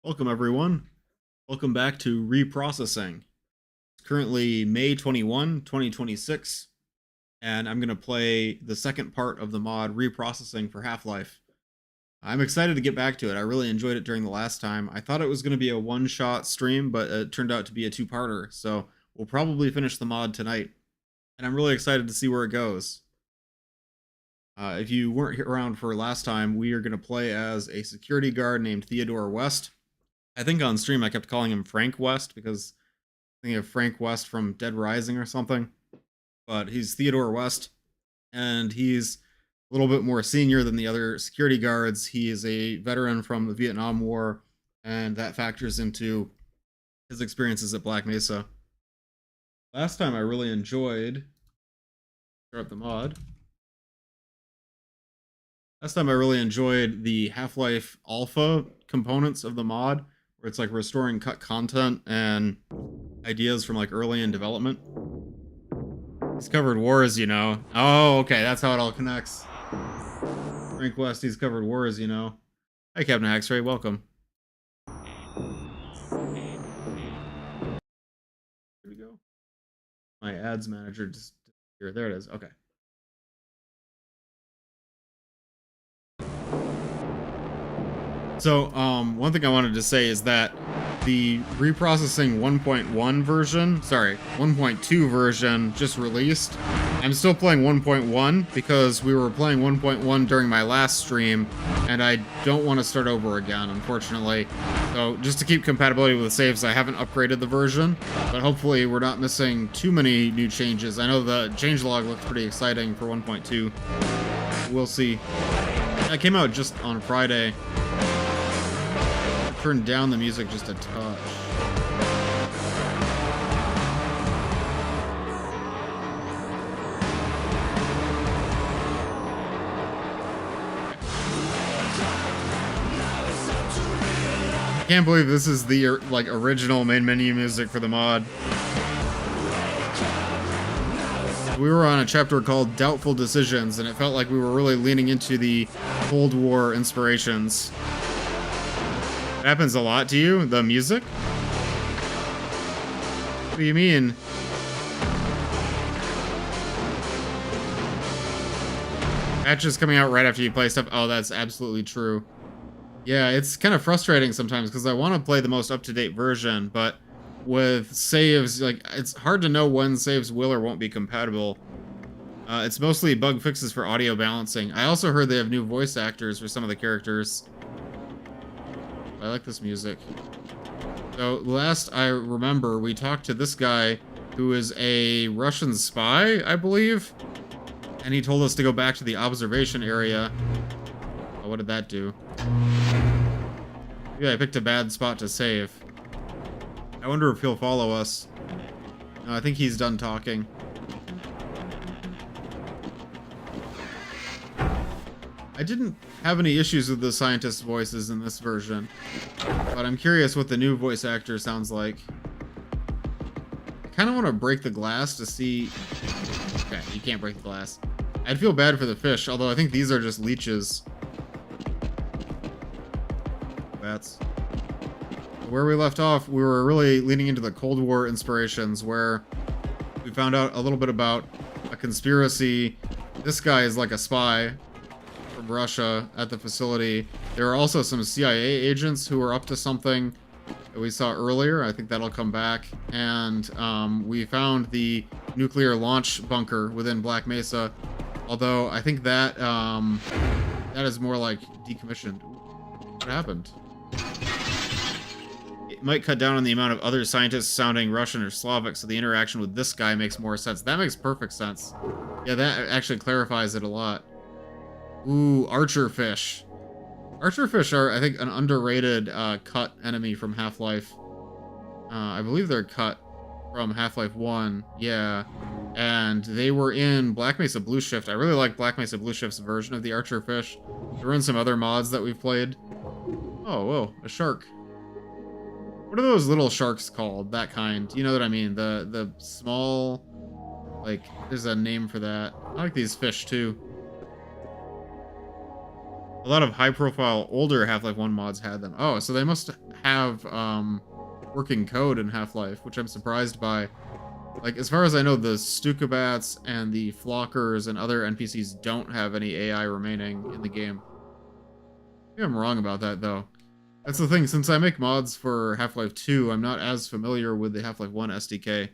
Welcome, everyone. Welcome back to Reprocessing. It's currently May 21, 2026, and I'm going to play the second part of the mod Reprocessing for Half-Life. I'm excited to get back to it. I really enjoyed it during the last time. I thought it was going to be a one-shot stream, but it turned out to be a two-parter, so we'll probably finish the mod tonight. And I'm really excited to see where it goes. If you weren't around for last time, we are going to play as a security guard named Theodore West. I think on stream I kept calling him Frank West because I think of Frank West from Dead Rising or something. But he's Theodore West, and he's a little bit more senior than the other security guards. He is a veteran from the Vietnam War, and that factors into his experiences at Black Mesa. Last time I really enjoyed... Start up the mod. Last time I really enjoyed the Half-Life Alpha components of the mod, where it's like restoring cut content and ideas from like early in development. He's covered wars, you know. Oh, okay, that's how it all connects. Frank West, he's covered wars, you know. Hi, Captain X-Ray, welcome. Here we go. My ads manager just here. There it is. Okay. So, one thing I wanted to say is that the Reprocessing 1.1 version, sorry, 1.2 version just released. I'm still playing 1.1 because we were playing 1.1 during my last stream, and I don't want to start over again, unfortunately. So, just to keep compatibility with the saves, I haven't upgraded the version, but hopefully we're not missing too many new changes. I know the changelog looks pretty exciting for 1.2. We'll see. That came out just on Friday. Turn down the music just a touch. I can't believe this is the like original main menu music for the mod. We were on a chapter called Doubtful Decisions, and it felt like we were really leaning into the Cold War inspirations. It happens a lot to you, the music? What do you mean? Patches coming out right after you play stuff. Oh, that's absolutely true. Yeah, it's kind of frustrating sometimes because I want to play the most up-to-date version, but with saves, like, it's hard to know when saves will or won't be compatible. It's mostly bug fixes for audio balancing. I also heard they have new voice actors for some of the characters. I like this music. So, last I remember, we talked to this guy who is a Russian spy, I believe. And he told us to go back to the observation area. Oh, what did that do? Yeah, I picked a bad spot to save. I wonder if he'll follow us. No, I think he's done talking. I didn't have any issues with the scientist voices in this version, but I'm curious what the new voice actor sounds like. I kind of want to break the glass to see... Okay, you can't break the glass. I'd feel bad for the fish, although I think these are just leeches. Bats. Where we left off, we were really leaning into the Cold War inspirations, where we found out a little bit about a conspiracy. This guy is like a spy from Russia at the facility. There are also some CIA agents who are up to something that we saw earlier. I think that'll come back. And we found the nuclear launch bunker within Black Mesa. Although I think that that is more like decommissioned. What happened? It might cut down on the amount of other scientists sounding Russian or Slavic, so the interaction with this guy makes more sense. That makes perfect sense. Yeah, that actually clarifies it a lot. Ooh, archer fish. Archer fish are, I think, an underrated cut enemy from Half-Life. I believe they're cut from Half-Life 1. Yeah. And they were in Black Mesa Blue Shift. I really like Black Mesa Blue Shift's version of the archer fish. They were in some other mods that we've played. Oh, whoa, a shark. What are those little sharks called? That kind. You know what I mean? The small... Like, there's a name for that. I like these fish, too. A lot of high-profile older Half-Life 1 mods had them. Oh, so they must have working code in Half-Life, which I'm surprised by. Like, as far as I know, the Stukabats and the Flockers and other NPCs don't have any AI remaining in the game. Maybe I'm wrong about that, though. That's the thing, since I make mods for Half-Life 2, I'm not as familiar with the Half-Life 1 SDK.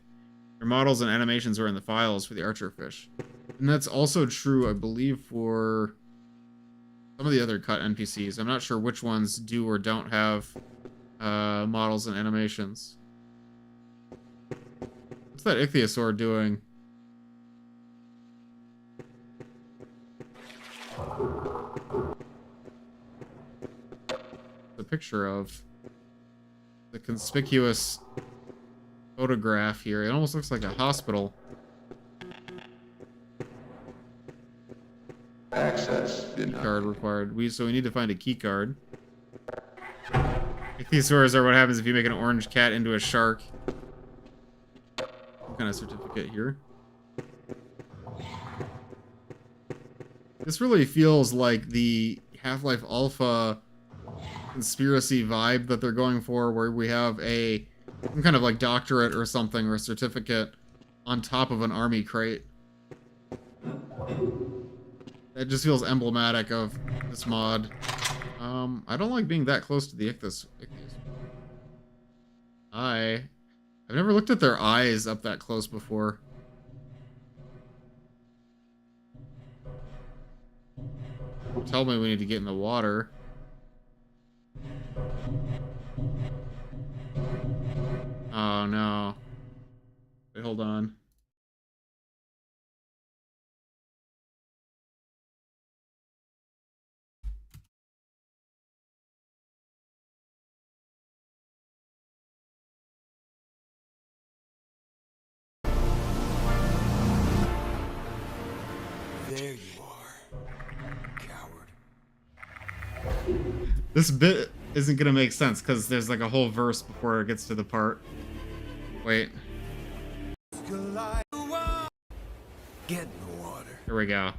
Their models and animations are in the files for the Archerfish. And that's also true, I believe, for some of the other cut NPCs. I'm not sure which ones do or don't have models and animations. What's that ichthyosaur doing? The picture of the conspicuous photograph here. It almost looks like a hospital. Access Key card required. So we need to find a key card. Ichthyosaurs are what happens if you make an orange cat into a shark. What kind of certificate here? This really feels like the Half-Life Alpha conspiracy vibe that they're going for, where we have some kind of like doctorate or something, or a certificate on top of an army crate. That just feels emblematic of this mod. I don't like being that close to the Ichthys. I've never looked at their eyes up that close before. Tell me we need to get in the water. Oh no. Wait, hold on. There you are, coward. This bit isn't gonna make sense because there's like a whole verse before it gets to the part. Wait. Get in the water, Here we go.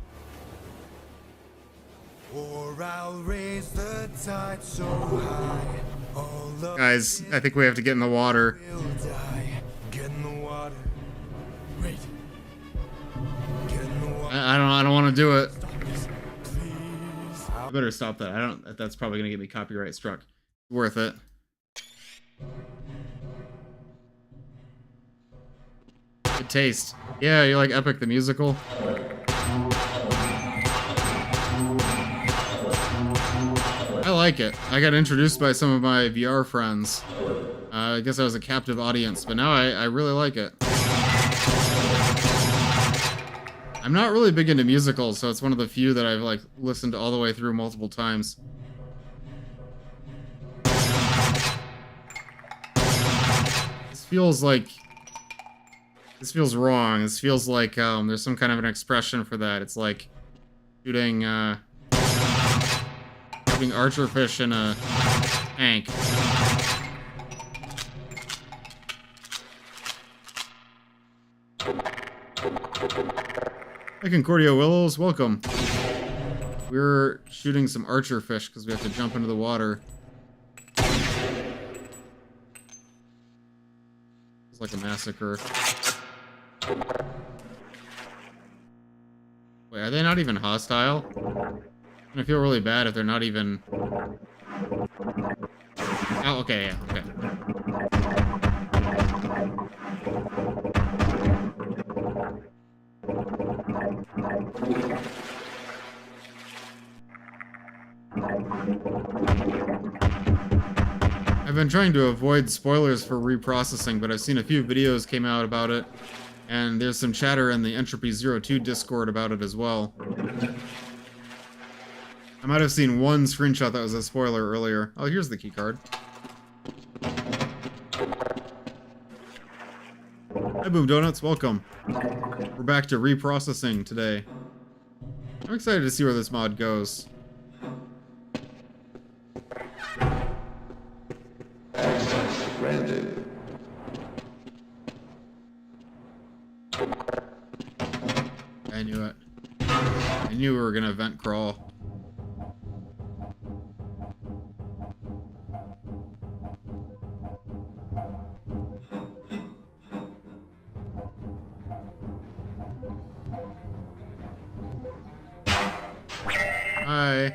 or I'll raise the tide so high. All of Guys, I think we have to get in the water. will die. Get in the water. Wait. Get in the water, I don't want to do it. please. I better stop that. That's probably gonna get me copyright struck. Worth it. Good taste. Yeah, you like Epic the Musical? I like it. I got introduced by some of my VR friends. I guess I was a captive audience, but now I really like it. I'm not really big into musicals, so it's one of the few that I've like listened all the way through multiple times. This feels wrong. This feels like there's some kind of an expression for that. It's like shooting archerfish in a tank. Hey, Concordia Willows, welcome. We're shooting some archerfish because we have to jump into the water. It's like a massacre. Wait, are they not even hostile? I'm gonna feel really bad if they're not even... Oh, okay, yeah, okay. I've been trying to avoid spoilers for reprocessing, but I've seen a few videos came out about it, and there's some chatter in the Entropy02 Discord about it as well. I might have seen one screenshot that was a spoiler earlier. Oh, here's the keycard. Hi, Boom Donuts, welcome. We're back to reprocessing today. I'm excited to see where this mod goes. Access granted. I knew it. I knew we were gonna vent crawl. Hi.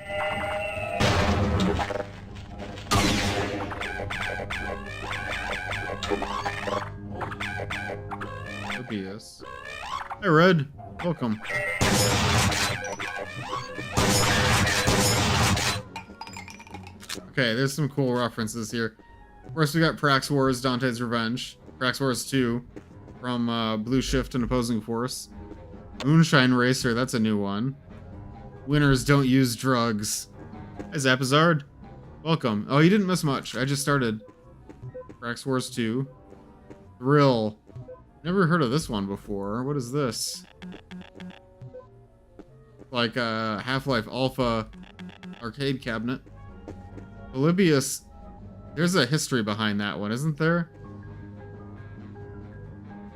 Obvious. Hey, Red. Welcome. Okay, there's some cool references here. First, we got Prax Wars, Dante's Revenge. Prax Wars 2 from Blue Shift and Opposing Force. Moonshine Racer, that's a new one. Winners don't use drugs. Hey, Zapazard. Welcome. Oh, you didn't miss much. I just started. Prax Wars 2. Thrill. Never heard of this one before. What is this? Like a Half-Life Alpha arcade cabinet. Polybius. There's a history behind that one, isn't there?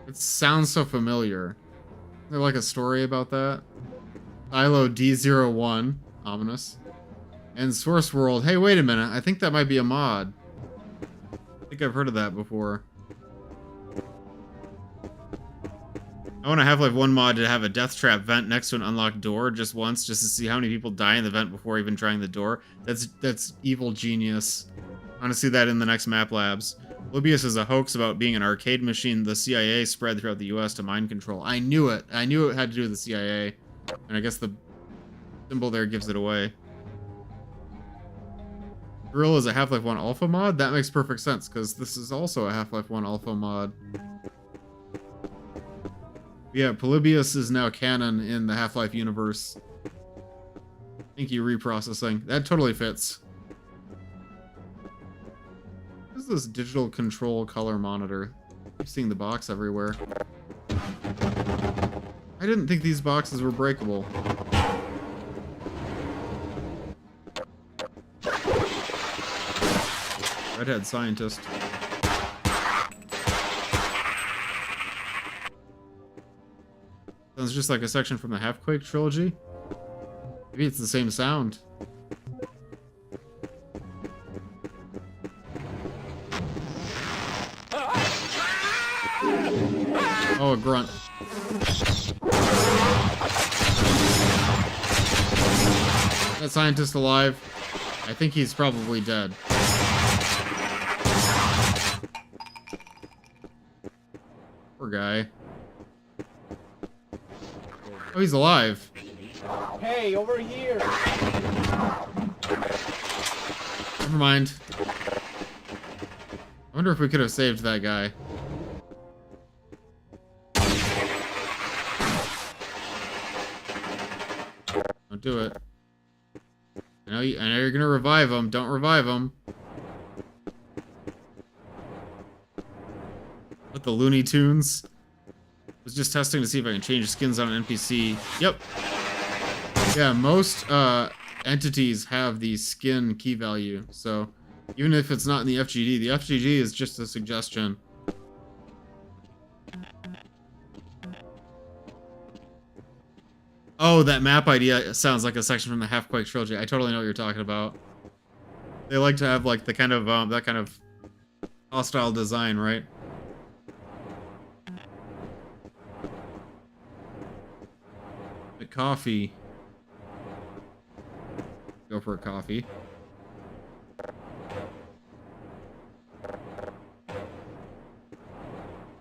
It sounds so familiar. Is there like a story about that? Silo D01. Ominous. And Source World. Hey, wait a minute. I think that might be a mod. I think I've heard of that before. I want a Half-Life 1 mod to have a death trap vent next to an unlocked door just once, just to see how many people die in the vent before even trying the door. That's evil genius. I want to see that in the next map labs. Polybius is a hoax about being an arcade machine the CIA spread throughout the US to mind control. I knew it. I knew it had to do with the CIA. And I guess the symbol there gives it away. Drill is a Half-Life 1 alpha mod? That makes perfect sense, because this is also a Half-Life 1 alpha mod. Yeah, Polybius is now canon in the Half-Life universe. Thank you, Reprocessing. That totally fits. What is this digital control color monitor? I keep seeing the box everywhere. I didn't think these boxes were breakable. Redhead scientist. Sounds just like a section from the Half-Quake trilogy. Maybe it's the same sound. Oh, a grunt. That scientist alive? I think he's probably dead. Poor guy. Oh, he's alive. Hey, over here! Never mind. I wonder if we could have saved that guy. Don't do it. I know you're gonna revive him. Don't revive him. With the Looney Tunes. Was just testing to see if I can change skins on an NPC. Yep. Yeah, most entities have the skin key value, so even if it's not in the FGD is just a suggestion. Oh, that map idea sounds like a section from the Half-Quake trilogy. I totally know what you're talking about. They like to have like the kind of that kind of hostile design, right? Coffee. Go for a coffee.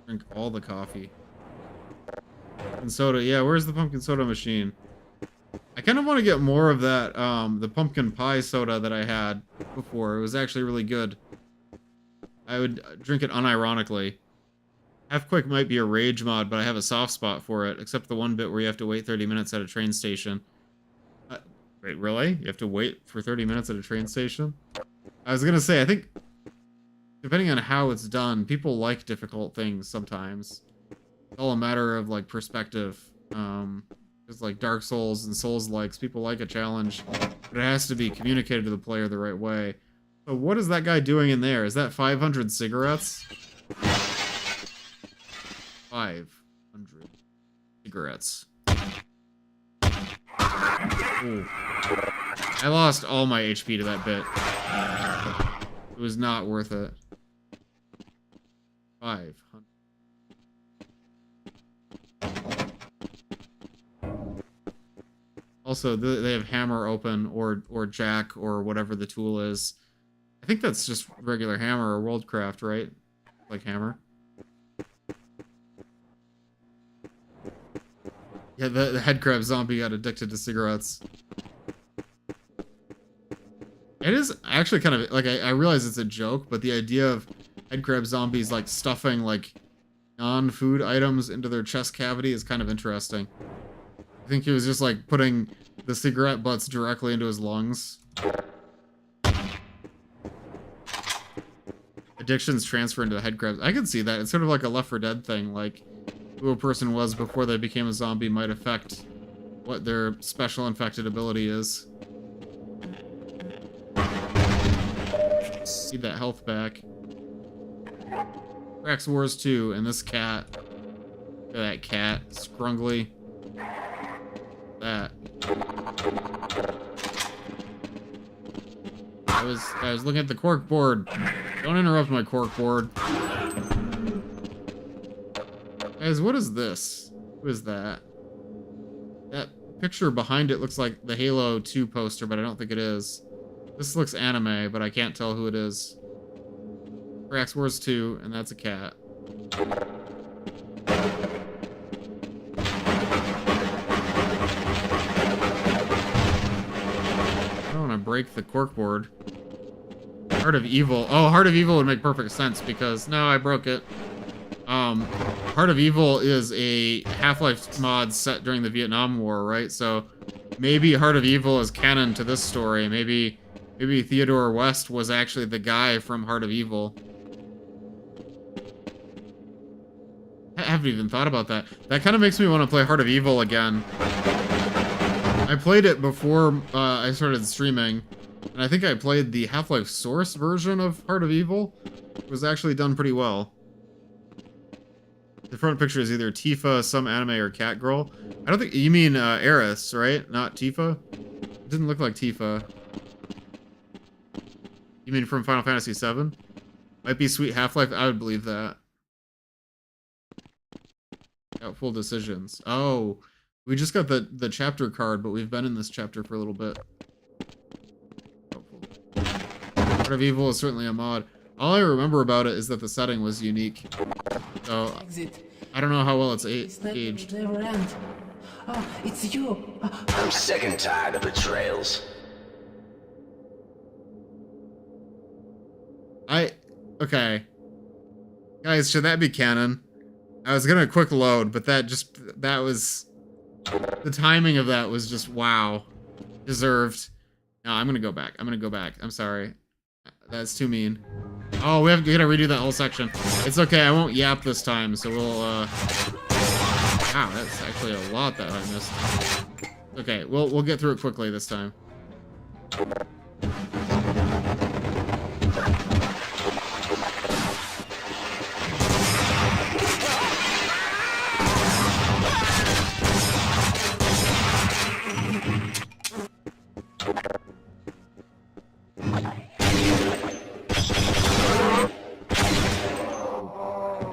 Drink all the coffee. Pumpkin soda. Yeah, where's the pumpkin soda machine? I kind of want to get more of that, the pumpkin pie soda that I had before. It was actually really good. I would drink it unironically. Half-Quake might be a rage mod, but I have a soft spot for it, except the one bit where you have to wait 30 minutes at a train station. Wait, really? You have to wait for 30 minutes at a train station? I was gonna say, I think, depending on how it's done, people like difficult things sometimes. It's all a matter of, like, perspective. It's like Dark Souls and Souls-likes. People like a challenge, but it has to be communicated to the player the right way. So what is that guy doing in there? Is that 500 cigarettes? 500 cigarettes. Ooh. I lost all my HP to that bit. It was not worth it. 500. Also, they have hammer open or jack or whatever the tool is. I think that's just regular hammer or worldcraft, right? Like hammer. Yeah, the headcrab zombie got addicted to cigarettes. It is actually kind of like I realize it's a joke, but the idea of headcrab zombies like stuffing like non-food items into their chest cavity is kind of interesting. I think he was just like putting the cigarette butts directly into his lungs. Addictions transfer into the headcrabs. I can see that. It's sort of like a Left 4 Dead thing. Like who a person was before they became a zombie might affect what their special infected ability is. Need that health back. Crax Wars 2 and this cat. Look at that cat. Scrungly. That. I was looking at the cork board. Don't interrupt my cork board. Guys, what is this? Who is that? That picture behind it looks like the Halo 2 poster, but I don't think it is. This looks anime, but I can't tell who it is. Crax Wars 2, and that's a cat. I don't want to break the corkboard. Heart of Evil. Oh, Heart of Evil would make perfect sense because... No, I broke it. Heart of Evil is a Half-Life mod set during the Vietnam War, right? So maybe Heart of Evil is canon to this story. Maybe Theodore West was actually the guy from Heart of Evil. I haven't even thought about that. That kind of makes me want to play Heart of Evil again. I played it before I started streaming, and I think I played the Half-Life Source version of Heart of Evil. It was actually done pretty well. The front picture is either Tifa, some anime, or cat girl. I don't think... You mean Eris, right? Not Tifa? It didn't look like Tifa. You mean from Final Fantasy VII? Might be Sweet Half-Life. I would believe that. Doubtful decisions. Oh, we just got the chapter card, but we've been in this chapter for a little bit. Doubtful. Heart of Evil is certainly a mod. All I remember about it is that the setting was unique. So I don't know how well it's aged. Oh, it's you. I'm sick and tired of betrayals. Okay. Guys, should that be canon? I was gonna quick load, but that was... The timing of that was just, wow. Deserved. No, I'm gonna go back. I'm sorry. That's too mean. Oh, we gotta redo that whole section. It's okay, I won't yap this time, so we'll, Wow, that's actually a lot that I missed. Okay, we'll get through it quickly this time.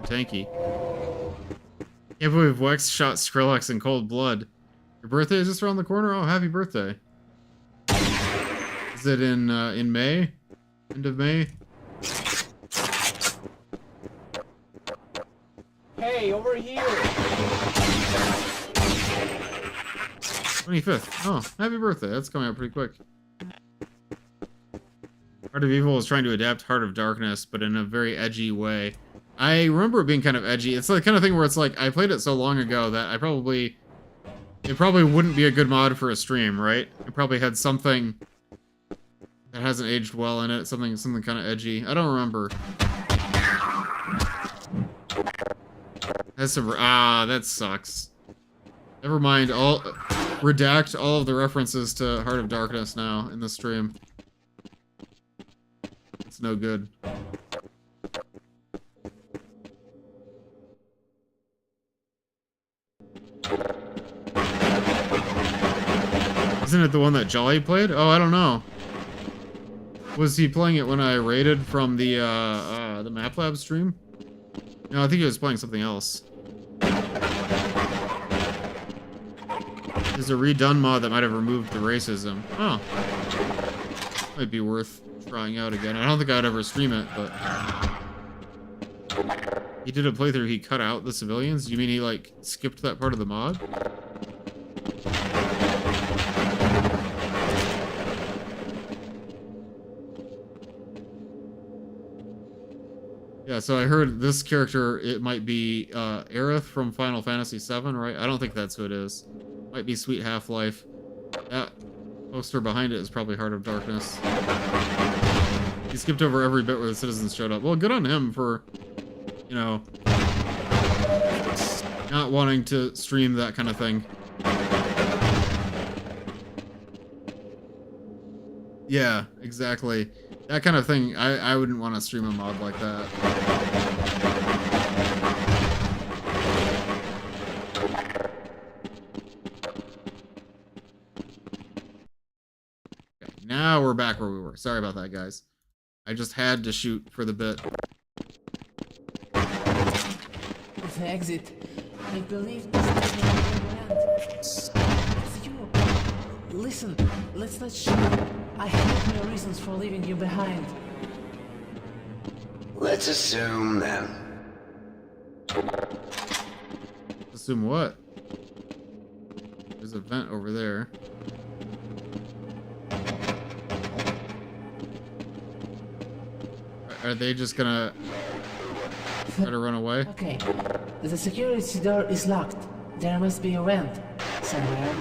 Tanky. Can't believe Wex shot Skrillex in cold blood. Your birthday is just around the corner? Oh, happy birthday. Is it in May? End of May? Hey, over here! 25th. Oh, happy birthday. That's coming up pretty quick. Heart of Evil is trying to adapt Heart of Darkness, but in a very edgy way. I remember it being kind of edgy. It's the kind of thing where it's like, I played it so long ago that it probably wouldn't be a good mod for a stream, right? It probably had something that hasn't aged well in it, something kind of edgy. I don't remember. That sucks. Never mind, redact all of the references to Heart of Darkness now in the stream. It's no good. Isn't it the one that Jolly played? Oh, I don't know. Was he playing it when I raided from the MapLab stream? No, I think he was playing something else. There's a redone mod that might have removed the racism. Oh. Might be worth trying out again. I don't think I'd ever stream it, but... He did a playthrough, he cut out the civilians? You mean he, like, skipped that part of the mod? Yeah, so I heard this character, it might be Aerith from Final Fantasy VII, right? I don't think that's who it is. Might be Sweet Half-Life. That poster behind it is probably Heart of Darkness. He skipped over every bit where the citizens showed up. Well, good on him for, you know, not wanting to stream that kind of thing. Yeah, exactly. That kind of thing, I wouldn't want to stream a mod like that. Okay, now we're back where we were. Sorry about that, guys. I just had to shoot for the bit. The exit. I believe this is the end. It's you. Listen, let's not shoot. I have no reasons for leaving you behind. Let's assume then. Assume what? There's a vent over there. Are they just gonna try to run away? Okay. The security door is locked. There must be a vent somewhere.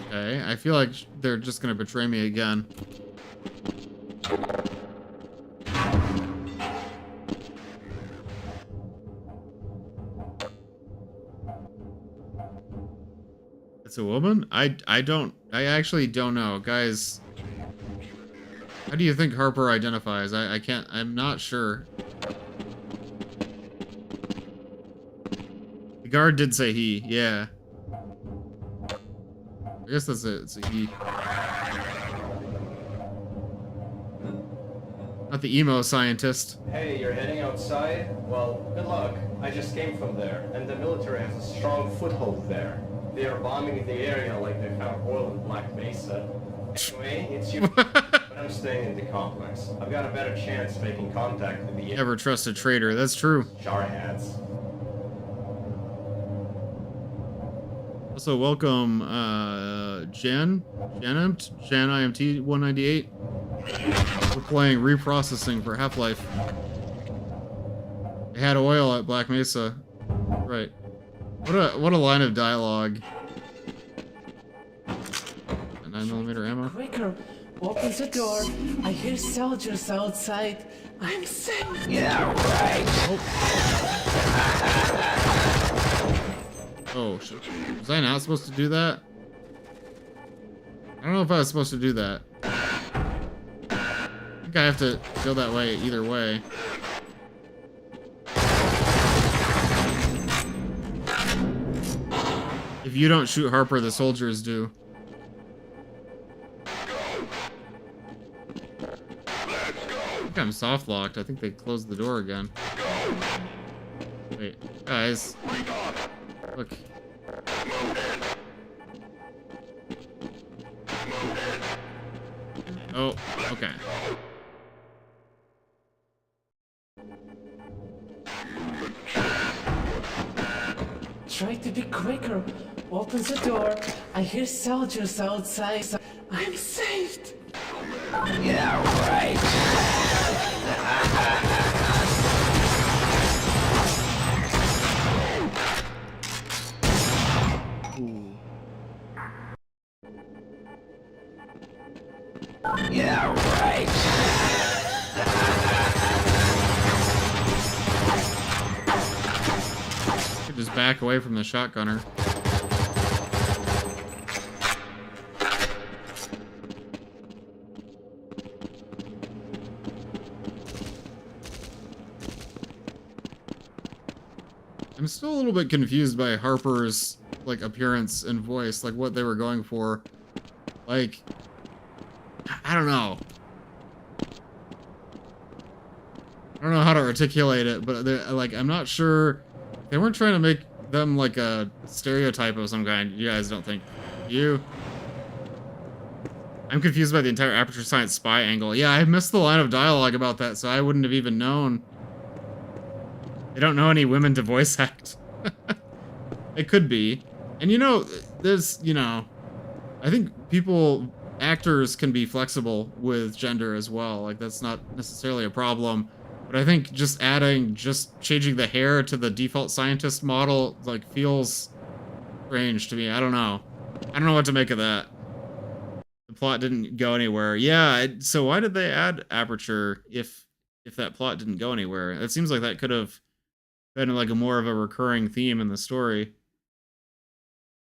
Okay, I feel like they're just gonna betray me again. It's a woman? I actually don't know. Guys, how do you think Harper identifies? I'm not sure. The guard did say he, yeah. I guess that's it. It's a he. Not the emo scientist. Hey, you're heading outside? Well, good luck. I just came from there, and the military has a strong foothold there. They are bombing the area like they found oil in Black Mesa. Anyway, it's you. But I'm staying in the complex. I've got a better chance making contact with the Never trust a traitor. That's true. jarheads. Also, welcome, Jan IMT 198. We're playing Reprocessing for Half-Life. They had oil at Black Mesa. Right. What a line of dialogue. 9mm ammo. Quicker! Open the door. I hear soldiers outside. I'm safe. Yeah, right. Oh, shit. Was I not supposed to do that? I don't know if I was supposed to do that. I think I have to go that way either way. If you don't shoot Harper, the soldiers do. I think I'm soft locked. I think they closed the door again. Wait, guys. Look. Oh, okay. Try to be quicker. Open the door. I hear soldiers outside. I'm saved. Yeah, right. Yeah, right. Could just back away from the shotgunner. I'm still a little bit confused by Harper's, like, appearance and voice, like, what they were going for. Like, I don't know. I don't know how to articulate it, but like, I'm not sure They weren't trying to make them like a stereotype of some kind. You guys don't think? You? I'm confused by the entire Aperture Science spy angle. Yeah, I missed the line of dialogue about that, so I wouldn't have even known. They don't know any women to voice act. It could be. And you know, there's, you know, I think actors can be flexible with gender as well. Like, that's not necessarily a problem. But I think just changing the hair to the default scientist model, like, feels strange to me. I don't know. I don't know what to make of that. The plot didn't go anywhere. Yeah, so why did they add Aperture if that plot didn't go anywhere? It seems like that could have been like a more of a recurring theme in the story.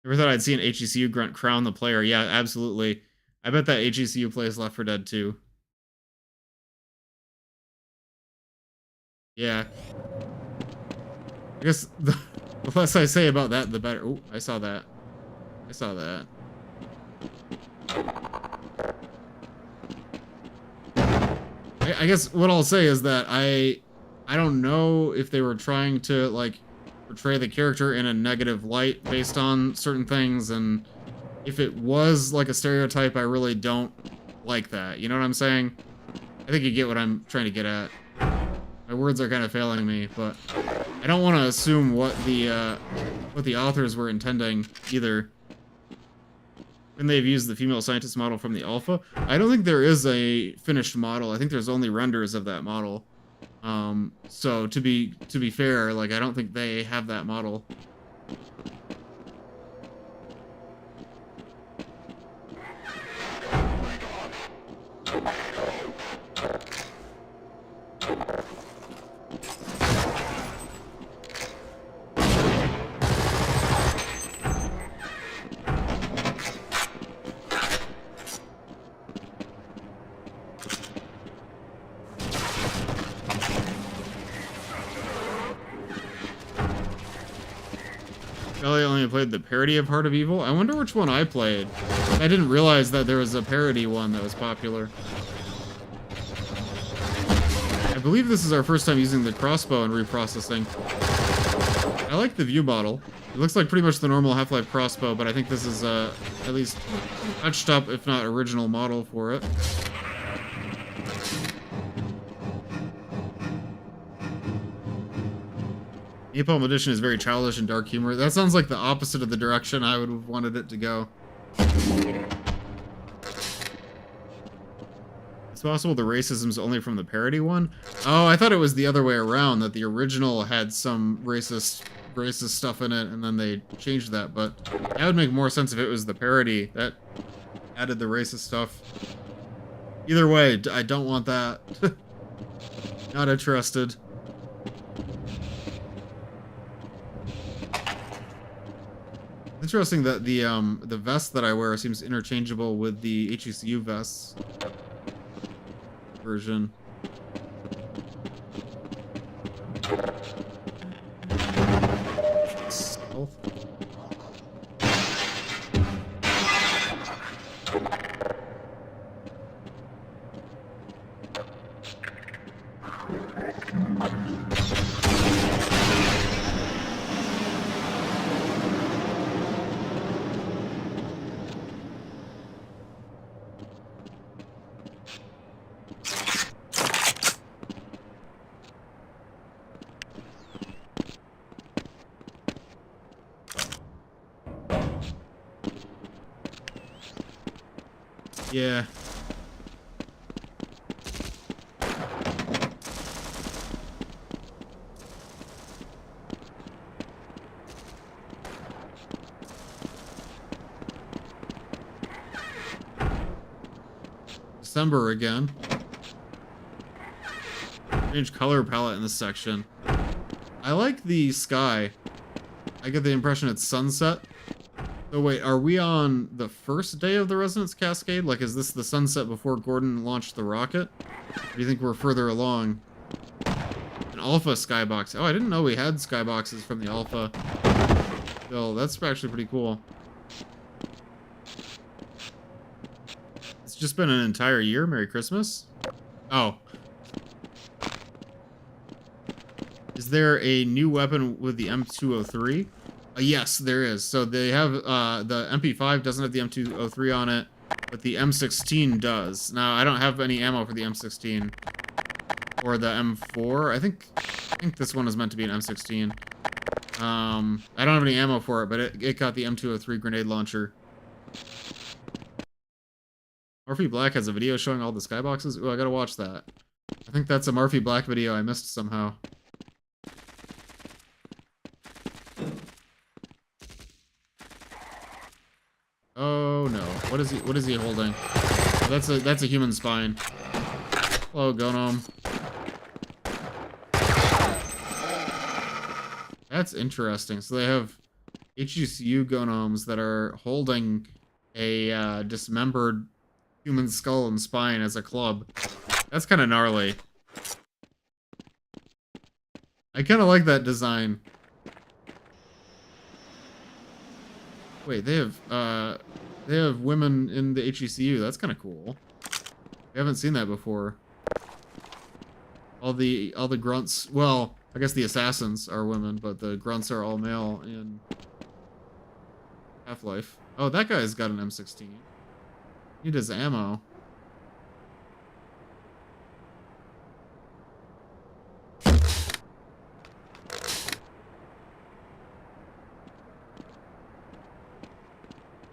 Never thought I'd see an HECU grunt crown the player. Yeah, absolutely. I bet that HECU plays Left 4 Dead 2. Yeah. I guess the less I say about that, the better. Oh, I saw that. I saw that. I guess what I'll say is that I don't know if they were trying to, like, portray the character in a negative light based on certain things, and if it was like a stereotype, I really don't like that. You know what I'm saying? I think you get what I'm trying to get at. My words are kind of failing me, but I don't want to assume what the authors were intending either. And they've used the female scientist model from the alpha. I don't think there is a finished model. I think there's only renders of that model. So to be fair, like, I don't think they have that model. Kelly only played the parody of Heart of Evil. I wonder which one I played. I didn't realize that there was a parody one that was popular. I believe this is our first time using the crossbow in reprocessing. I like the view model. It looks like pretty much the normal Half-Life crossbow, but I think this is at least touched up, if not original model for it. Napalm Edition is very childish and dark humor. That sounds like the opposite of the direction I would have wanted it to go. It's possible the racism's only from the parody one? Oh, I thought it was the other way around, that the original had some racist stuff in it, and then they changed that, but that would make more sense if it was the parody that added the racist stuff. Either way, I don't want that. Not interested. Interesting that the vest that I wear seems interchangeable with the HECU vests version. Stealth. Yeah. December again. Strange color palette in this section. I like the sky. I get the impression it's sunset. So wait, are we on the first day of the Resonance Cascade? Like, is this the sunset before Gordon launched the rocket? Or do you think we're further along? An alpha skybox. Oh, I didn't know we had skyboxes from the alpha. Still, that's actually pretty cool. It's just been an entire year. Merry Christmas. Oh. Is Is there a new weapon with the M203? Yes, there is. So they have the MP5 doesn't have the M203 on it, but the M16 does. Now I don't have any ammo for the M16 or the M4. I think this one is meant to be an M16. I don't have any ammo for it, but it got the M203 grenade launcher. Murphy Black has a video showing all the skyboxes. Ooh, I gotta watch that. I think that's a Murphy Black video I missed somehow. Oh no. What is he holding? Oh, that's a human spine. Hello, Gnome. That's interesting. So they have HGCU Gnomes that are holding a dismembered human skull and spine as a club. That's kind of gnarly. I kind of like that design. Wait, they have women in the HECU. That's kind of cool. We haven't seen that before. All the grunts. Well, I guess the assassins are women, but the grunts are all male in Half-Life. Oh, that guy's got an M16. Need his ammo.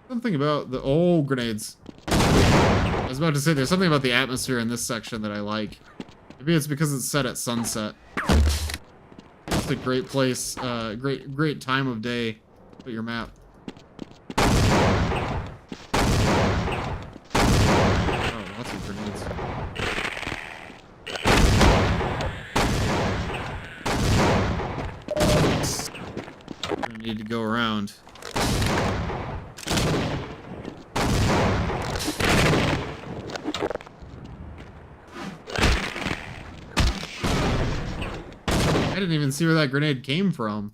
Something about the grenades. I was about to say there's something about the atmosphere in this section that I like. Maybe it's because it's set at sunset. It's a great place, great time of day. Put your map. Oh, lots of grenades. Gonna need to go around. I didn't even see where that grenade came from.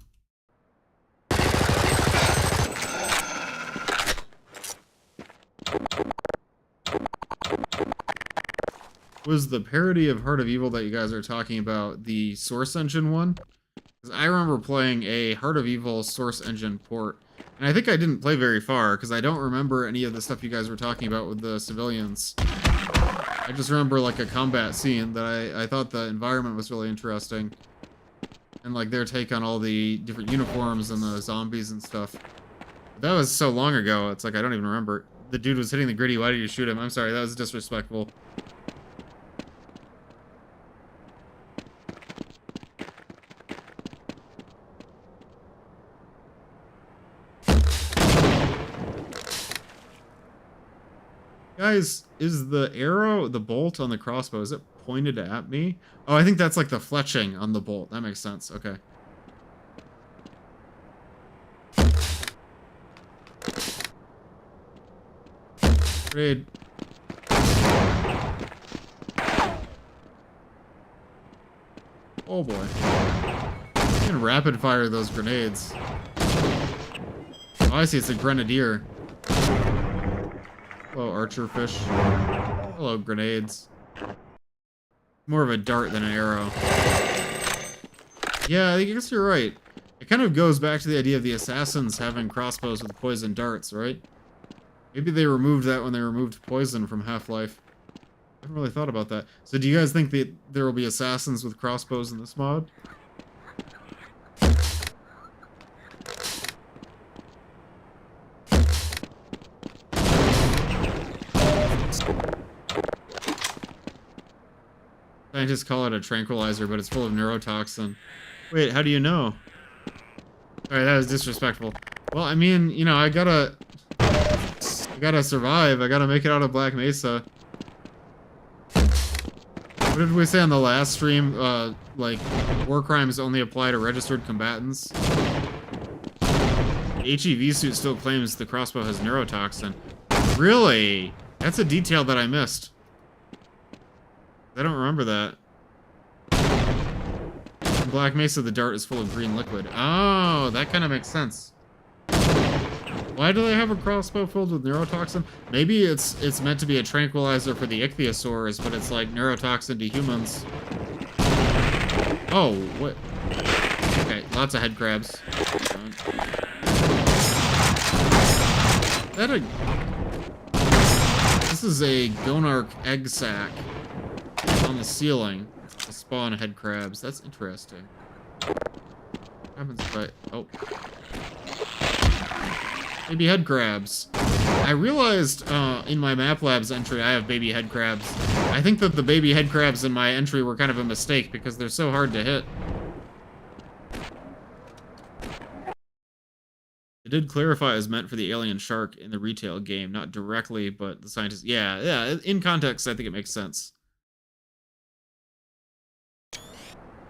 Was the parody of Heart of Evil that you guys are talking about the Source Engine one? Because I remember playing a Heart of Evil Source Engine port, and I think I didn't play very far, because I don't remember any of the stuff you guys were talking about with the civilians. I just remember like a combat scene that I thought the environment was really interesting. And like their take on all the different uniforms and the zombies and stuff. But that was so long ago, it's like I don't even remember. The dude was hitting the gritty, why did you shoot him? I'm sorry, that was disrespectful. Guys, is the arrow, the bolt on the crossbow, is it pointed at me? Oh, I think that's like the fletching on the bolt. That makes sense. Okay. Grenade. Oh boy. You can rapid fire those grenades. Oh, I see. It's a grenadier. Hello, archer fish. Hello, grenades. More of a dart than an arrow. Yeah, I guess you're right. It kind of goes back to the idea of the assassins having crossbows with poison darts, right? Maybe they removed that when they removed poison from Half-Life. I haven't really thought about that. So do you guys think that there will be assassins with crossbows in this mod? Scientists call it a tranquilizer, but it's full of neurotoxin. Wait, how do you know? Alright, that was disrespectful. Well, I mean, you know, I gotta survive. I gotta make it out of Black Mesa. What did we say on the last stream? Like, war crimes only apply to registered combatants? The HEV suit still claims the crossbow has neurotoxin. Really? That's a detail that I missed. I don't remember that. In Black Mesa, the dart is full of green liquid. Oh, that kind of makes sense. Why do they have a crossbow filled with neurotoxin? Maybe it's meant to be a tranquilizer for the ichthyosaurs, but it's like neurotoxin to humans. Oh, what? Okay, lots of head crabs. That a... This is a Gonarch egg sac on the ceiling to spawn head crabs. That's interesting. What happens if I... Oh. Baby head crabs. I realized in my Map Labs entry I have baby head crabs. I think that the baby head crabs in my entry were kind of a mistake because they're so hard to hit. It did clarify it was meant for the alien shark in the retail game, not directly, but the scientists... Yeah, in context, I think it makes sense.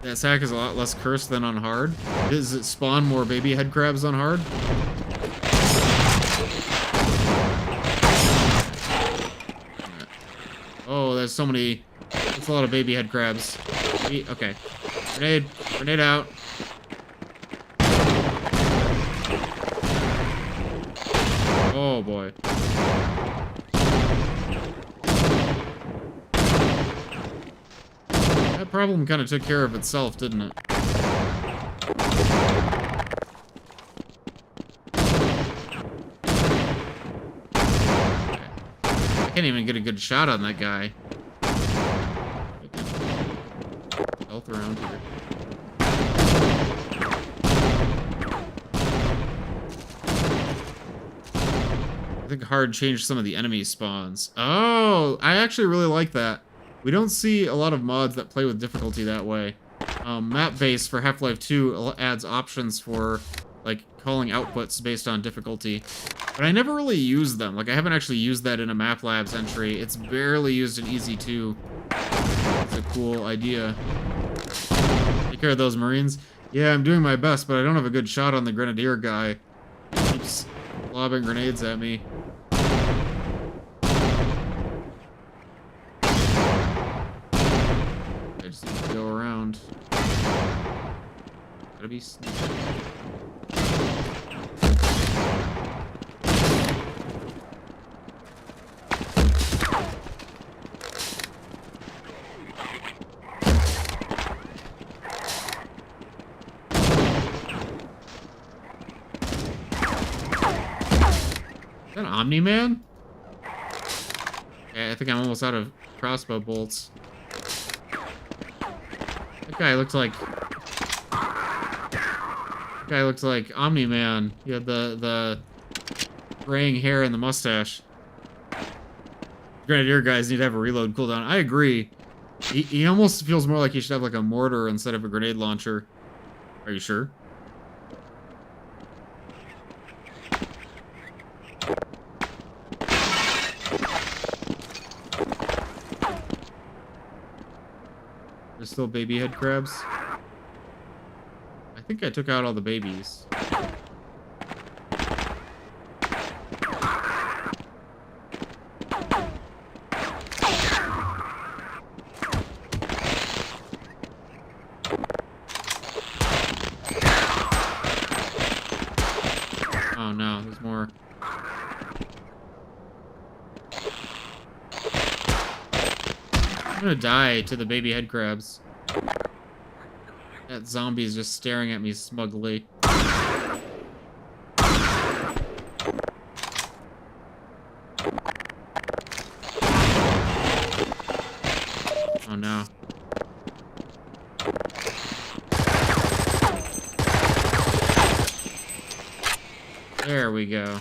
That sack is a lot less cursed than on hard. Does it spawn more baby head crabs on hard? Oh, there's so many... That's a lot of baby head crabs. Okay. Grenade. Grenade out. Oh, boy. That problem kind of took care of itself, didn't it? I can't even get a good shot on that guy. Health around here. I think hard changed some of the enemy spawns. Oh, I actually really like that. We don't see a lot of mods that play with difficulty that way. Map base for Half-Life 2 adds options for like calling outputs based on difficulty. But I never really used them. Like, I haven't actually used that in a Map Labs entry. It's barely used in Easy 2. It's a cool idea. Take care of those Marines. Yeah, I'm doing my best, but I don't have a good shot on the Grenadier guy. He keeps lobbing grenades at me. I just need to go around. Gotta be sneaky. Is that an Omni-Man? Yeah, I think I'm almost out of crossbow bolts. That guy looked like... That guy looked like Omni-Man. He had the graying hair and the mustache. Grenadier guys need to have a reload cooldown. I agree. He almost feels more like he should have like a mortar instead of a grenade launcher. Are you sure? There's still baby head crabs. I think I took out all the babies. Oh no, there's more. I'm gonna die to the baby head crabs. That zombie is just staring at me smugly. Oh no. There we go.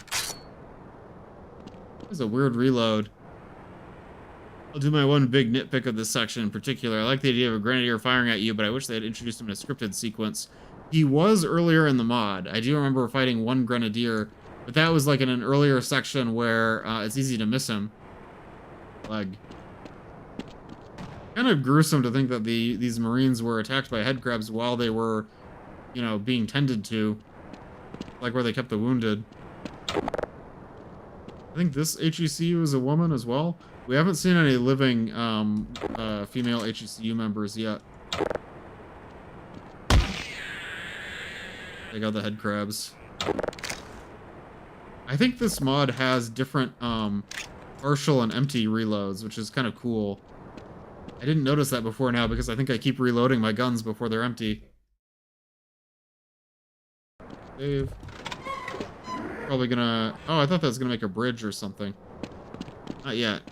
This is a weird reload. I'll do my one big nitpick of this section in particular. I like the idea of a Grenadier firing at you, but I wish they had introduced him in a scripted sequence. He was earlier in the mod. I do remember fighting one Grenadier, but that was like in an earlier section where it's easy to miss him. Leg. Kind of gruesome to think that these Marines were attacked by head crabs while they were, you know, being tended to. Like where they kept the wounded. I think this HECU is a woman as well. We haven't seen any living female HECU members yet. They got the head crabs. I think this mod has different partial and empty reloads, which is kind of cool. I didn't notice that before now because I think I keep reloading my guns before they're empty. Save. Probably gonna... Oh, I thought that was gonna make a bridge or something. Not yet.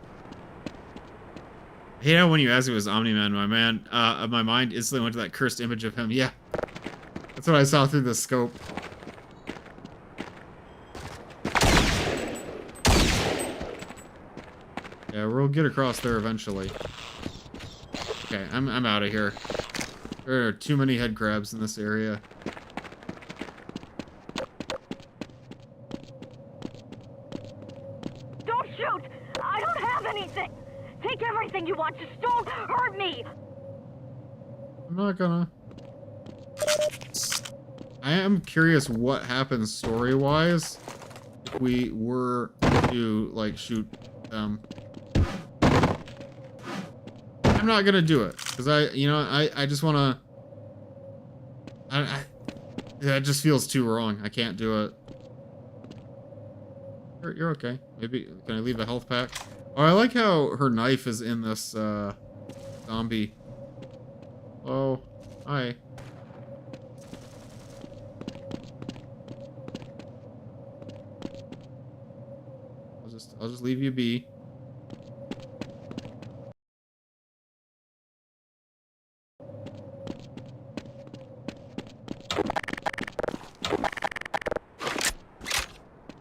I hate how when you asked me it was Omni-Man, my mind instantly went to that cursed image of him. Yeah. That's what I saw through the scope. Yeah, we'll get across there eventually. Okay, I'm out of here. There are too many head crabs in this area. Don't shoot! I don't have anything! Take everything you want, just don't hurt me! I'm not gonna. I am curious what happens story-wise if we were to, like, shoot them. I'm not gonna do it, because I just wanna... That just feels too wrong. I can't do it. You're okay. Maybe, can I leave a health pack? Oh, I like how her knife is in this, zombie. Oh, hi. I'll just leave you be.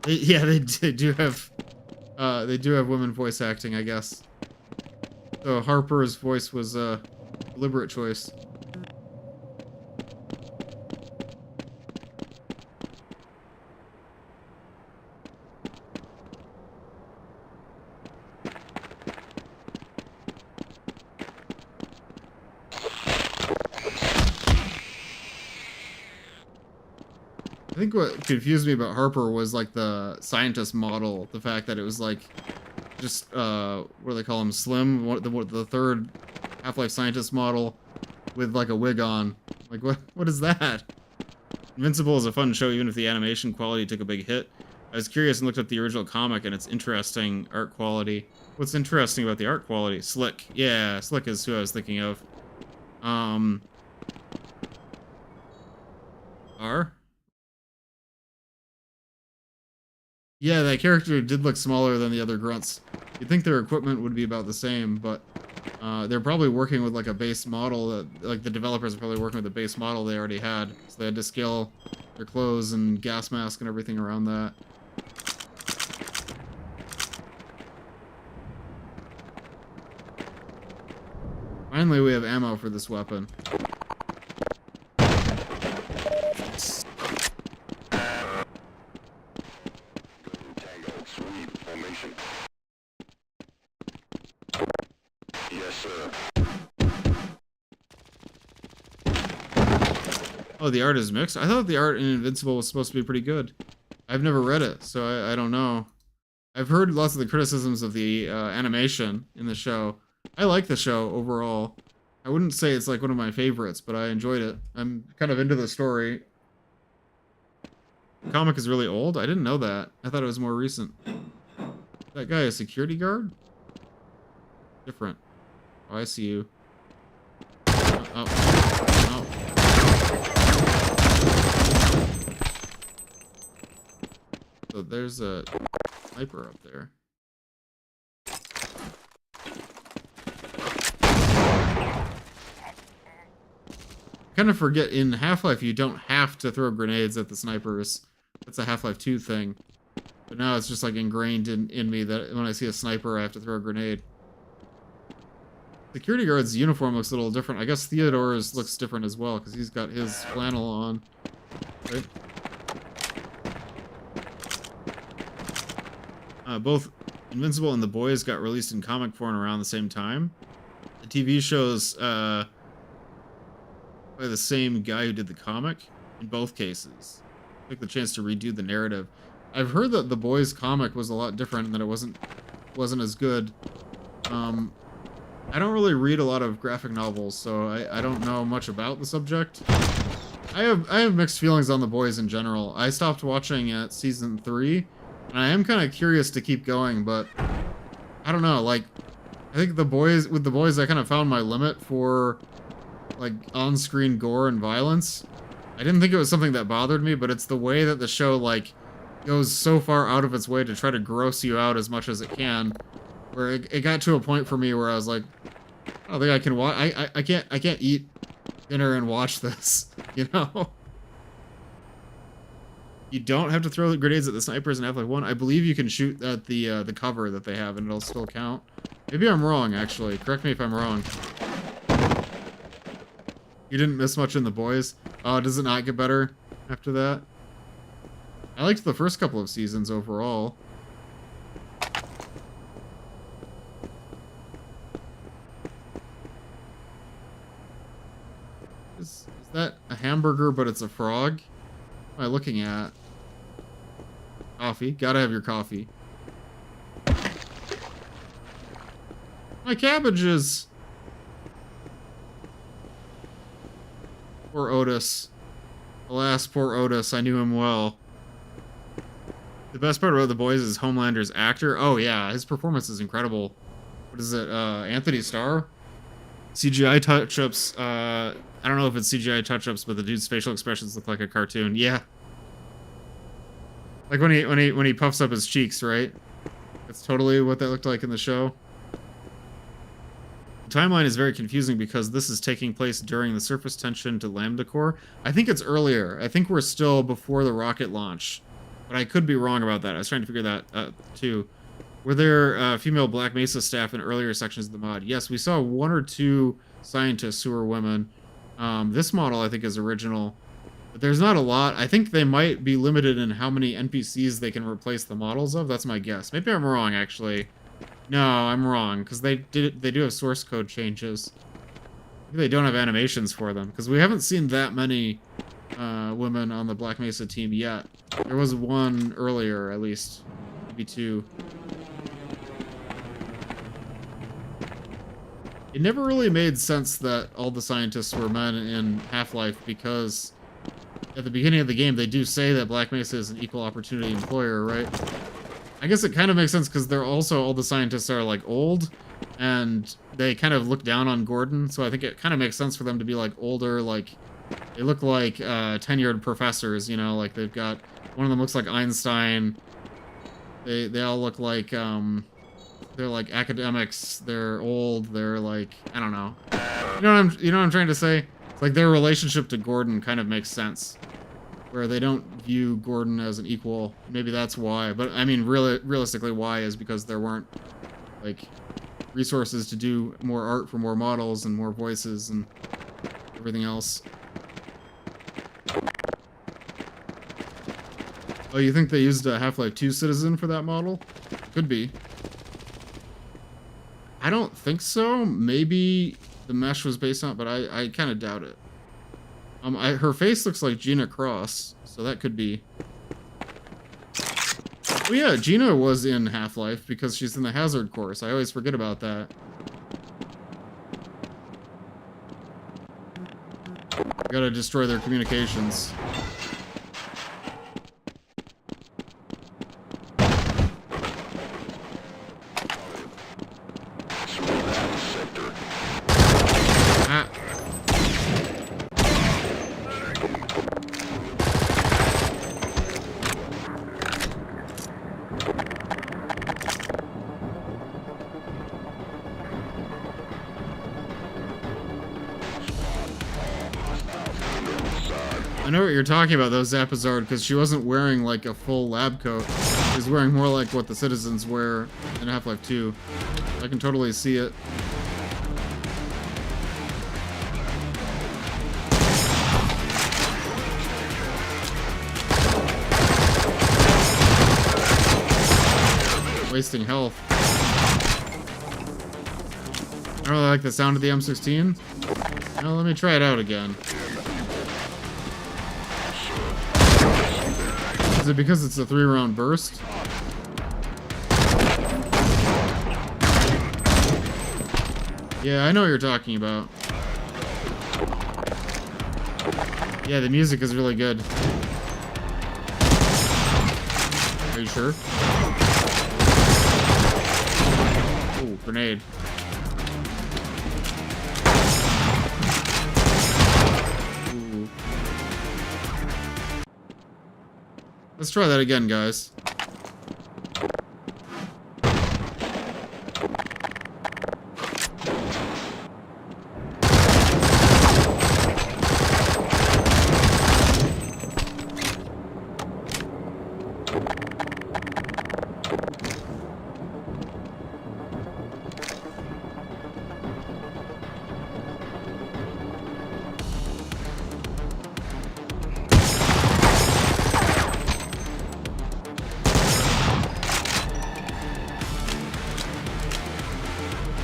Yeah, they do have women voice acting, I guess. So Harper's voice was a deliberate choice. I think what confused me about Harper was like the scientist model, the fact that it was like just what do they call him, Slim, the third Half-Life scientist model with like a wig on. Like what is that? Invincible is a fun show even if the animation quality took a big hit. I was curious and looked up the original comic and its interesting art quality. What's interesting about the art quality? Slick. Yeah, Slick is who I was thinking of. R? Yeah, that character did look smaller than the other grunts. You'd think their equipment would be about the same, but they're probably working with like a base model that, like the developers are probably working with a base model they already had. So they had to scale their clothes and gas mask and everything around that. Finally, we have ammo for this weapon. Oh, the art is mixed? I thought the art in Invincible was supposed to be pretty good. I've never read it, so I don't know. I've heard lots of the criticisms of the animation in the show. I like the show overall. I wouldn't say it's like one of my favorites, but I enjoyed it. I'm kind of into the story. The comic is really old? I didn't know that. I thought it was more recent. That guy a security guard? Different. Oh, I see you. Oh. So there's a sniper up there. I kind of forget in Half-Life you don't have to throw grenades at the snipers. That's a Half-Life 2 thing. But now it's just like ingrained in me that when I see a sniper I have to throw a grenade. Security guard's uniform looks a little different. I guess Theodore's looks different as well because he's got his flannel on. Right? Both Invincible and The Boys got released in comic form around the same time. The TV shows by the same guy who did the comic in both cases. Took the chance to redo the narrative. I've heard that The Boys comic was a lot different and that it wasn't as good. I don't really read a lot of graphic novels, so I don't know much about the subject. I have mixed feelings on The Boys in general. I stopped watching at season 3. And I am kind of curious to keep going, but I don't know, like, I think with The Boys, I kind of found my limit for, like, on-screen gore and violence. I didn't think it was something that bothered me, but it's the way that the show, like, goes so far out of its way to try to gross you out as much as it can, where it got to a point for me where I was like, I don't think I can watch. I can't eat dinner and watch this, you know. You don't have to throw grenades at the snipers in Half-Life 1. I believe you can shoot at the cover that they have, and it'll still count. Maybe I'm wrong, actually. Correct me if I'm wrong. You didn't miss much in The Boys. Does it not get better after that? I liked the first couple of seasons overall. Is that a hamburger, but it's a frog? What am I looking at? Coffee. Gotta have your coffee. My cabbages! Poor Otis. Alas, poor Otis. I knew him well. The best part about The Boys is Homelander's actor. Oh yeah, his performance is incredible. What is it? Anthony Starr? CGI touch-ups. I don't know if it's CGI touch-ups, but the dude's facial expressions look like a cartoon. Yeah. Like when he puffs up his cheeks, right? That's totally what that looked like in the show. The timeline is very confusing because this is taking place during the surface tension to Lambda Core. I think it's earlier. I think we're still before the rocket launch. But I could be wrong about that. I was trying to figure that out, too. Were there female Black Mesa staff in earlier sections of the mod? Yes, we saw 1 or 2 scientists who were women. This model, I think, is original. But there's not a lot. I think they might be limited in how many NPCs they can replace the models of. That's my guess. Maybe I'm wrong, actually. No, I'm wrong, because they do have source code changes. Maybe they don't have animations for them, because we haven't seen that many women on the Black Mesa team yet. There was 1 earlier, at least. Maybe 2. It never really made sense that all the scientists were men in Half-Life, because at the beginning of the game, they do say that Black Mesa is an equal opportunity employer, right? I guess it kind of makes sense because they're also, all the scientists are like old and they kind of look down on Gordon. So I think it kind of makes sense for them to be like older, like they look like tenured professors, you know, like they've got, one of them looks like Einstein. They all look like, they're like academics. They're old. They're like, I don't know. You know what I'm trying to say? It's like their relationship to Gordon kind of makes sense. Where they don't view Gordon as an equal. Maybe that's why. But, I mean, realistically, why is because there weren't, like, resources to do more art for more models and more voices and everything else. Oh, you think they used a Half-Life 2 Citizen for that model? Could be. I don't think so. Maybe the mesh was based on it, but I kind of doubt it. Her face looks like Gina Cross, so that could be. Oh yeah, Gina was in Half-Life because she's in the Hazard course. I always forget about that. Gotta destroy their communications. I know what you're talking about, though, Zapazard, because she wasn't wearing, like, a full lab coat. She was wearing more like what the citizens wear in Half-Life 2. I can totally see it. Wasting health. I don't really like the sound of the M16. Now let me try it out again. Is it because it's a 3-round burst? Yeah, I know what you're talking about. Yeah, the music is really good. Are you sure? Ooh, grenade. Ooh. Let's try that again, guys.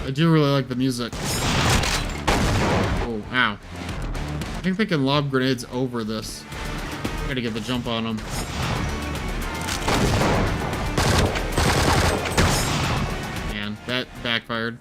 I do really like the music. Oh, ow. I think they can lob grenades over this. Gotta get the jump on them. Man, that backfired.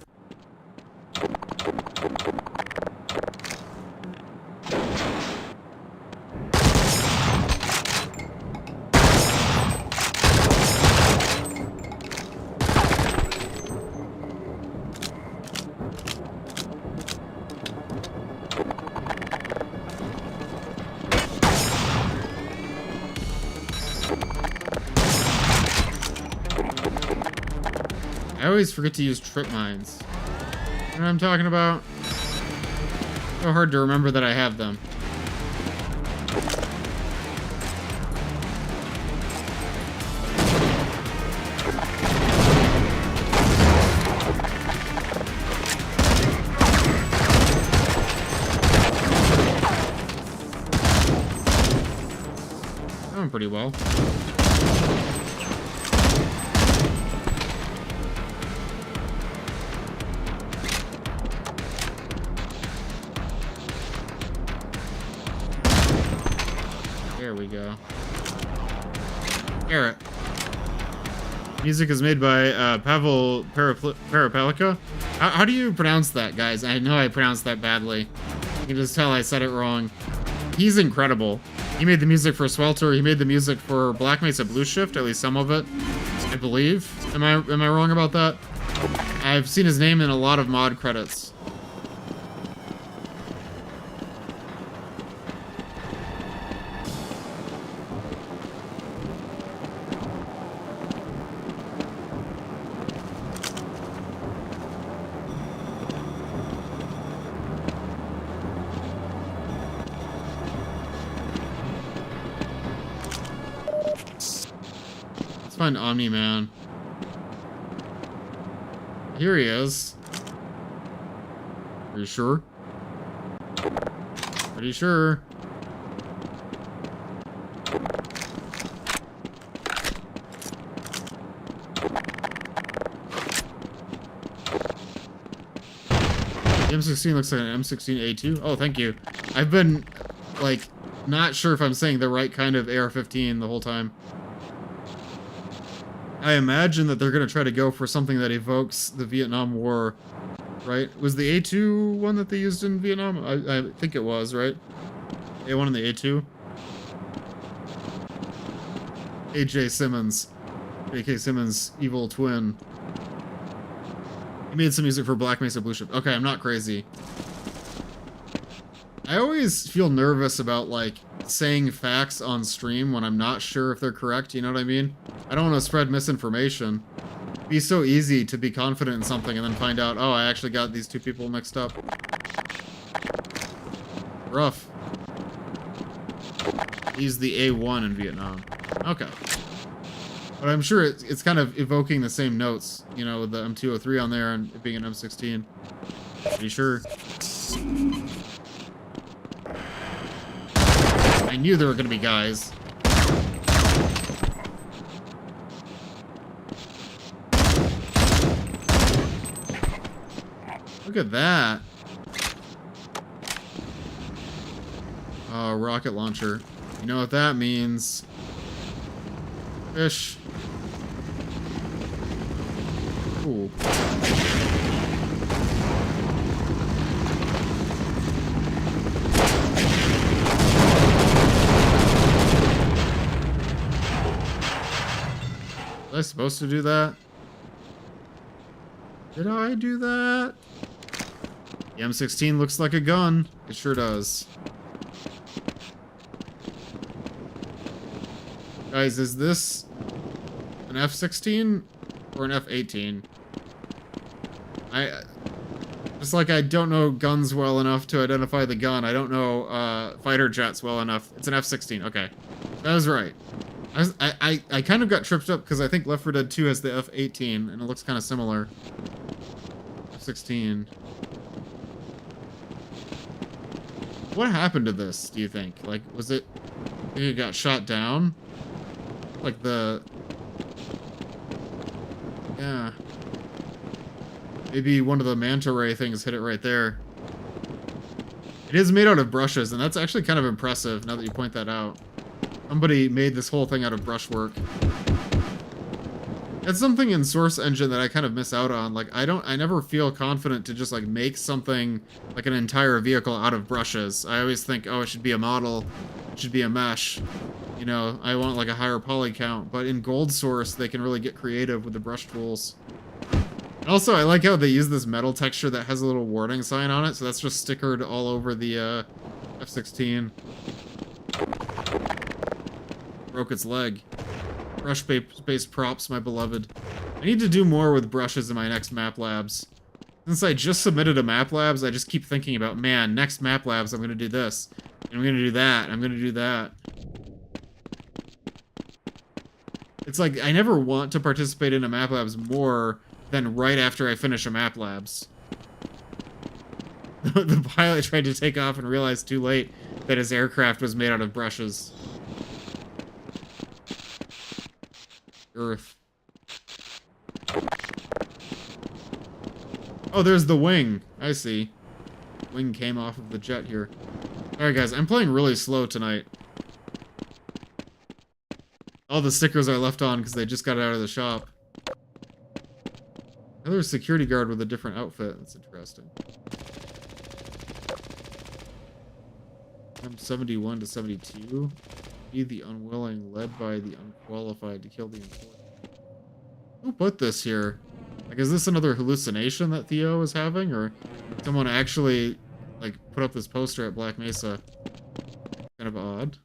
I always forget to use trip mines. You know what I'm talking about? So hard to remember that I have them. Doing pretty well. There we go. Garrett. Music is made by Pavel Parapelika. How do you pronounce that, guys? I know I pronounced that badly. You can just tell I said it wrong. He's incredible. He made the music for Swelter. He made the music for Black Mesa Blue Shift, at least some of it, I believe. Am I wrong about that? I've seen his name in a lot of mod credits. Let's find Omni-Man. Here he is. Are you sure? Pretty sure. The M16 looks like an M16A2. Oh, thank you. I've been, like, not sure if I'm saying the right kind of AR-15 the whole time. I imagine that they're going to try to go for something that evokes the Vietnam War, right? Was the A2 one that they used in Vietnam? I think it was, right? A1 and the A2? A.J. Simmons. J.K. Simmons' evil twin. He made some music for Black Mesa Blue Shift. Okay, I'm not crazy. I always feel nervous about, like, saying facts on stream when I'm not sure if they're correct, you know what I mean? I don't want to spread misinformation. It'd be so easy to be confident in something and then find out, oh, I actually got these two people mixed up. Rough. He's the A1 in Vietnam. Okay. But I'm sure it's kind of evoking the same notes, you know, with the M203 on there and it being an M16. Pretty sure. I knew there were going to be guys. Look at that. Oh, rocket launcher. You know what that means. Fish. Cool. Was I supposed to do that? Did I do that? The M16 looks like a gun. It sure does. Guys, is this an F-16 or an F-18? Just like I don't know guns well enough to identify the gun, I don't know fighter jets well enough. It's an F-16. Okay, that was right. I kind of got tripped up because I think Left 4 Dead 2 has the F-18 and it looks kind of similar. F-16. What happened to this, do you think? Like, was it... I think it got shot down? Like the... Yeah. Maybe one of the manta ray things hit it right there. It is made out of brushes, and that's actually kind of impressive now that you point that out. Somebody made this whole thing out of brushwork. It's something in Source Engine that I kind of miss out on. Like, I never feel confident to just, like, make something, like an entire vehicle out of brushes. I always think, oh, it should be a model, it should be a mesh. You know, I want, like, a higher poly count. But in Gold Source, they can really get creative with the brush tools. And also, I like how they use this metal texture that has a little warning sign on it, so that's just stickered all over the, F-16. Broke its leg. Brush-based props, my beloved. I need to do more with brushes in my next map labs. Since I just submitted a map labs, I just keep thinking about, man, next map labs, I'm gonna do this. And I'm gonna do that. I'm gonna do that. It's like, I never want to participate in a map labs more than right after I finish a map labs. The pilot tried to take off and realized too late that his aircraft was made out of brushes. Earth. Oh, there's the wing. I see. Wing came off of the jet here. Alright, guys, I'm playing really slow tonight. All the stickers are left on because they just got out of the shop. Another security guard with a different outfit. That's interesting. I'm 71 to 72. Be the unwilling, led by the unqualified to kill the employee. Who put this here? Like, is this another hallucination that Theo is having? Or someone actually, like, put up this poster at Black Mesa? Kind of odd.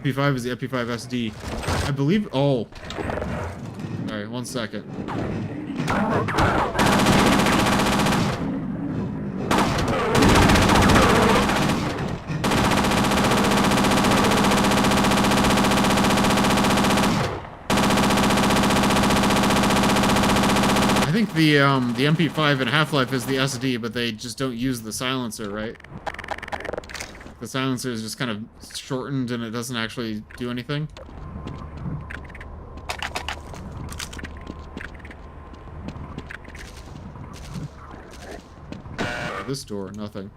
MP5 is the MP5 SD. I believe... Oh. Alright, 1 second. I think the MP5 in Half-Life is the SD, but they just don't use the silencer, right? The silencer is just kind of shortened and it doesn't actually do anything. This door, nothing.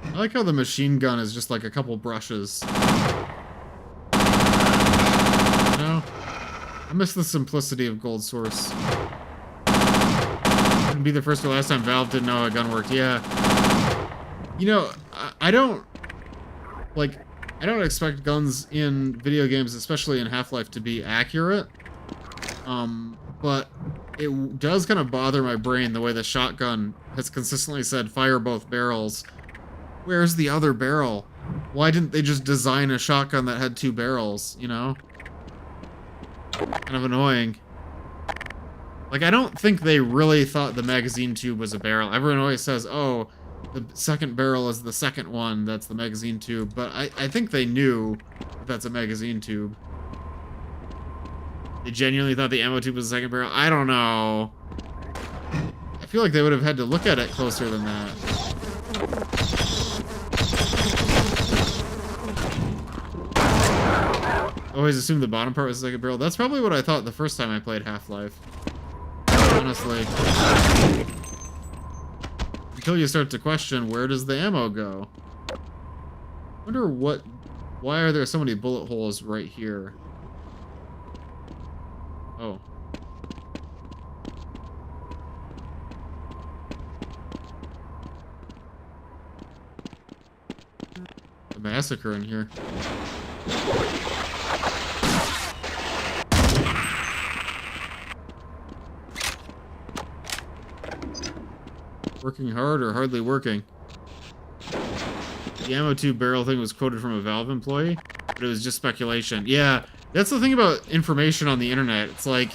I like how the machine gun is just like a couple brushes. You know? I miss the simplicity of Gold Source. Wouldn't be the first or last time Valve didn't know how a gun worked. Yeah. You know, I don't... Like... I don't expect guns in video games, especially in Half-Life, to be accurate. But it does kind of bother my brain the way the shotgun has consistently said fire both barrels. Where's the other barrel? Why didn't they just design a shotgun that had 2 barrels, you know? Kind of annoying. Like, I don't think they really thought the magazine tube was a barrel. Everyone always says, oh, the second barrel is the second one, that's the magazine tube. But I think they knew that's a magazine tube. They genuinely thought the ammo tube was the second barrel. I don't know. I feel like they would have had to look at it closer than that. Always assumed the bottom part was the second barrel. That's probably what I thought the first time I played Half-Life. Honestly. Until you start to question, where does the ammo go? Wonder what... Why are there so many bullet holes right here? Oh. A massacre in here. Working hard or hardly working? The ammo tube barrel thing was quoted from a Valve employee, but it was just speculation. Yeah, that's the thing about information on the internet. It's like,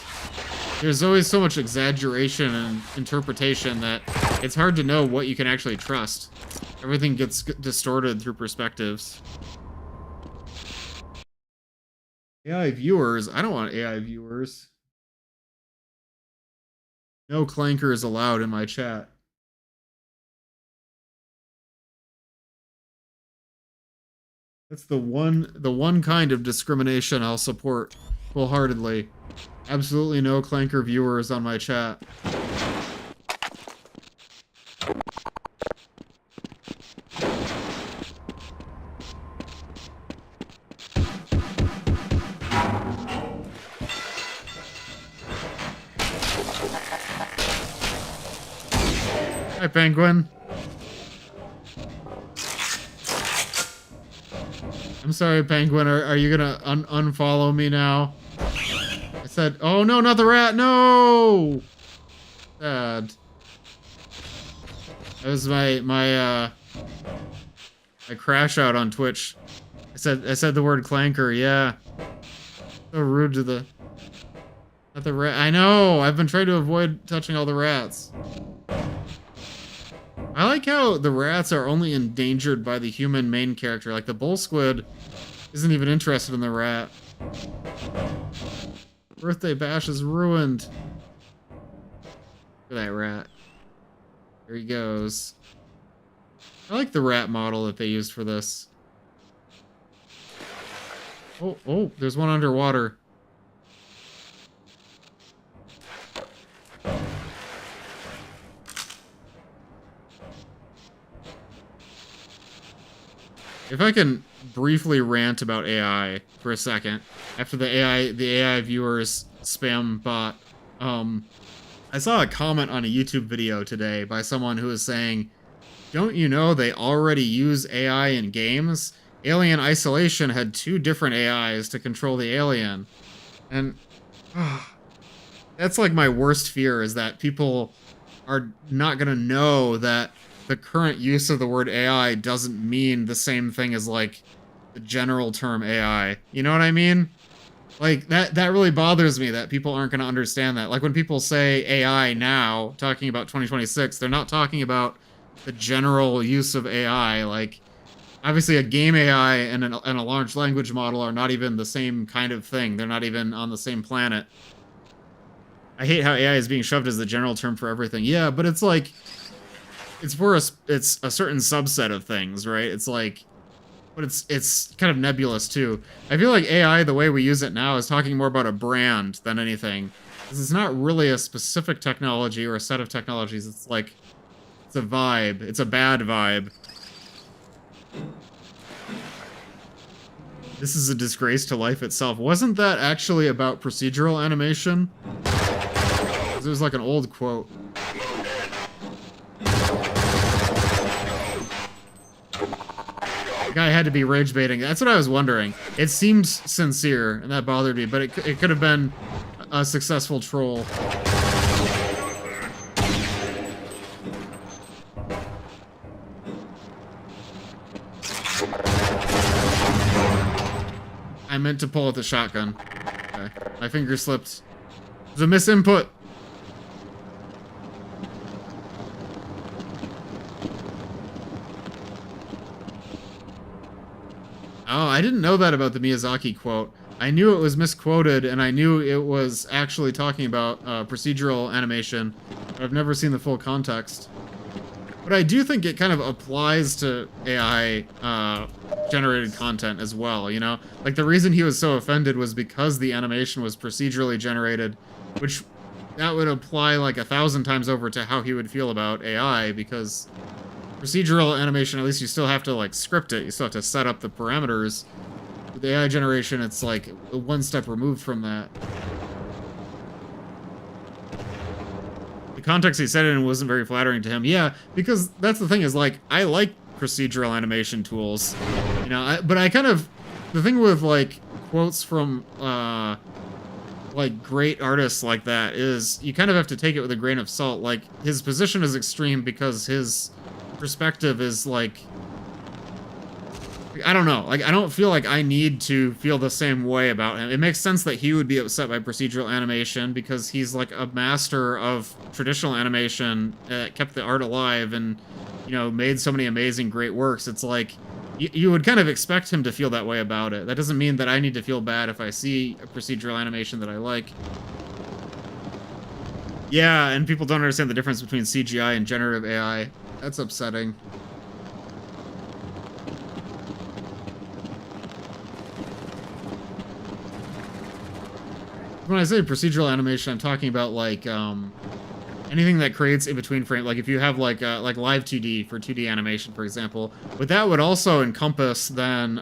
there's always so much exaggeration and interpretation that it's hard to know what you can actually trust. Everything gets distorted through perspectives. AI viewers? I don't want AI viewers. No clankers allowed in my chat. That's the one kind of discrimination I'll support wholeheartedly. Absolutely no clanker viewers on my chat. Hi, Penguin. I'm sorry, Penguin. Are you gonna unfollow me now? I said, oh no, not the rat, no! Sad. That was my crash out on Twitch. I said the word clanker, yeah. So rude to the... Not the rat. I know! I've been trying to avoid touching all the rats. I like how the rats are only endangered by the human main character. Like, the bull squid isn't even interested in the rat. Birthday bash is ruined. Look at that rat. There he goes. I like the rat model that they used for this. Oh, there's one underwater. If I can briefly rant about AI for a second, after the AI viewers spam bot, I saw a comment on a YouTube video today by someone who was saying, don't you know they already use AI in games? Alien Isolation had 2 different AIs to control the alien. And that's like my worst fear, is that people are not gonna know that the current use of the word AI doesn't mean the same thing as, like, the general term AI. You know what I mean? Like, that really bothers me, that people aren't going to understand that. Like, when people say AI now, talking about 2026, they're not talking about the general use of AI. Like, obviously a game AI and a large language model are not even the same kind of thing. They're not even on the same planet. I hate how AI is being shoved as the general term for everything. Yeah, but it's like... It's a certain subset of things, right? It's like, but it's kind of nebulous too. I feel like AI, the way we use it now, is talking more about a brand than anything. This is not really a specific technology or a set of technologies. It's like, it's a vibe. It's a bad vibe. This is a disgrace to life itself. Wasn't that actually about procedural animation? It was like an old quote. Guy had to be rage baiting. That's what I was wondering. It seemed sincere, and that bothered me, but it could have been a successful troll. I meant to pull out the shotgun. Okay. My finger slipped. It was a misinput. Oh, I didn't know that about the Miyazaki quote. I knew it was misquoted, and I knew it was actually talking about procedural animation, but I've never seen the full context. But I do think it kind of applies to AI generated content as well, you know? Like, the reason he was so offended was because the animation was procedurally generated, which that would apply like 1,000 times over to how he would feel about AI, because procedural animation, at least you still have to, like, script it. You still have to set up the parameters. With the AI generation, it's, like, one step removed from that. The context he said it in wasn't very flattering to him. Yeah, because that's the thing, is, like, I like procedural animation tools. You know, but I kind of... The thing with, like, quotes from, like great artists like that is you kind of have to take it with a grain of salt. Like his position is extreme because his perspective is like I don't know. Like I don't feel like I need to feel the same way about him. It makes sense that he would be upset by procedural animation because he's like a master of traditional animation that kept the art alive and you know made so many amazing great works. It's like you would kind of expect him to feel that way about it. That doesn't mean that I need to feel bad if I see a procedural animation that I like. Yeah, and people don't understand the difference between CGI and generative AI. That's upsetting. When I say procedural animation, I'm talking about like anything that creates in between frame. Like if you have like live 2D for 2D animation, for example, but that would also encompass then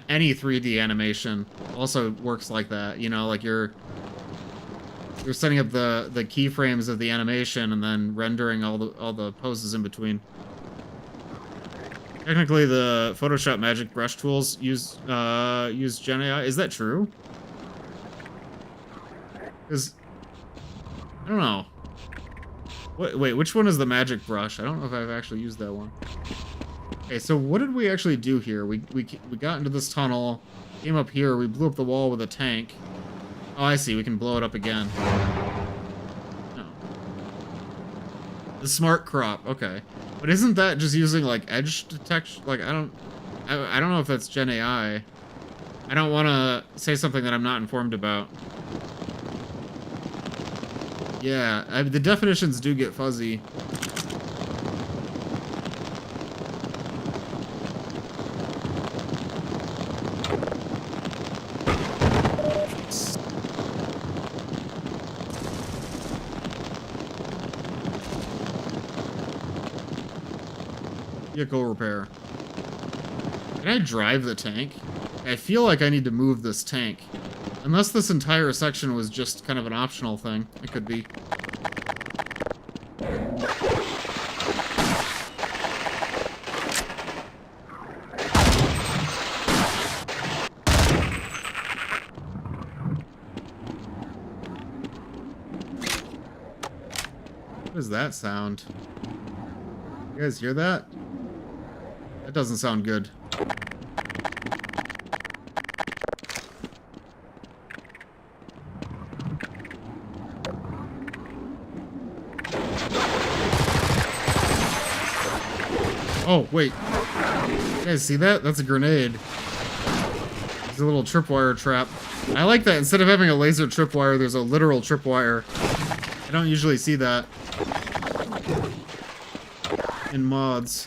any 3D animation also works like that. You know, like you're setting up the keyframes of the animation and then rendering all the poses in between. Technically, the Photoshop Magic Brush tools use Gen AI. Is that true? Because I don't know. Wait, which one is the magic brush? I don't know if I've actually used that one. Okay, so what did we actually do here? We got into this tunnel, came up here, we blew up the wall with a tank. Oh, I see. We can blow it up again. No. The smart crop. Okay, but isn't that just using like edge detection? Like I don't know if that's Gen AI. I don't want to say something that I'm not informed about. Yeah, the definitions do get fuzzy. Vehicle repair. Can I drive the tank? I feel like I need to move this tank. Unless this entire section was just kind of an optional thing. It could be. What does that sound? You guys hear that? That doesn't sound good. Oh, wait. You guys see that? That's a grenade. It's a little tripwire trap. I like that. Instead of having a laser tripwire, there's a literal tripwire. I don't usually see that in mods.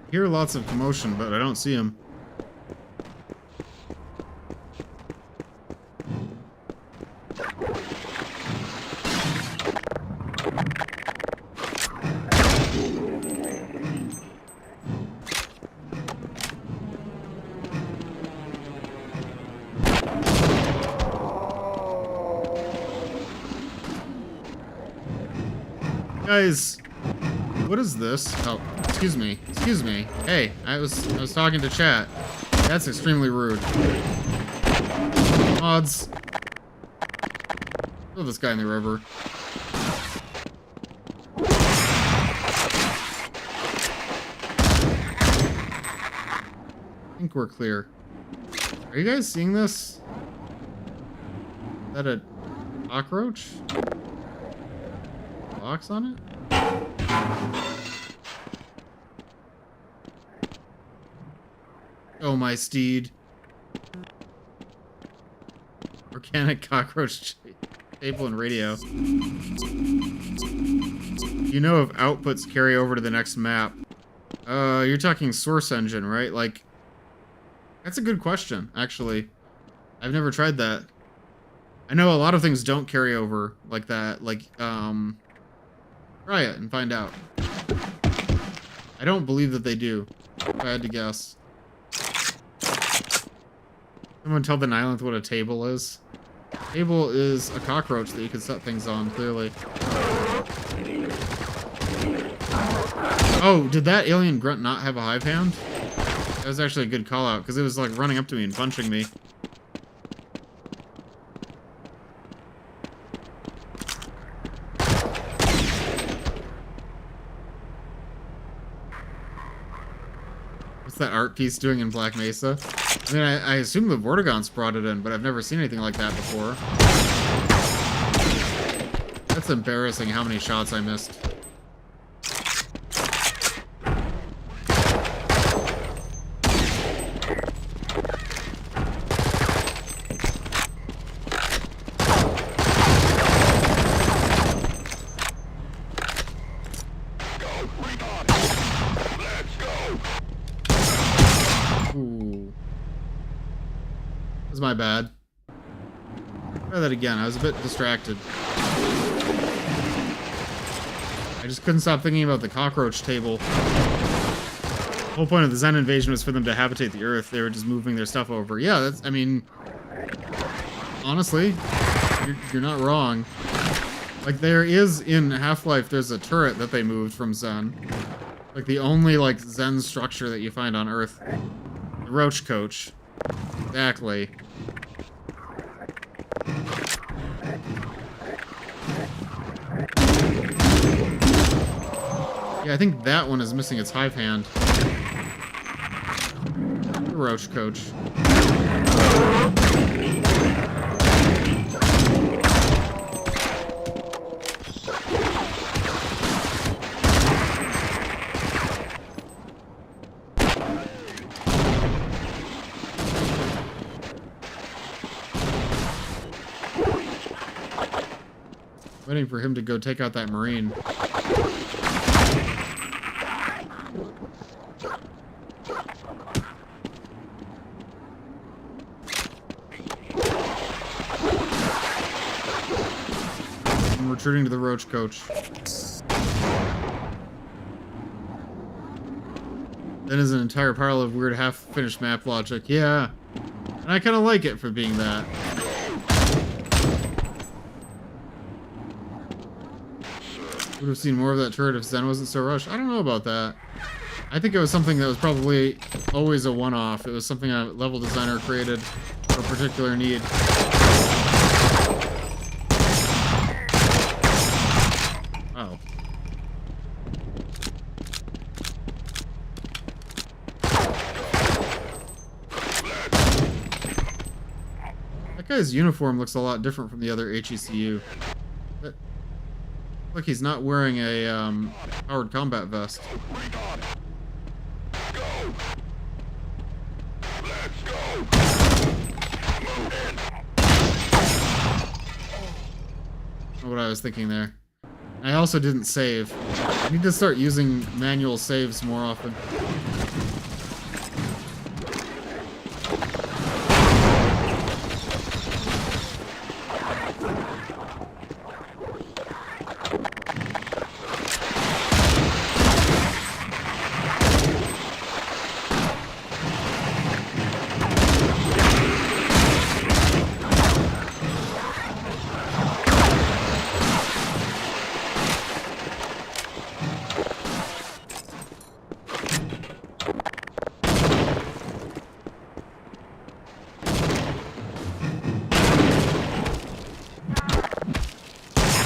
I hear lots of commotion, but I don't see him. Guys, what is this? Oh, excuse me. Excuse me. Hey, I was talking to chat. That's extremely rude. Mods. Throw this guy in the river. I think we're clear. Are you guys seeing this? Is that a cockroach? Box on it? Oh, my steed. Organic cockroach table and radio. You know if outputs carry over to the next map. You're talking source engine, right? Like, that's a good question, actually. I've never tried that. I know a lot of things don't carry over like that. Like, try it and find out. I don't believe that they do, if I had to guess. Someone tell the Nyleth what a table is? Table is a cockroach that you can set things on, clearly. Oh, did that alien grunt not have a hive hand? That was actually a good call out, because it was like running up to me and punching me. What's that art piece doing in Black Mesa? I mean, I assume the Vortigons brought it in, but I've never seen anything like that before. That's embarrassing how many shots I missed. Ooh. That was my bad. Try that again. I was a bit distracted. I just couldn't stop thinking about the cockroach table. The whole point of the Zen invasion was for them to habitate the Earth. They were just moving their stuff over. Yeah, that's, I mean, honestly, you're not wrong. Like, there is, in Half-Life, there's a turret that they moved from Zen. Like, the only, like, Zen structure that you find on Earth. The Roach Coach. Exactly. Yeah, I think that one is missing its hive hand. The Roach Coach. Waiting for him to go take out that Marine. I'm retreating to the Roach Coach. Then is an entire pile of weird half-finished map logic. Yeah. And I kind of like it for being that. Would have seen more of that turret if Zen wasn't so rushed. I don't know about that. I think it was something that was probably always a one-off. It was something a level designer created for a particular need. Oh. That guy's uniform looks a lot different from the other HECU. Look, he's not wearing a powered combat vest. What I was thinking there. I also didn't save. I need to start using manual saves more often.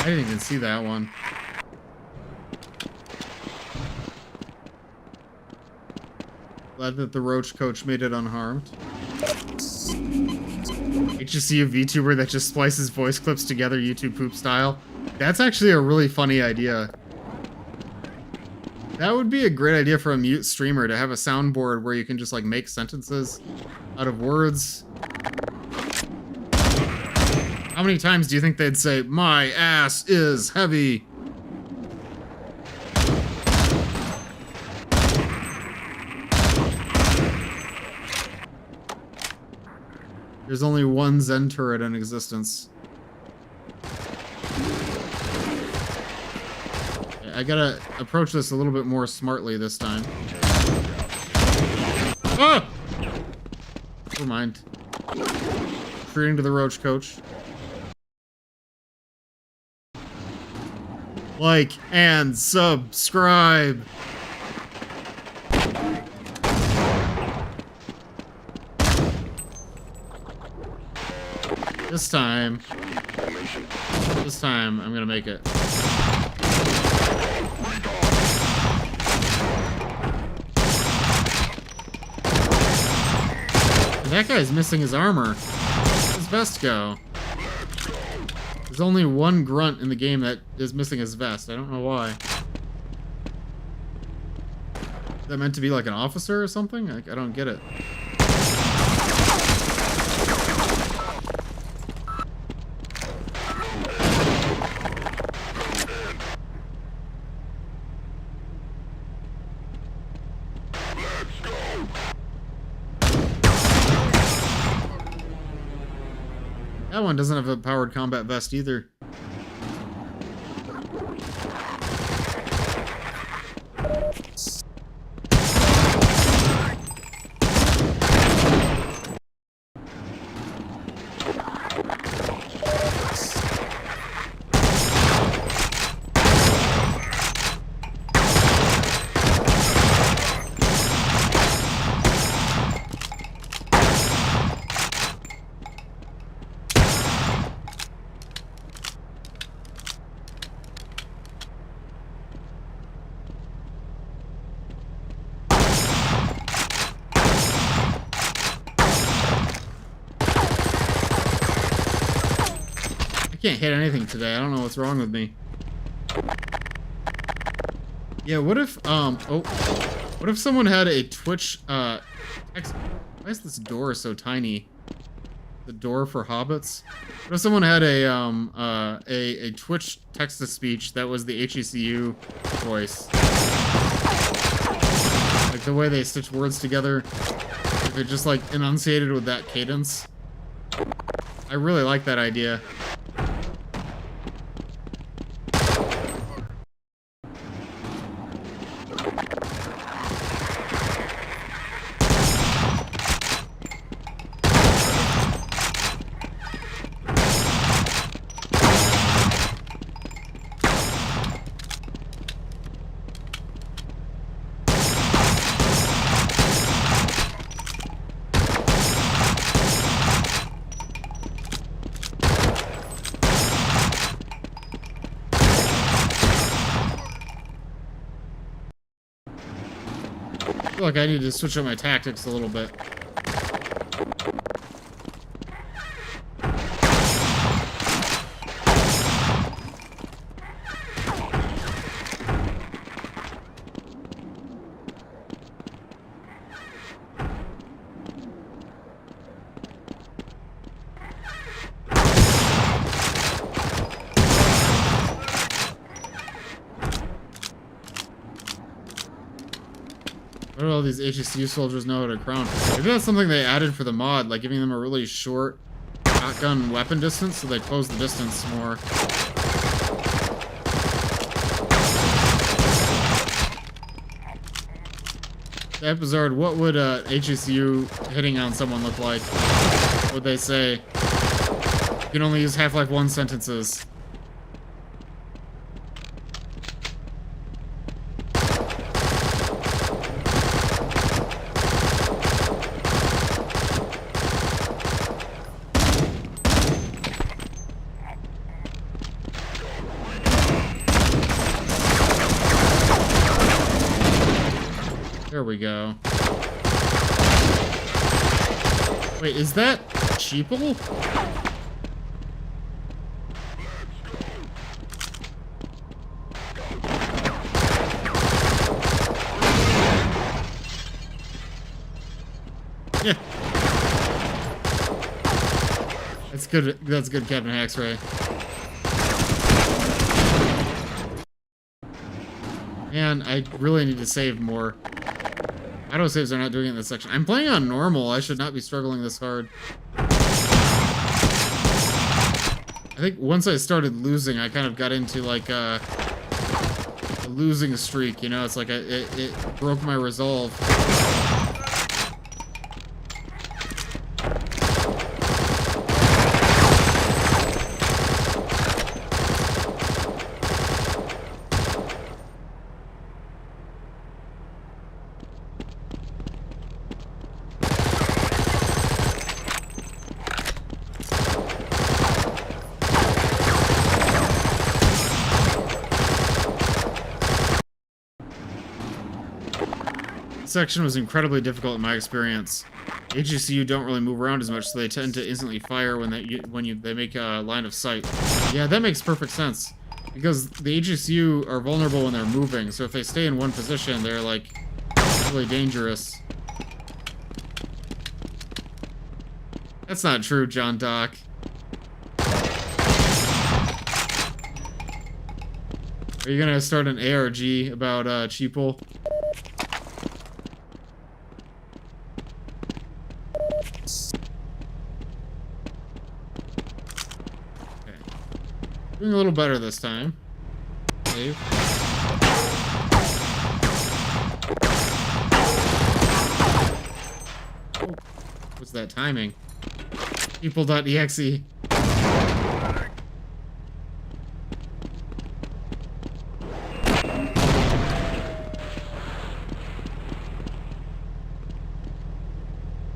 I didn't even see that one. Glad that the Roach Coach made it unharmed. HCU VTuber that just splices voice clips together YouTube poop style. That's actually a really funny idea. That would be a great idea for a mute streamer, to have a soundboard where you can just like make sentences out of words. How many times do you think they'd say, "My ass is heavy"? There's only one Zen turret in existence. I gotta approach this a little bit more smartly this time. Ah! Never mind. Retreating to the roach coach. Like and subscribe. This time I'm gonna make it. That guy's missing his armor. Where'd his vest go? There's only one grunt in the game that is missing his vest. I don't know why. Is that meant to be like an officer or something? Like, I don't get it. That one doesn't have a powered combat vest either. I can't hit anything today. I don't know what's wrong with me. Yeah, what if, what if someone had a Twitch, text... Why is this door so tiny? The door for hobbits? What if someone had a Twitch text-to-speech that was the HECU voice? Like, the way they stitch words together. If it just, like, enunciated with that cadence. I really like that idea. I feel like I need to switch up my tactics a little bit. What do all these HECU soldiers know how to crown? Maybe that's something they added for the mod, like giving them a really short shotgun weapon distance so they close the distance more. Episode, what would HECU hitting on someone look like? What would they say? You can only use Half-Life 1 sentences. There we go. Wait, is that Sheeple? Yeah. That's good. That's good, Captain Haxray. Man, I really need to save more. Autosaves are not doing it in this section. I'm playing on normal. I should not be struggling this hard. I think once I started losing, I kind of got into like a losing streak, you know? It's like it broke my resolve. Section was incredibly difficult in my experience. HECU don't really move around as much, so they tend to instantly fire when they make a line of sight. Yeah, that makes perfect sense. Because the HECU are vulnerable when they're moving, so if they stay in one position, they're like really dangerous. That's not true, John Doc. Are you gonna start an ARG about Cheeple? Doing a little better this time. Save. Oh, what's that timing? People.exe.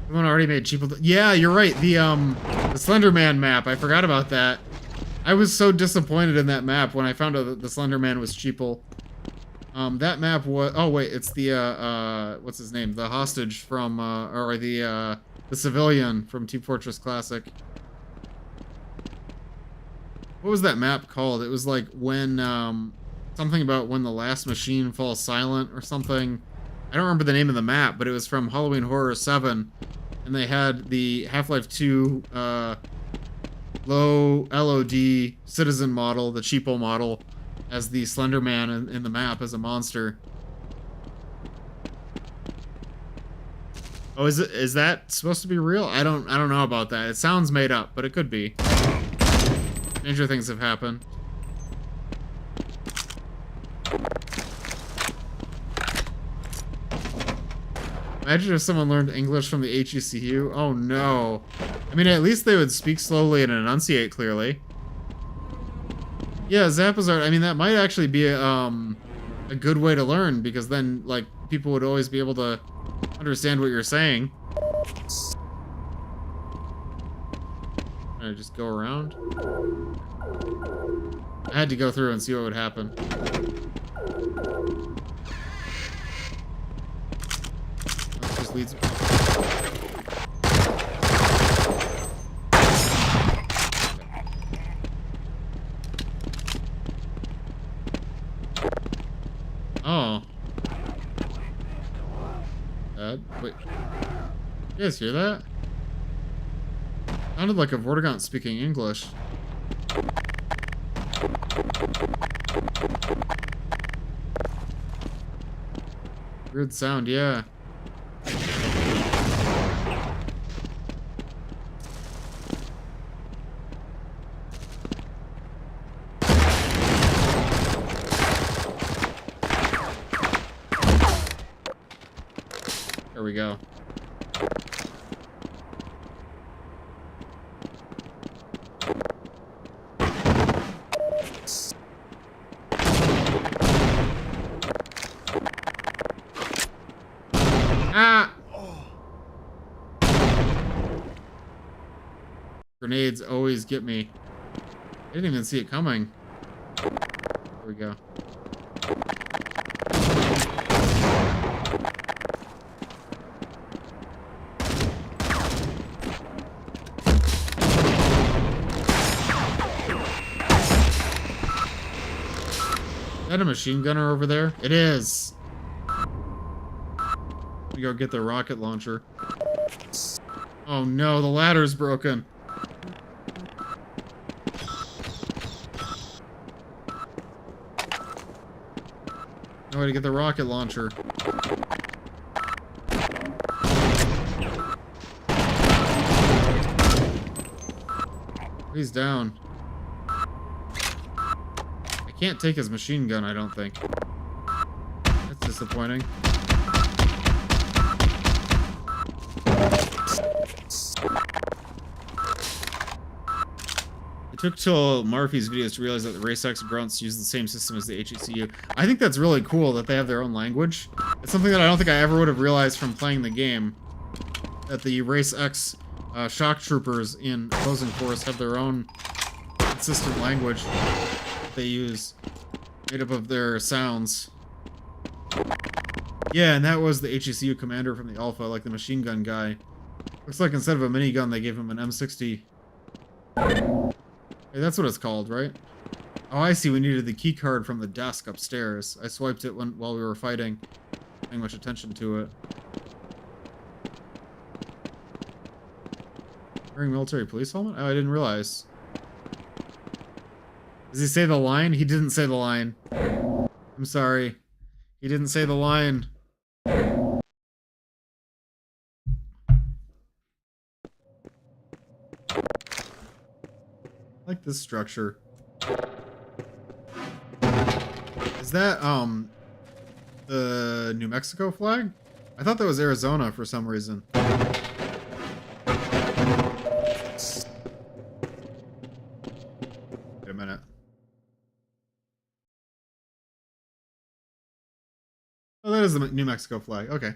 Someone already made Cheeple. Yeah, you're right. The Slender Man map. I forgot about that. I was so disappointed in that map when I found out that the Slender Man was Cheeple. That map was... Oh, wait, it's the, what's his name? The hostage from, or the civilian from Team Fortress Classic. What was that map called? It was like when, something about when the last machine falls silent or something. I don't remember the name of the map, but it was from Halloween Horror 7. And they had the Half-Life 2, low LOD citizen model, the Cheeple model, as the Slender Man in the map as a monster. Oh, is that supposed to be real? I don't know about that. It sounds made up, but it could be. Stranger things have happened. Imagine if someone learned English from the HECU. Oh no. I mean, at least they would speak slowly and enunciate clearly. Yeah, Zapazard, I mean, that might actually be a good way to learn, because then, like, people would always be able to understand what you're saying. I just go around. I had to go through and see what would happen. That just leads me. Oh. Wait. You guys hear that? Sounded like a Vortigaunt speaking English. Weird sound, yeah. There we go. Ah! Grenades always get me. I didn't even see it coming. There we go. Is that a machine gunner over there? It is! We go get the rocket launcher. Oh no, the ladder's broken. No way to get the rocket launcher. He's down. I can't take his machine gun, I don't think. Disappointing. It took till Murphy's videos to realize that the RaceX grunts use the same system as the HECU. I think that's really cool that they have their own language. It's something that I don't think I ever would have realized from playing the game. That the RaceX shock troopers in opposing force have their own consistent language that they use, made up of their sounds. Yeah, and that was the HECU commander from the Alpha, like the machine gun guy. Looks like instead of a minigun, they gave him an M60. Hey, that's what it's called, right? Oh, I see. We needed the key card from the desk upstairs. I swiped it while we were fighting. Paying much attention to it. Wearing military police helmet? Oh, I didn't realize. Does he say the line? He didn't say the line. I'm sorry. He didn't say the line. I like this structure. Is that, the New Mexico flag? I thought that was Arizona for some reason. Wait a minute. Oh, that is the New Mexico flag. Okay.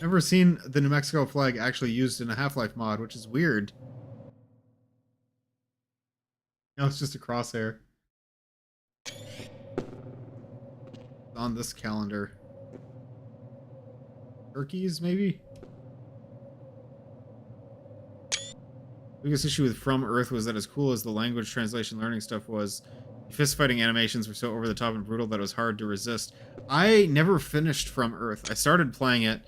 Never seen the New Mexico flag actually used in a Half-Life mod, which is weird. No, it's just a crosshair. On this calendar. Turkeys, maybe? Biggest issue with From Earth was that as cool as the language translation learning stuff was, fist-fighting animations were so over-the-top and brutal that it was hard to resist. I never finished From Earth. I started playing it,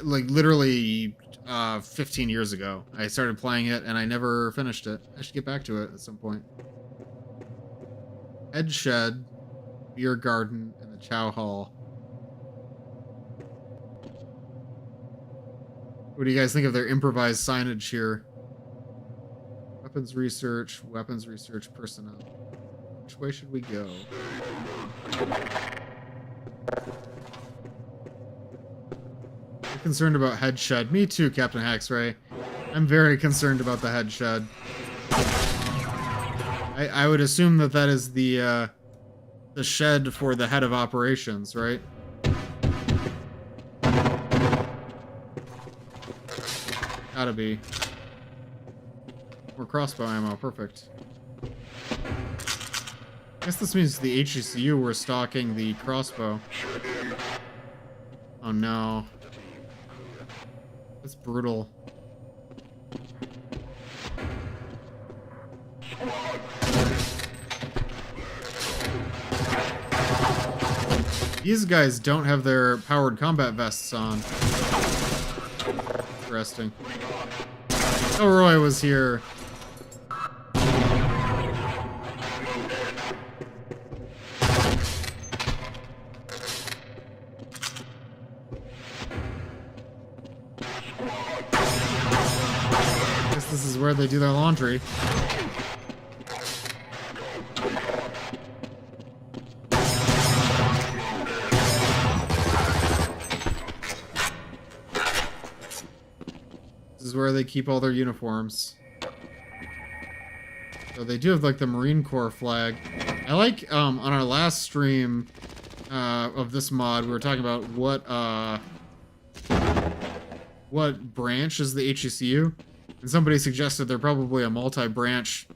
like, literally 15 years ago. I started playing it, and I never finished it. I should get back to it at some point. Head Shed, Beer Garden, and the Chow Hall. What do you guys think of their improvised signage here? Weapons research, personnel. Which way should we go? I'm concerned about Head Shed. Me too, Captain Haxray. I'm very concerned about the Head Shed. I would assume that that is the shed for the head of operations, right? Gotta be. More crossbow ammo, perfect. I guess this means the HECU were stocking the crossbow. Oh no. That's brutal. These guys don't have their powered combat vests on. Interesting. Elroy was here. Guess this is where they do their laundry. Where they keep all their uniforms. So they do have like the Marine Corps flag. I like on our last stream of this mod we were talking about what branch is the HECU, and somebody suggested they're probably a multi-branch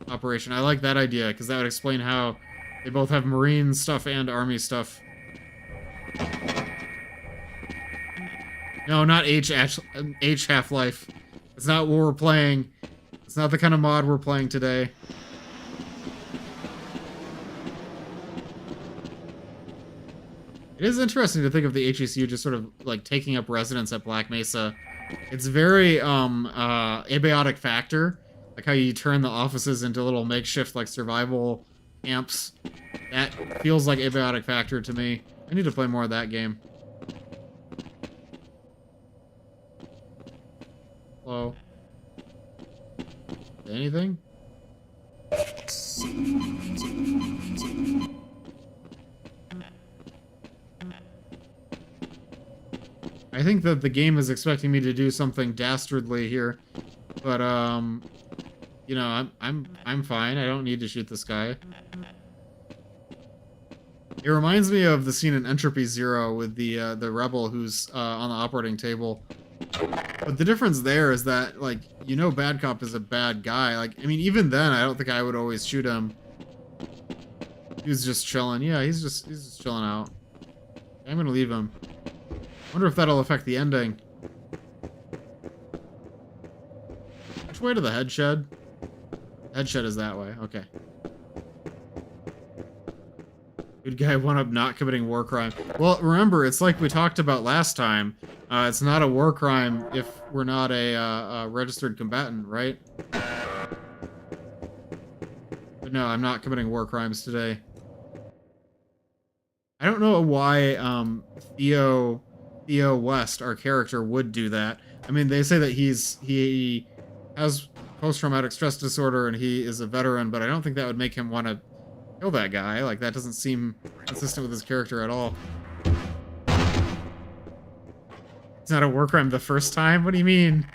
operation. I like that idea because that would explain how they both have Marine stuff and Army stuff. No, not H Half-Life. It's not what we're playing. It's not the kind of mod we're playing today. It is interesting to think of the HECU just sort of like taking up residence at Black Mesa. It's very abiotic factor, like how you turn the offices into little makeshift like survival camps. That feels like abiotic factor to me. I need to play more of that game. Hello. Anything? think that the game is expecting me to do something dastardly here, but you know, I'm fine. I don't need to shoot this guy. It reminds me of the scene in Entropy Zero with the rebel who's on the operating table. But the difference there is that, like, you know, Bad Cop is a bad guy. Like, I mean, even then, I don't think I would always shoot him. He was just chilling. Yeah, he's just chilling out. I'm gonna leave him. Wonder if that'll affect the ending. Which way to the head shed? Head shed is that way. Okay. Good guy one up not committing war crime. Well, remember, it's like we talked about last time. It's not a war crime if we're not a registered combatant, right? But no, I'm not committing war crimes today. I don't know why Theo West, our character, would do that. I mean, they say that he has post-traumatic stress disorder and he is a veteran, but I don't think that would make him want to kill that guy. Like, that doesn't seem consistent with his character at all. It's not a war crime the first time? What do you mean?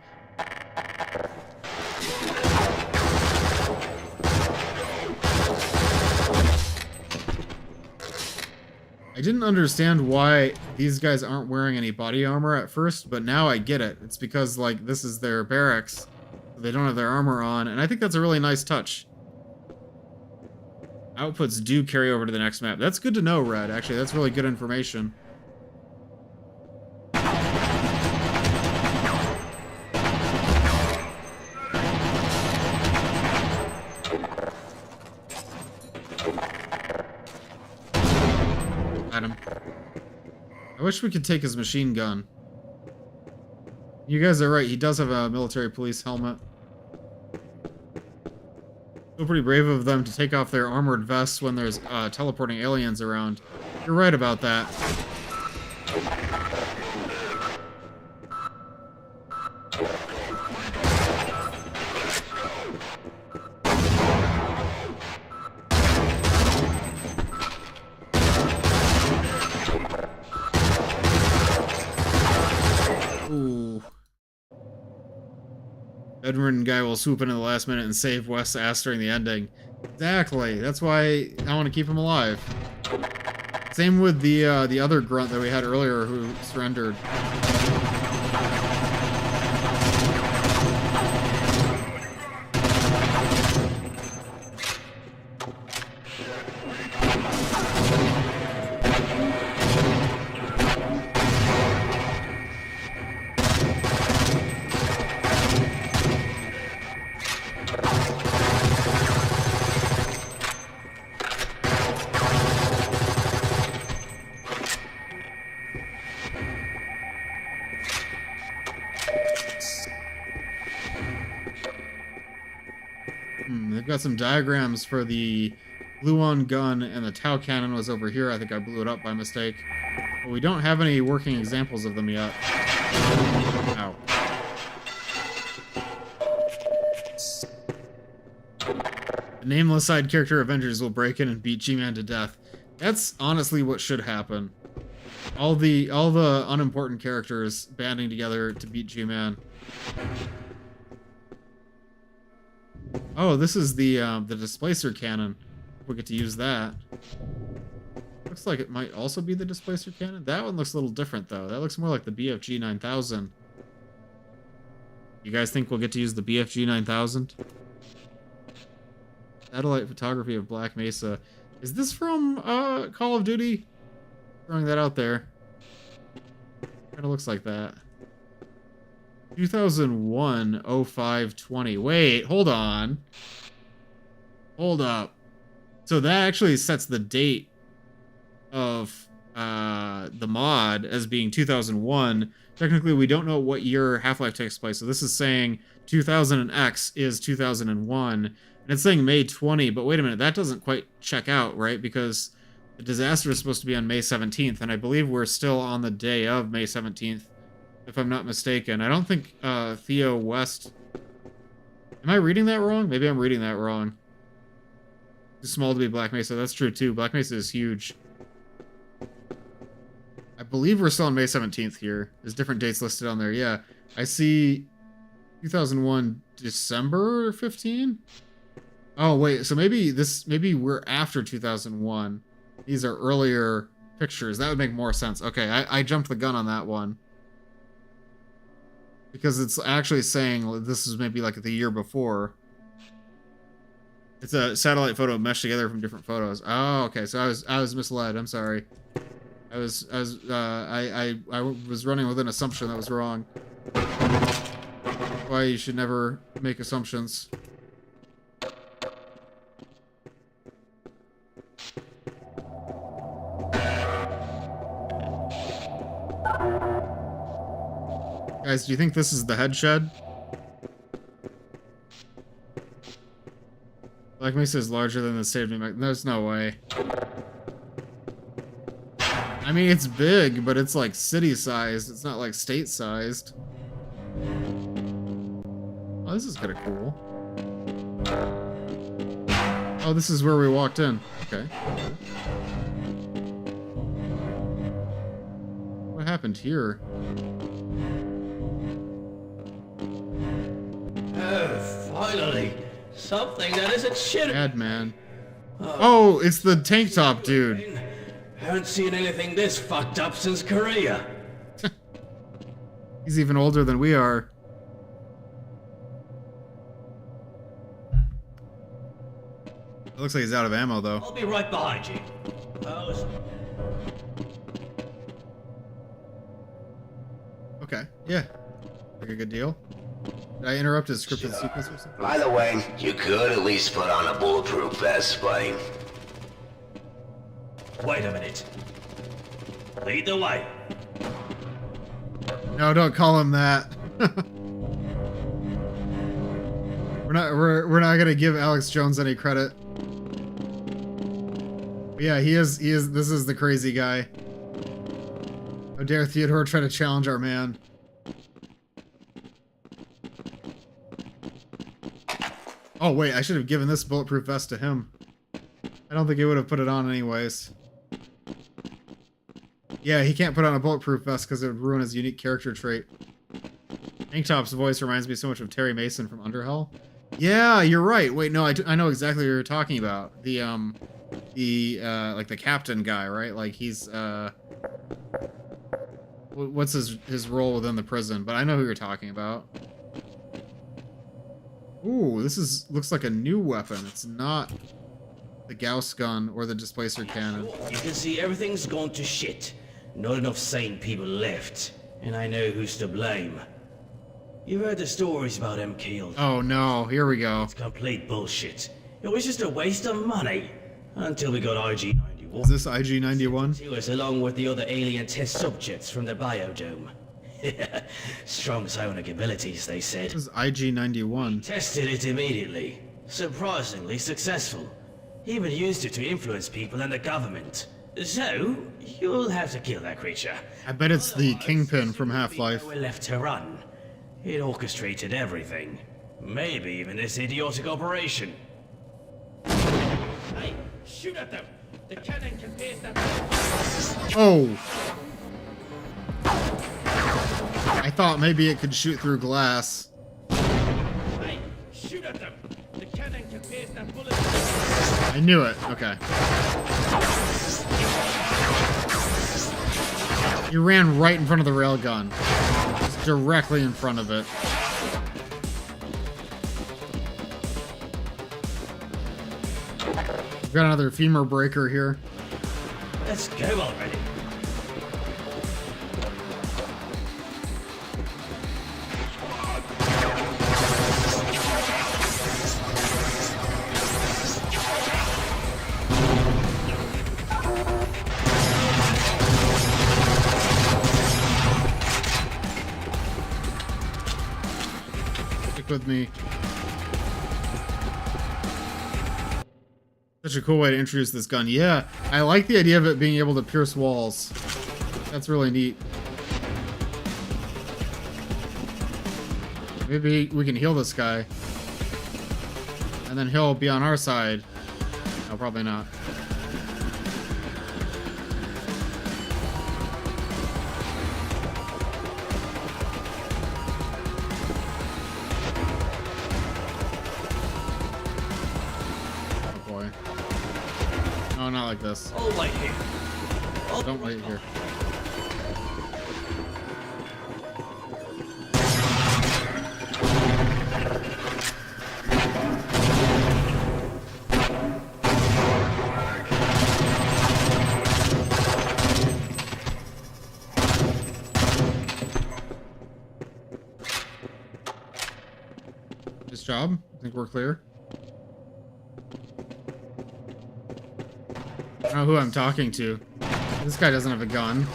I didn't understand why these guys aren't wearing any body armor at first, but now I get it. It's because, like, this is their barracks. They don't have their armor on, and I think that's a really nice touch. Outputs do carry over to the next map. That's good to know, Red. Actually, that's really good information. Got him. I wish we could take his machine gun. You guys are right, he does have a military police helmet. Still pretty brave of them to take off their armored vests when there's teleporting aliens around. You're right about that. Ooh. Bedridden guy will swoop in at the last minute and save West's ass during the ending. Exactly. That's why I want to keep him alive. Same with the other grunt that we had earlier who surrendered. They've got some diagrams for the gluon gun, and the Tau cannon was over here. I think I blew it up by mistake. But we don't have any working examples of them yet. Ow. The nameless side character Avengers will break in and beat G-Man to death. That's honestly what should happen. All the unimportant characters banding together to beat G-Man. Oh, this is the displacer cannon. We get to use that. Looks like it might also be the displacer cannon. That one looks a little different though. That looks more like the BFG 9000. You guys think we'll get to use the BFG 9000? Satellite photography of Black Mesa. Is this from Call of Duty? Throwing that out there. Kind of looks like that. 2001 0520. Wait, hold on. Hold up. So that actually sets the date of the mod as being 2001. Technically, we don't know what year Half-Life takes place. So this is saying 2000 and X is 2001. And it's saying May 20, but wait a minute, that doesn't quite check out, right? Because the disaster is supposed to be on May 17th, and I believe we're still on the day of May 17th. If I'm not mistaken. I don't think Theo West... Am I reading that wrong? Maybe I'm reading that wrong. Too small to be Black Mesa. That's true, too. Black Mesa is huge. I believe we're still on May 17th here. There's different dates listed on there. Yeah, I see 2001 December 15. Oh wait, so maybe we're after 2001. These are earlier pictures. That would make more sense. Okay, I jumped the gun on that one. Because it's actually saying this is maybe like the year before. It's a satellite photo meshed together from different photos. Oh, okay. So I was misled. I'm sorry. I was running with an assumption that was wrong. Why you should never make assumptions. Guys, do you think this is the head shed? Black Mesa is larger than the state of New Mexico. There's no way. I mean, it's big, but it's like city-sized. It's not like state-sized. Oh, this is kind of cool. Oh, this is where we walked in. Okay. What happened here? Finally, something that isn't shit. Bad man. Oh, it's the tank top dude. Haven't seen anything this fucked up since Korea. He's even older than we are. It looks like he's out of ammo, though. I'll be right behind you. Okay, yeah. Like a good deal. Did I interrupt his scripted sequence or something? By the way, you could at least put on a bulletproof vest, buddy. Wait a minute. Lead the way. No, don't call him that. we're not gonna give Alex Jones any credit. But yeah, he is this is the crazy guy. How dare Theodore try to challenge our man. Oh wait, I should have given this bulletproof vest to him. I don't think he would have put it on anyways. Yeah, he can't put on a bulletproof vest because it would ruin his unique character trait. Tank Top's voice reminds me so much of Terry Mason from Underhell. Yeah, you're right. Wait, no, I know exactly what you're talking about. Like the captain guy, right? Like he's what's his role within the prison? But I know who you're talking about. Ooh, this looks like a new weapon. It's not the Gauss gun or the displacer cannon. You can see everything's gone to shit. Not enough sane people left. And I know who's to blame. You've heard the stories about him killed. Oh no, here we go. It's complete bullshit. It was just a waste of money. Until we got IG-91. Is this IG-91? To us along with the other alien test subjects from the biodome. Strong psionic abilities, they said. This is IG-91. Tested it immediately. Surprisingly successful. Even used it to influence people and the government. So, you'll have to kill that creature. I bet it's the Kingpin from Half-Life. We're left to run. It orchestrated everything. Maybe even this idiotic operation. Hey, shoot at them! The cannon can pierce them. Oh! I thought maybe it could shoot through glass. Hey, shoot at them! The cannon can pierce them bullets. I knew it. Okay. You ran right in front of the railgun. Just directly in front of it. We've got another femur breaker here. Let's go already. Stick with me. Such a cool way to introduce this gun. Yeah, I like the idea of it being able to pierce walls. That's really neat. Maybe we can heal this guy. And then he'll be on our side. No, probably not. like this. I'll wait here. Don't wait here. This job? I think we're clear. I don't know who I'm talking to. This guy doesn't have a gun.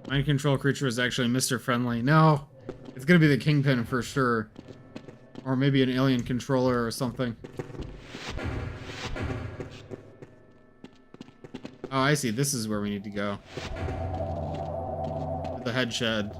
Mind control creature is actually Mr. Friendly. No, it's gonna be the Kingpin for sure. Or maybe an alien controller or something. Oh, I see. This is where we need to go. The head shed.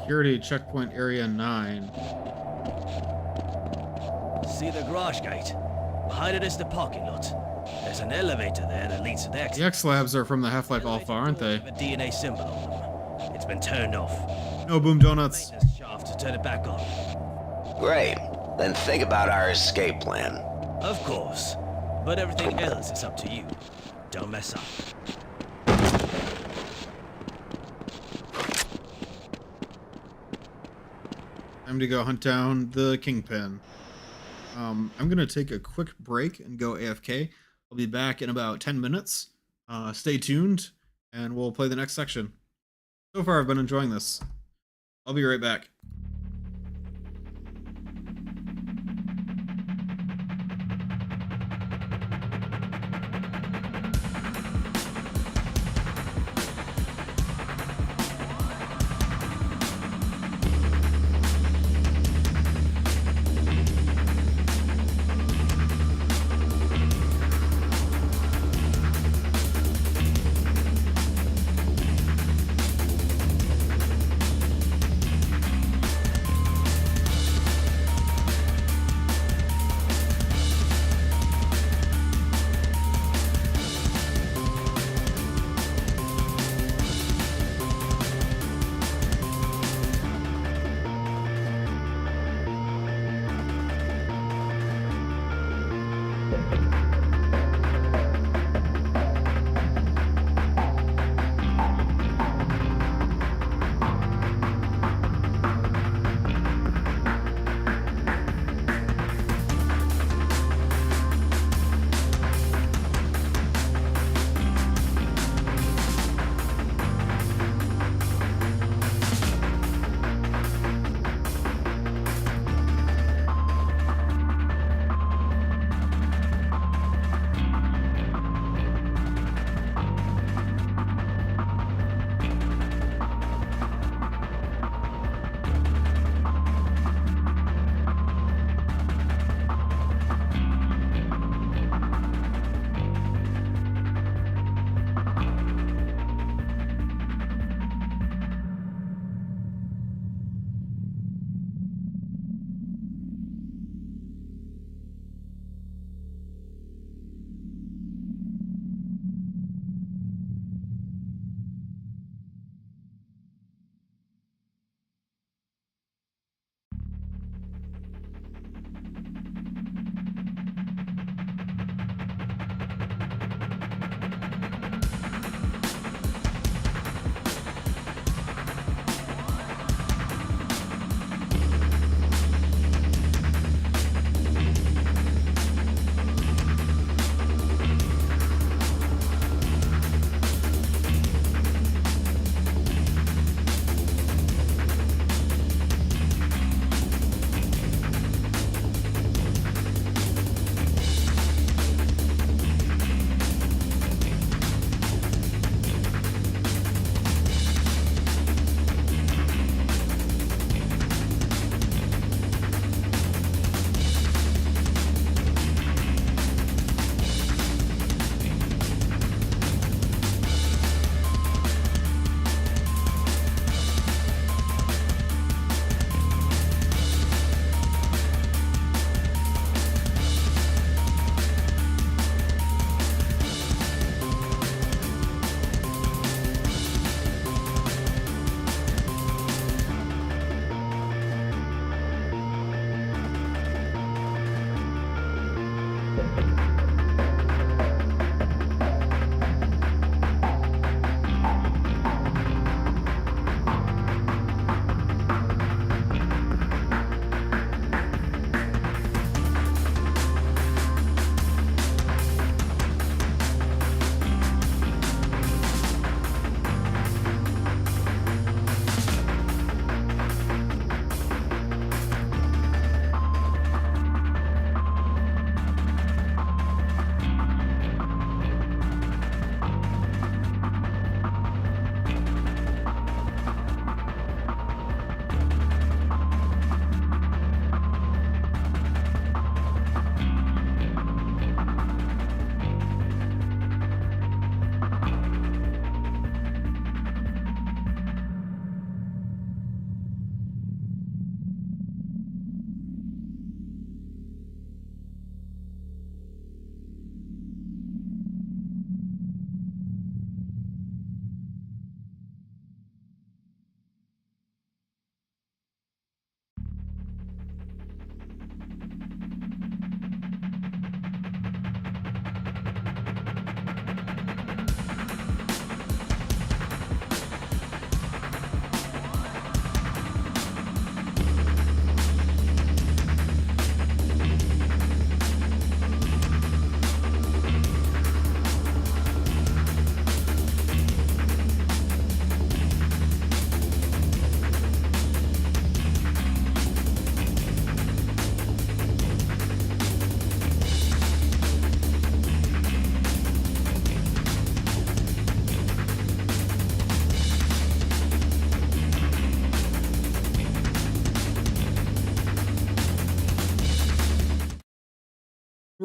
Security checkpoint area 9. See the garage gate? Behind it is the parking lot. There's an elevator there that leads to the exit. The X-Labs are from the Half-Life Alpha, aren't they? Have a DNA symbol on them. It's been turned off. No boom donuts. Maintenance shaft to turn it back on. Great. Then think about our escape plan. Of course. But everything else is up to you. Don't mess up. Time to go hunt down the Kingpin. I'm gonna take a quick break and go AFK. I'll be back in about 10 minutes. Stay tuned, and we'll play the next section. So far, I've been enjoying this. I'll be right back.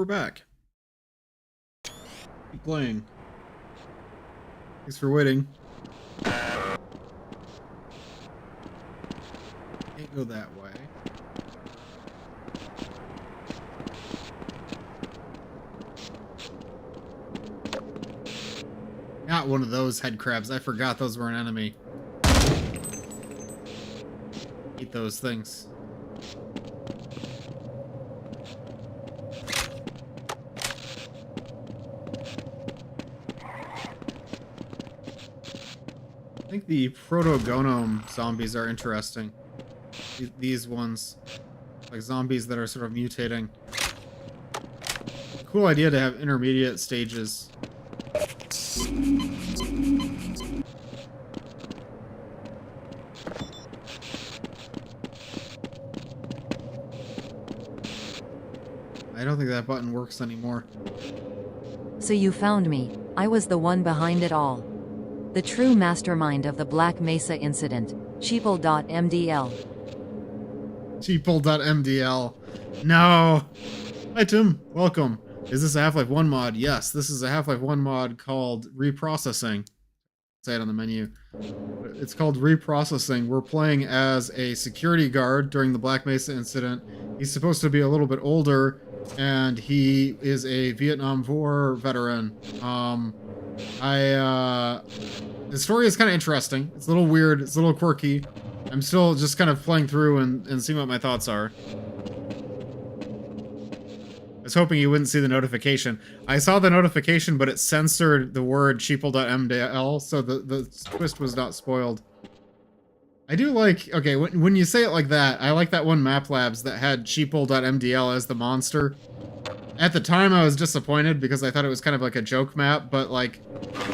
we're back. Keep playing. Thanks for waiting. Can't go that way. Not one of those head crabs. I forgot those were an enemy. Eat those things. I think the proto-gonome zombies are interesting. These ones. Like zombies that are sort of mutating. Cool idea to have intermediate stages. I don't think that button works anymore. So you found me. I was the one behind it all. The true mastermind of the Black Mesa incident. Sheeple.mdl. Sheeple.mdl. No! Hi Tim, welcome. Is this a Half-Life 1 mod? Yes, this is a Half-Life 1 mod called Reprocessing. Say it on the menu. It's called Reprocessing. We're playing as a security guard during the Black Mesa incident. He's supposed to be a little bit older, and he is a Vietnam War veteran. The story is kind of interesting. It's a little weird. It's a little quirky. I'm still just kind of playing through and seeing what my thoughts are. I was hoping you wouldn't see the notification. I saw the notification, but it censored the word sheeple.mdl, so the twist was not spoiled. I do like... Okay, when you say it like that, I like that one Map Labs that had sheeple.mdl as the monster. At the time, I was disappointed because I thought it was kind of like a joke map, but like,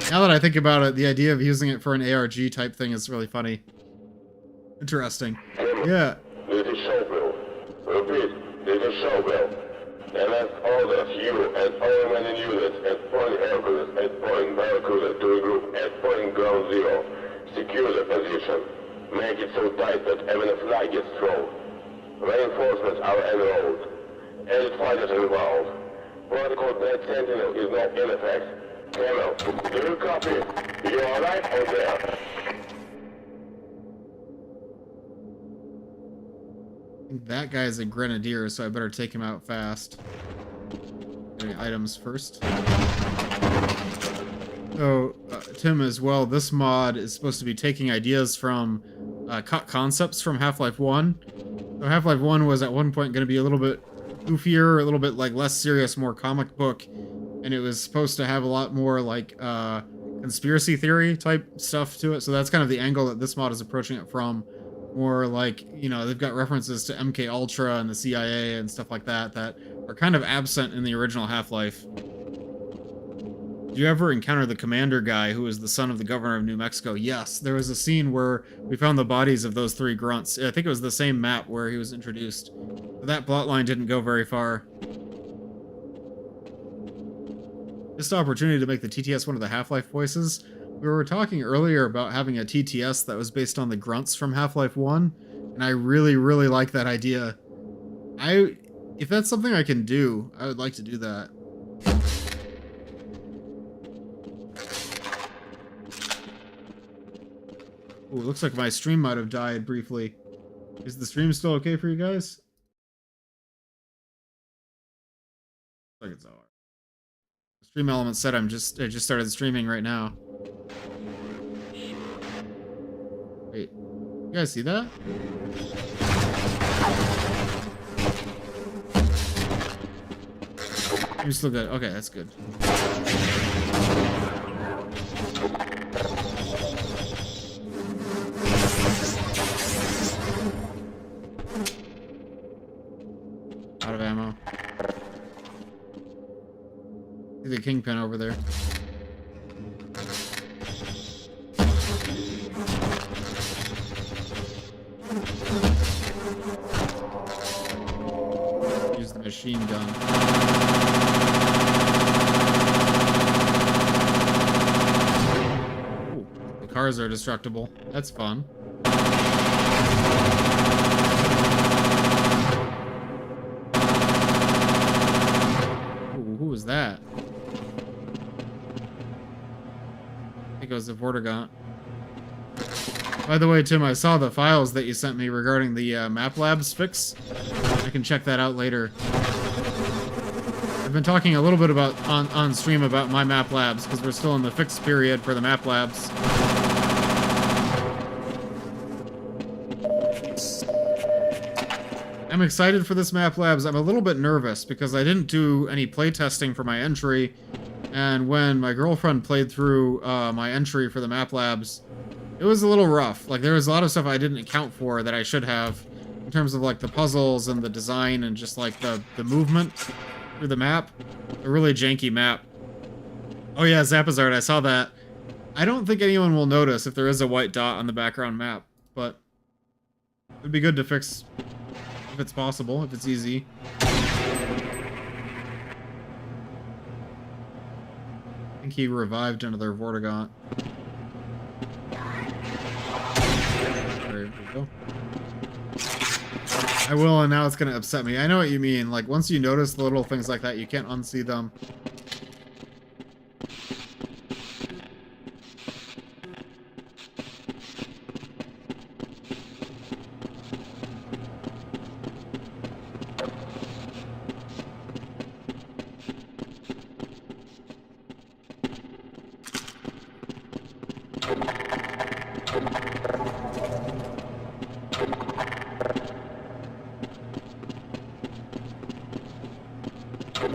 now that I think about it, the idea of using it for an ARG type thing is really funny. Interesting. Yeah. This is Showbill. Repeat, this is Showbill. And as orders, you and all remaining units at Point Hercules and Point Barracuda to regroup at Point Ground Zero. Secure the position. Make it so tight that even a flag gets thrown. Reinforcements are enrolled. 8 fighters involved. Protocol Dead Sentinel is not in effect. Colonel, do you copy? You alright out there? I think that guy is a grenadier, so I better take him out fast. Getting items first. So, Tim as well, this mod is supposed to be taking ideas from cut concepts from Half-Life 1. So Half-Life 1 was at one point going to be a little bit goofier, a little bit like less serious, more comic book, and it was supposed to have a lot more like conspiracy theory type stuff to it. So that's kind of the angle that this mod is approaching it from. More like, you know, they've got references to MK Ultra and the CIA and stuff like that that are kind of absent in the original Half-Life. Did you ever encounter the commander guy who was the son of the governor of New Mexico? Yes, there was a scene where we found the bodies of those 3 grunts. I think it was the same map where he was introduced. But that plotline didn't go very far. Missed opportunity to make the TTS one of the Half-Life voices. We were talking earlier about having a TTS that was based on the grunts from Half-Life 1, and I really, really like that idea. If that's something I can do, I would like to do that. Ooh, it looks like my stream might have died briefly. Is the stream still okay for you guys? Looks like it's alright. Stream element said I just started streaming right now. Wait, you guys see that? You're still good. Okay, that's good. Out of ammo. See the kingpin over there. Use the machine gun. Ooh, the cars are destructible. That's fun. as a Vortigaunt. By the way, Tim, I saw the files that you sent me regarding the Map Labs fix. I can check that out later. I've been talking a little bit about on stream about my Map Labs because we're still in the fix period for the Map Labs. I'm excited for this Map Labs. I'm a little bit nervous because I didn't do any playtesting for my entry, and when my girlfriend played through my entry for the Map Labs, it was a little rough. Like, there was a lot of stuff I didn't account for that I should have in terms of, like, the puzzles and the design and just, like, the movement through the map. A really janky map. Oh yeah, Zapazard, I saw that. I don't think anyone will notice if there is a white dot on the background map, but it'd be good to fix if it's possible, if it's easy. I think he revived another Vortigaunt. There we go. I will, and now it's gonna upset me. I know what you mean. Like, once you notice the little things like that, you can't unsee them.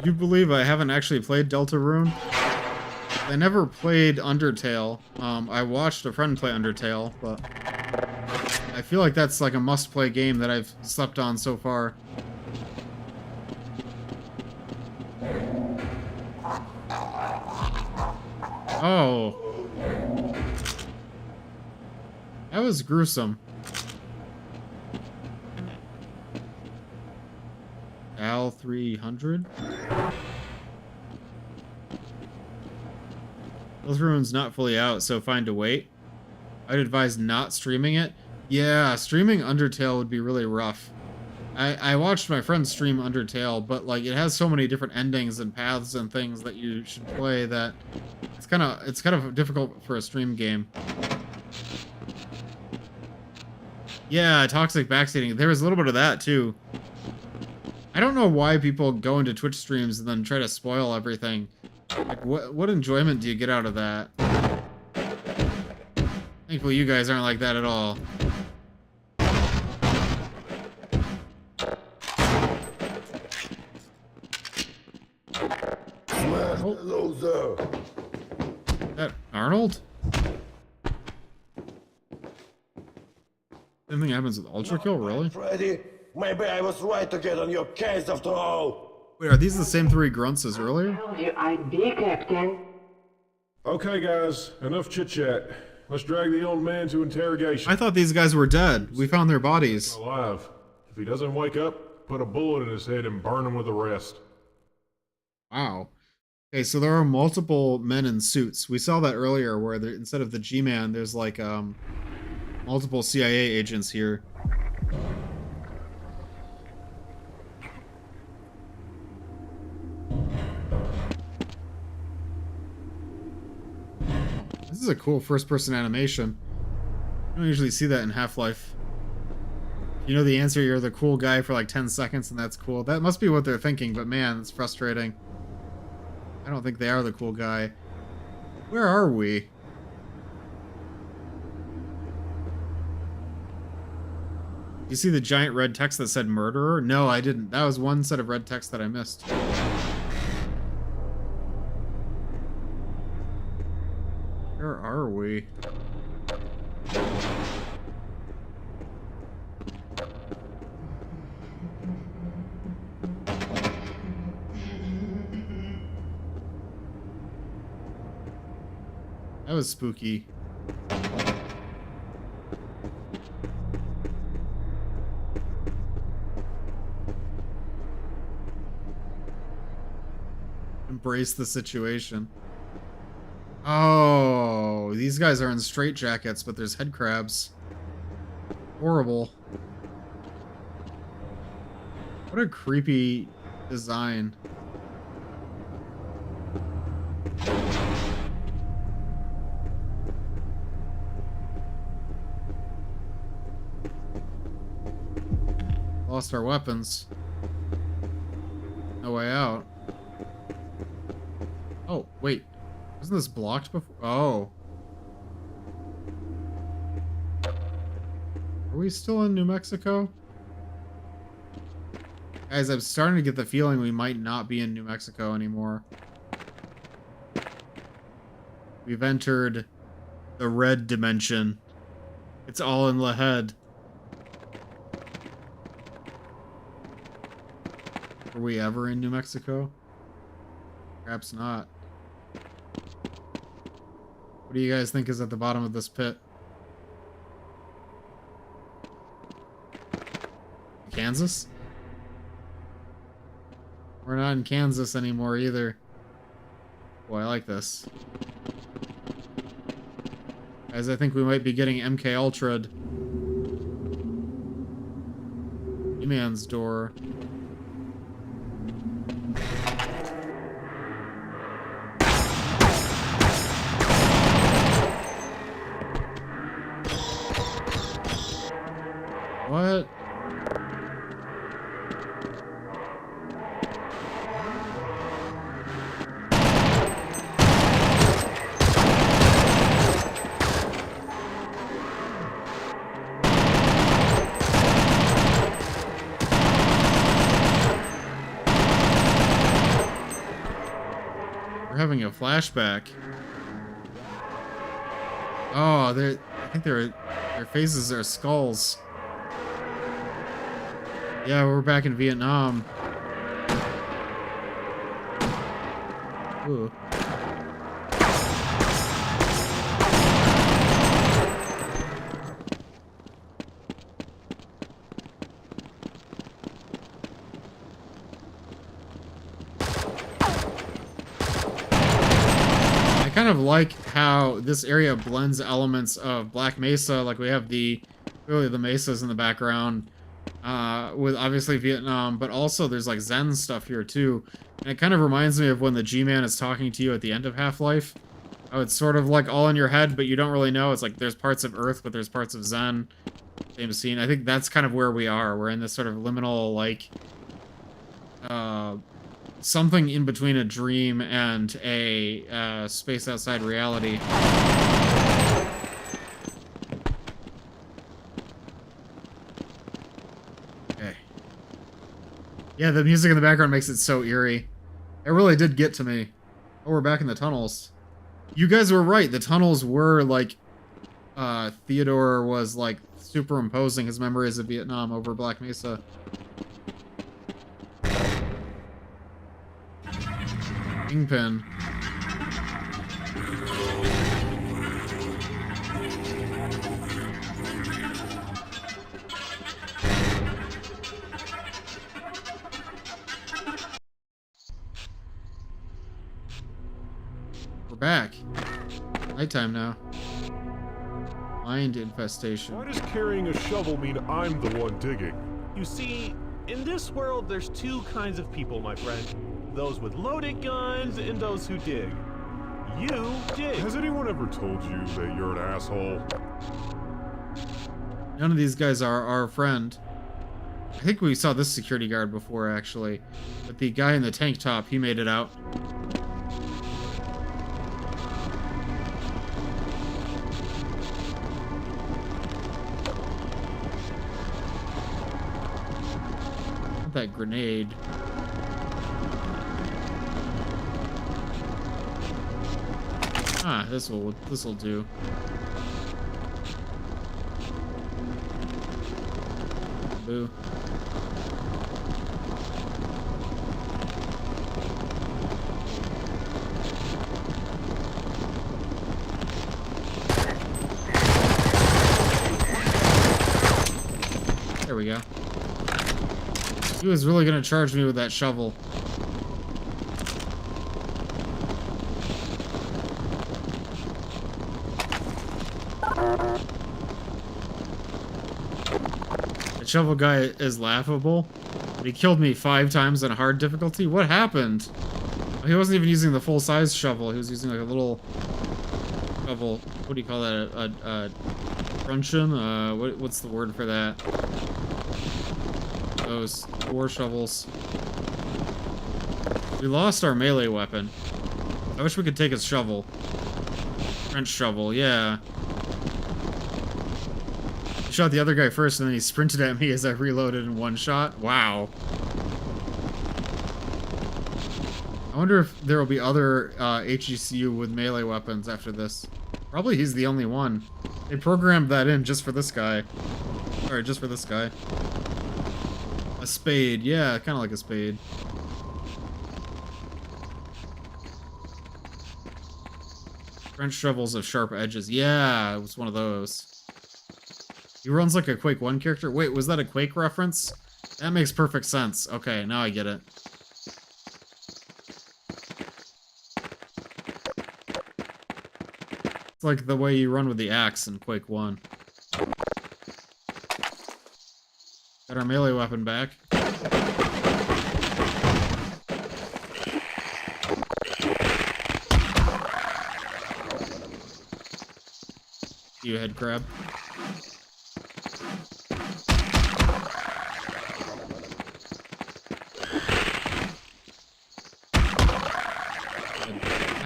You believe I haven't actually played Deltarune? I never played Undertale. I watched a friend play Undertale, but I feel like that's like a must-play game that I've slept on so far. Oh. That was gruesome. Al 300? Deltarune's not fully out, so fine to wait. I'd advise not streaming it. Yeah, streaming Undertale would be really rough. I watched my friend stream Undertale, but like it has so many different endings and paths and things that you should play that it's kind of difficult for a stream game. Yeah, toxic backseating. There was a little bit of that too. I don't know why people go into Twitch streams and then try to spoil everything. Like, what enjoyment do you get out of that? Thankfully, you guys aren't like that at all. Loser. Is that Arnold? Anything happens with Ultra Kill, really? Freddy, maybe I was right to get on your case after all. Wait, are these the same three grunts as earlier? Told you I'd be, Captain. Okay, guys, enough chit-chat. Let's drag the old man to interrogation. I thought these guys were dead. We found their bodies. Alive. If he doesn't wake up, put a bullet in his head and burn him with the rest. Wow. Okay, so there are multiple men in suits. We saw that earlier where there, instead of the G-Man, there's like multiple CIA agents here. This is a cool first-person animation. I don't usually see that in Half-Life. You know the answer, you're the cool guy for like 10 seconds and that's cool. That must be what they're thinking, but man, it's frustrating. I don't think they are the cool guy. Where are we? You see the giant red text that said murderer? No, I didn't. That was one set of red text that I missed. Where are we? That was spooky. Embrace the situation. Oh, these guys are in straitjackets, but there's head crabs. Horrible. What a creepy design. Lost our weapons. No way out. Oh, wait. Wasn't this blocked before? Oh. Are we still in New Mexico? Guys, I'm starting to get the feeling we might not be in New Mexico anymore. We've entered the red dimension. It's all in the head. Were we ever in New Mexico? Perhaps not. What do you guys think is at the bottom of this pit? Kansas? We're not in Kansas anymore either. Boy, I like this. Guys, I think we might be getting MK Ultra'd. E-Man's door. What? We're having a flashback. Oh, I think their faces are skulls. Yeah, we're back in Vietnam. Ooh. I kind of like how this area blends elements of Black Mesa, like we have clearly the mesas in the background, with obviously Vietnam, but also there's like Zen stuff here too. And it kind of reminds me of when the G-Man is talking to you at the end of Half-Life. How it's sort of like all in your head, but you don't really know. It's like there's parts of Earth, but there's parts of Zen. Same scene. I think that's kind of where we are. We're in this sort of liminal, like, something in between a dream and a space outside reality. Okay. Yeah, the music in the background makes it so eerie. It really did get to me. Oh, we're back in the tunnels. You guys were right. The tunnels were, like, Theodore was, like, superimposing his memories of Vietnam over Black Mesa. Kingpin. We're back. Nighttime now. Mind infestation. Why does carrying a shovel mean I'm the one digging? You see, in this world, there's two kinds of people, my friend. Those with loaded guns and those who dig. You dig. Has anyone ever told you that you're an asshole? None of these guys are our friend. I think we saw this security guard before, actually. But the guy in the tank top, he made it out. That grenade. Ah, this'll do. Boo. There we go. He was really gonna charge me with that shovel. The shovel guy is laughable, but he killed me 5 times on hard difficulty. What happened? He wasn't even using the full-size shovel. He was using like a little shovel. What do you call that? A truncheon? What's the word for that? those 4 shovels. We lost our melee weapon. I wish we could take his shovel. French shovel, yeah. I shot the other guy first and then he sprinted at me as I reloaded in one shot. Wow. I wonder if there will be other HECU with melee weapons after this. Probably he's the only one. They programmed that in just for this guy. Sorry, just for this guy. A spade, yeah, kind of like a spade. French shovels have sharp edges. Yeah, it was one of those. He runs like a Quake 1 character. Wait, was that a Quake reference? That makes perfect sense. Okay, now I get it. It's like the way you run with the axe in Quake 1. Got our melee weapon back. You head crab.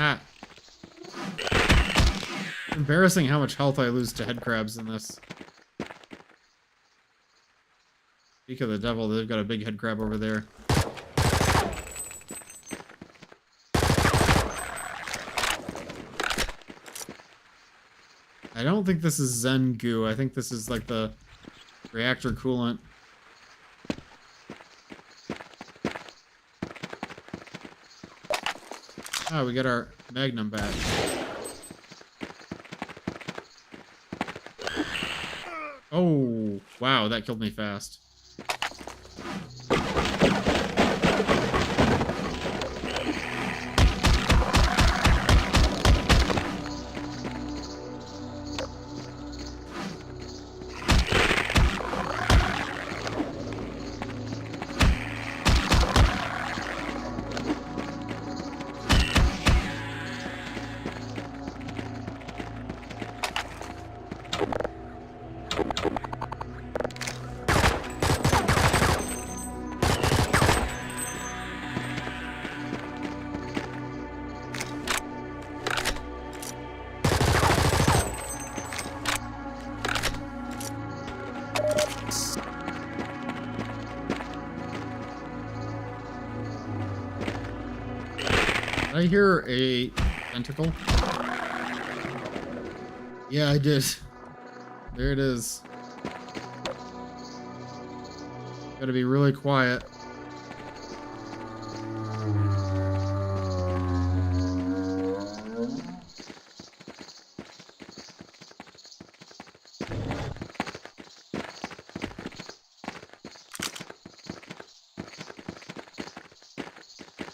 Ah. Embarrassing how much health I lose to head crabs in this. Speak of the devil, they've got a big head crab over there. I don't think this is Zen goo. I think this is like the reactor coolant. Oh, we got our Magnum back. Oh, wow, that killed me fast. Did I hear a tentacle? Yeah, I did. There it is. Gotta be really quiet.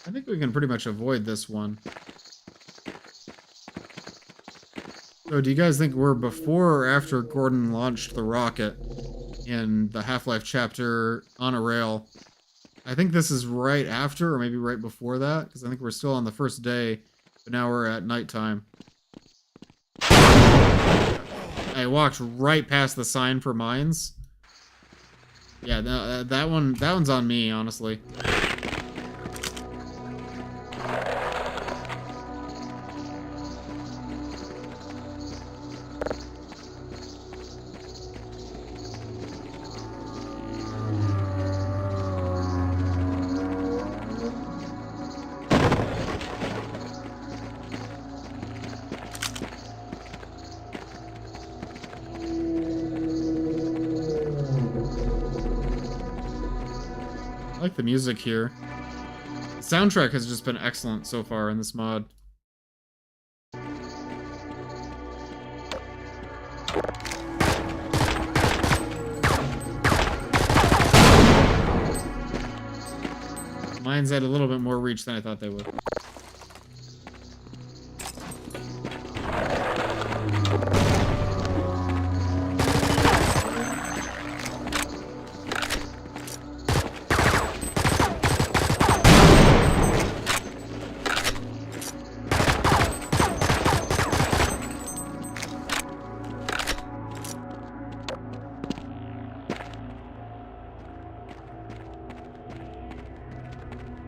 I think we can pretty much avoid this one. So do you guys think we're before or after Gordon launched the rocket in the Half-Life chapter on a rail? I think this is right after or maybe right before that, because I think we're still on the first day, but now we're at nighttime. I walked right past the sign for mines. Yeah, that one's on me, honestly. I like the music here. The soundtrack has just been excellent so far in this mod. Mines had a little bit more reach than I thought they would.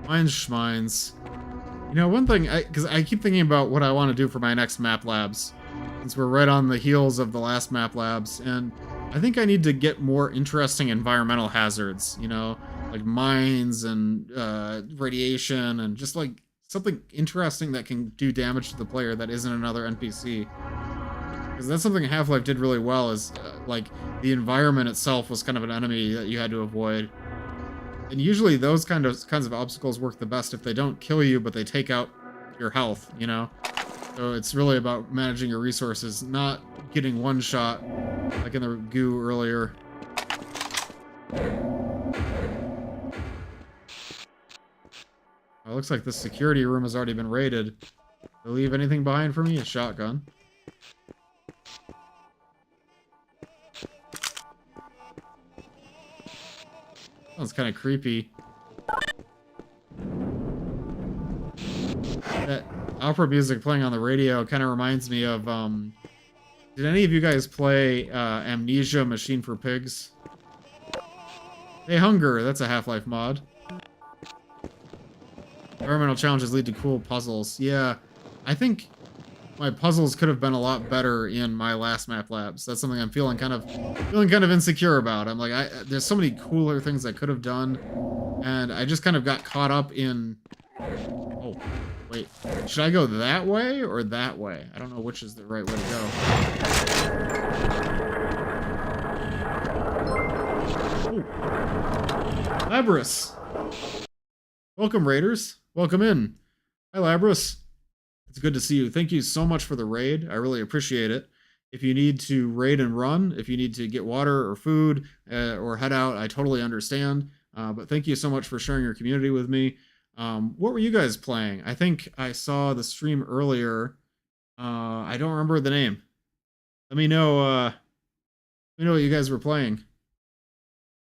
Mine's schmines. You know, one thing, because I keep thinking about what I want to do for my next map labs, since we're right on the heels of the last map labs, and I think I need to get more interesting environmental hazards, you know, like mines and radiation and just like something interesting that can do damage to the player that isn't another NPC. Because that's something Half-Life did really well, is like the environment itself was kind of an enemy that you had to avoid. And usually those kinds of obstacles work the best if they don't kill you, but they take out your health, you know? So it's really about managing your resources, not getting one shot, like in the goo earlier. It looks like the security room has already been raided. Did they leave anything behind for me? A shotgun. Sounds kind of creepy. That opera music playing on the radio kind of reminds me of, did any of you guys play Amnesia Machine for Pigs? Hey Hunger, that's a Half-Life mod. Environmental challenges lead to cool puzzles. Yeah, I think my puzzles could have been a lot better in my last map labs. That's something I'm feeling kind of insecure about. I'm like, there's so many cooler things I could have done, and I just kind of got caught up in. Oh, wait, should I go that way or that way? I don't know which is the right way to go. Oh. Labrys. Welcome, Raiders. Welcome in. Hi, Labrys. It's good to see you. Thank you so much for the raid. I really appreciate it. If you need to raid and run, if you need to get water or food or head out, I totally understand. But thank you so much for sharing your community with me. What were you guys playing? I think I saw the stream earlier. I don't remember the name. Let me know. Let me know what you guys were playing.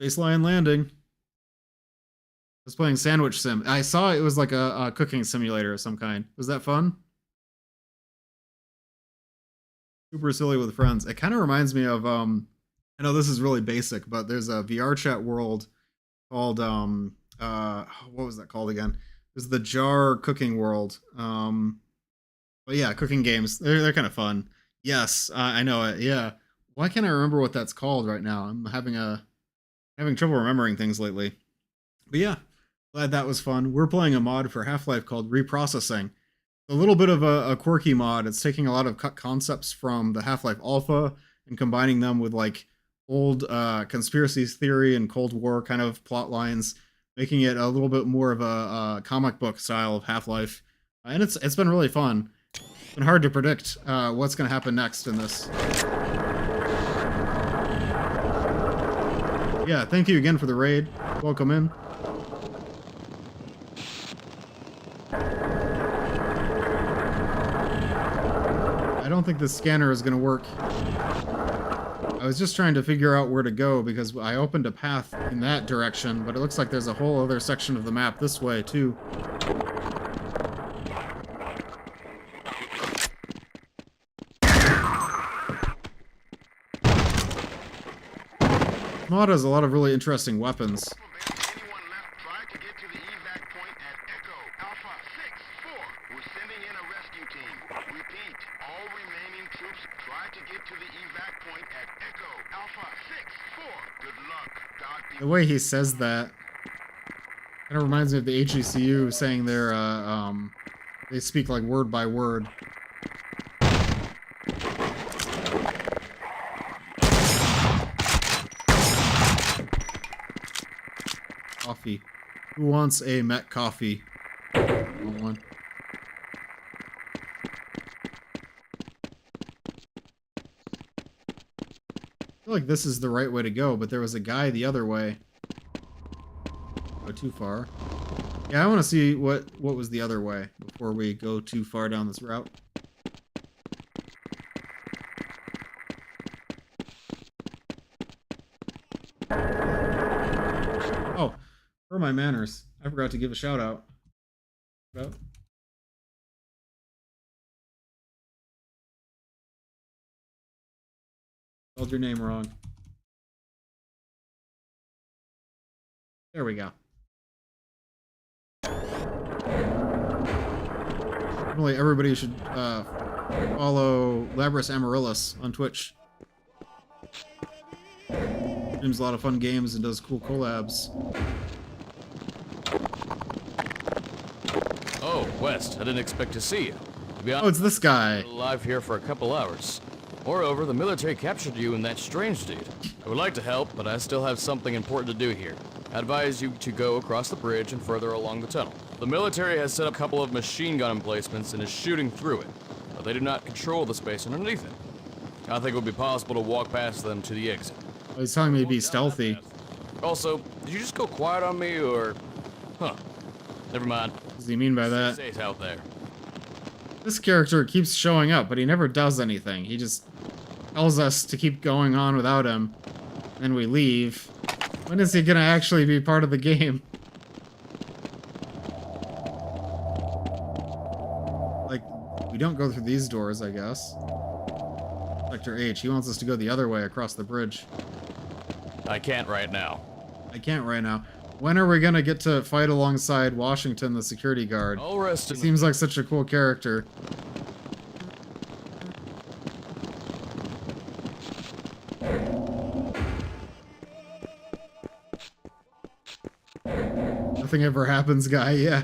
Baseline landing. I was playing Sandwich Sim. I saw it was like a cooking simulator of some kind. Was that fun? Super silly with friends. It kind of reminds me of I know this is really basic, but there's a VR chat world called what was that called again? It was the Jar Cooking World. But yeah, cooking games. They're kind of fun. Yes, I know it. Yeah. Why can't I remember what that's called right now? I'm having trouble remembering things lately. But yeah, glad that was fun. We're playing a mod for Half-Life called Reprocessing. A little bit of a quirky mod. It's taking a lot of concepts from the Half-Life Alpha and combining them with like old conspiracy theory and Cold War kind of plot lines, making it a little bit more of a comic book style of Half-Life. And it's been really fun. It's been hard to predict what's going to happen next in this. Yeah, thank you again for the raid. Welcome in. I don't think the scanner is going to work. I was just trying to figure out where to go because I opened a path in that direction, but it looks like there's a whole other section of the map this way, too. Mod has a lot of really interesting weapons. The way he says that kind of reminds me of the HECU saying they speak like word by word. Coffee. Who wants a Met coffee? One. I feel like this is the right way to go, but there was a guy the other way. Go too far. Yeah, I want to see what was the other way before we go too far down this route. Oh, for my manners, I forgot to give a shout out. Spelled your name wrong. There we go. Probably everybody should follow Labras Amaryllis on Twitch. Streams a lot of fun games and does cool collabs. Oh, West, I didn't expect to see you. To be honest, Oh, it's this guy. alive here for a couple hours. Moreover, the military captured you and that strange dude. I would like to help, but I still have something important to do here. I advise you to go across the bridge and further along the tunnel. The military has set up a couple of machine gun emplacements and is shooting through it, but they do not control the space underneath it. I think it would be possible to walk past them to the exit. Oh, he's telling me to be stealthy. Also, did you just go quiet on me, or... Huh. Never mind. What does he mean by that? Stay safe out there. This character keeps showing up, but he never does anything. He just tells us to keep going on without him. Then we leave. When is he gonna actually be part of the game? Like, we don't go through these doors, I guess. Sector H, he wants us to go the other way across the bridge. I can't right now. I can't right now. When are we gonna get to fight alongside Washington, the security guard? I'll rest He in seems like such a cool character. Nothing ever happens, guy, yeah.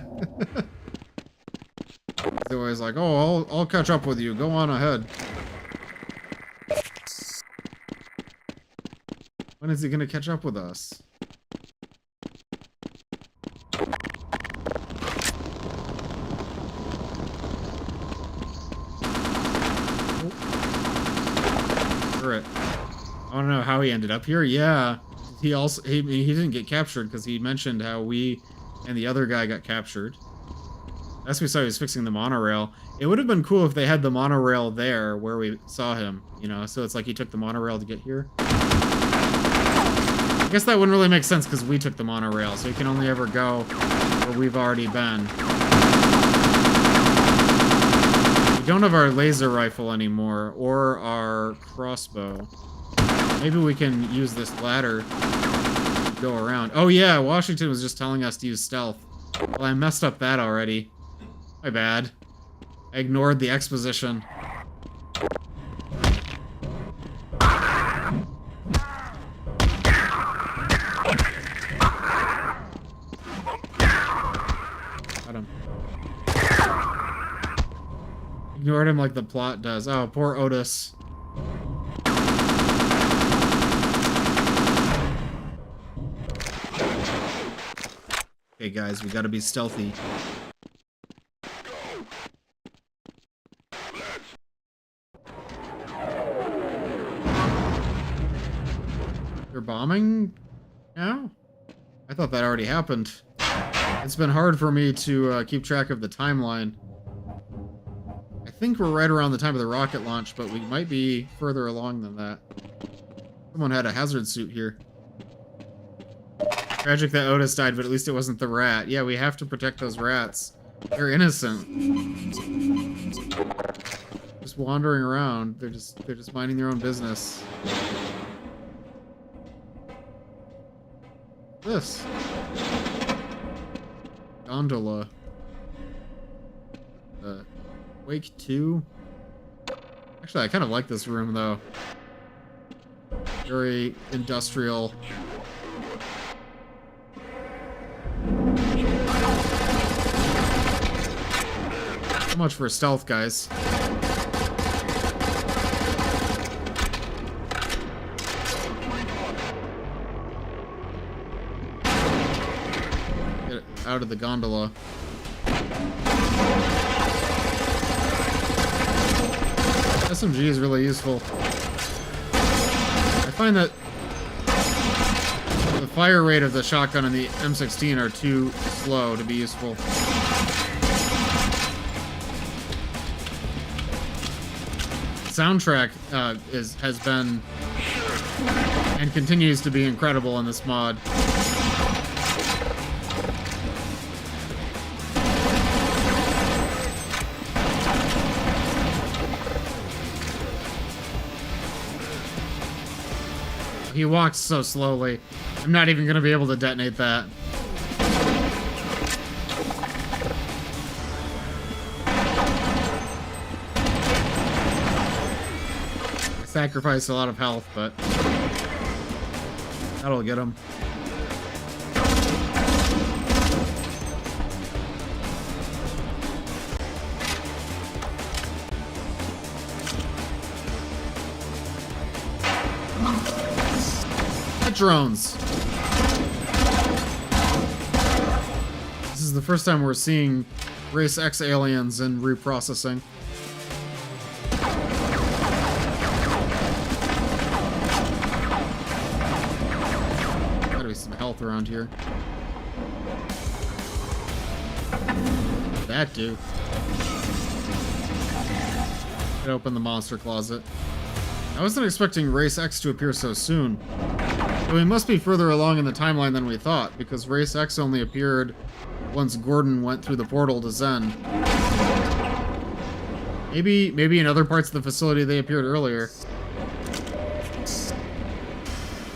He's always like, oh, I'll catch up with you. Go on ahead. When is he gonna catch up with us? Turret. I don't know how he ended up here. Yeah. He also he didn't get captured because he mentioned how we and the other guy got captured. Last we saw he was fixing the monorail. It would have been cool if they had the monorail there where we saw him, you know, so it's like he took the monorail to get here. I guess that wouldn't really make sense because we took the monorail, so he can only ever go where we've already been. We don't have our laser rifle anymore, or our crossbow. Maybe we can use this ladder to go around. Oh yeah, Washington was just telling us to use stealth. Well, I messed up that already. My bad. I ignored the exposition. Got him. Ignored him like the plot does. Oh, poor Otis. Okay, guys, we gotta be stealthy. They're bombing now? I thought that already happened. It's been hard for me to keep track of the timeline. I think we're right around the time of the rocket launch, but we might be further along than that. Someone had a hazard suit here. Tragic that Otis died, but at least it wasn't the rat. Yeah, we have to protect those rats. They're innocent. Just wandering around. They're just minding their own business. This gondola. Wake 2. Actually, I kind of like this room though. Very industrial. So much for stealth, guys. Get out of the gondola. SMG is really useful. I find that the fire rate of the shotgun and the M16 are too slow to be useful. Soundtrack has been and continues to be incredible in this mod. He walks so slowly. I'm not even gonna be able to detonate that. sacrificed a lot of health, but that'll get him. Drones. This is the first time we're seeing Race X aliens in reprocessing. Gotta be some health around here. That do. Could open the monster closet. I wasn't expecting Race X to appear so soon. But we must be further along in the timeline than we thought, because Race X only appeared once Gordon went through the portal to Zen. Maybe in other parts of the facility they appeared earlier.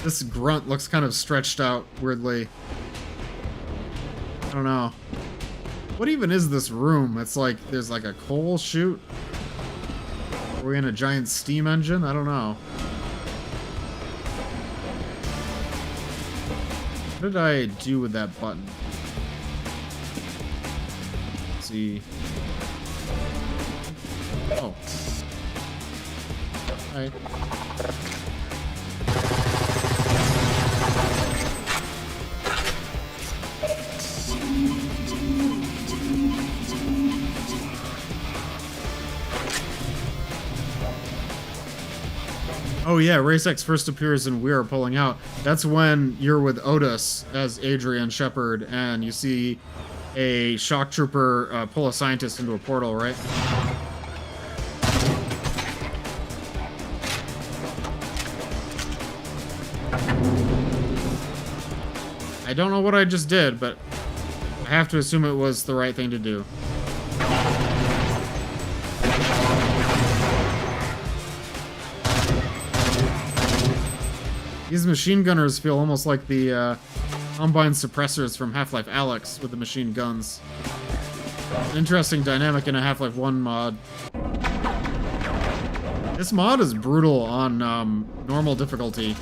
This grunt looks kind of stretched out weirdly. I don't know. What even is this room? It's like there's like a coal chute. Are we in a giant steam engine? I don't know. What did I do with that button? Let's see. Oh. Hi. Oh yeah, Race X first appears in We Are Pulling Out. That's when you're with Otis as Adrian Shepard, and you see a shock trooper pull a scientist into a portal, right? I don't know what I just did, but I have to assume it was the right thing to do. These machine gunners feel almost like the Combine suppressors from Half-Life Alyx with the machine guns. An interesting dynamic in a Half-Life 1 mod. This mod is brutal on normal difficulty.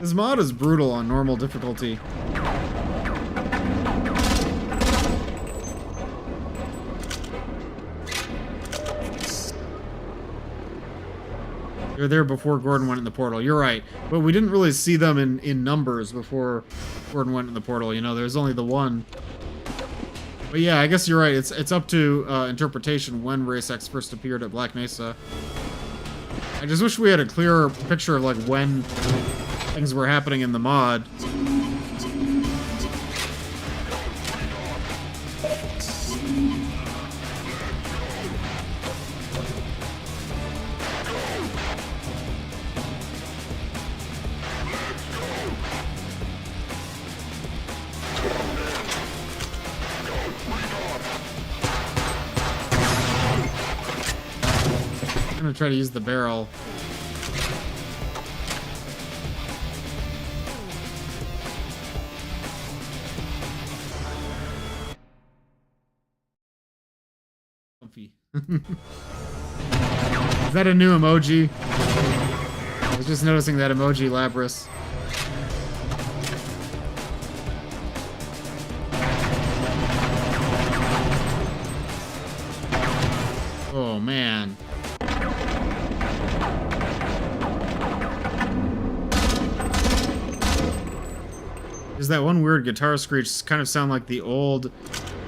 This mod is brutal on normal difficulty. They're there before Gordon went in the portal. You're right. But we didn't really see them in numbers before Gordon went in the portal. You know, there's only the one. But yeah, I guess you're right. It's up to interpretation when Race X first appeared at Black Mesa. I just wish we had a clearer picture of like when things were happening in the mod. I'm gonna try to use the barrel. Comfy. Is that a new emoji? I was just noticing that emoji, Labris. Oh man. Is that one weird guitar screech kind of sound like the old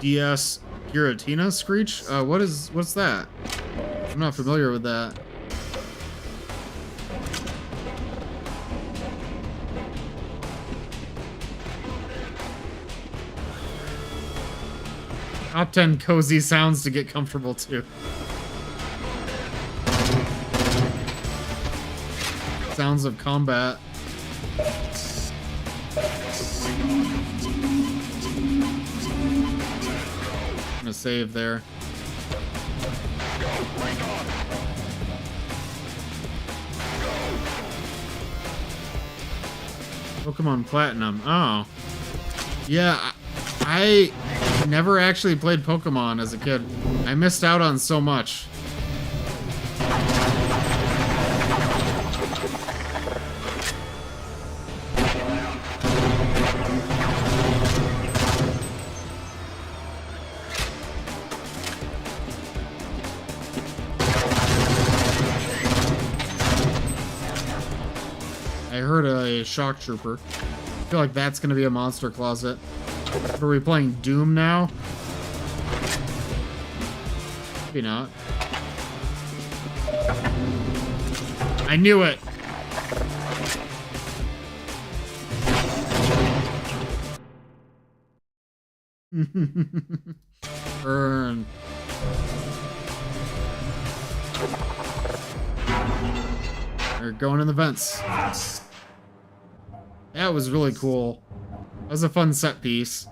DS Giratina screech? What's that? I'm not familiar with that. Top 10 cozy sounds to get comfortable to. Sounds of combat. I'm gonna save there. Pokemon Platinum. Oh. Yeah, I never actually played Pokemon as a kid. I missed out on so much. I heard a shock trooper. I feel like that's gonna be a monster closet. Are we playing Doom now? Maybe not. I knew it! Burn. They're going in the vents. That was really cool. That was a fun set piece.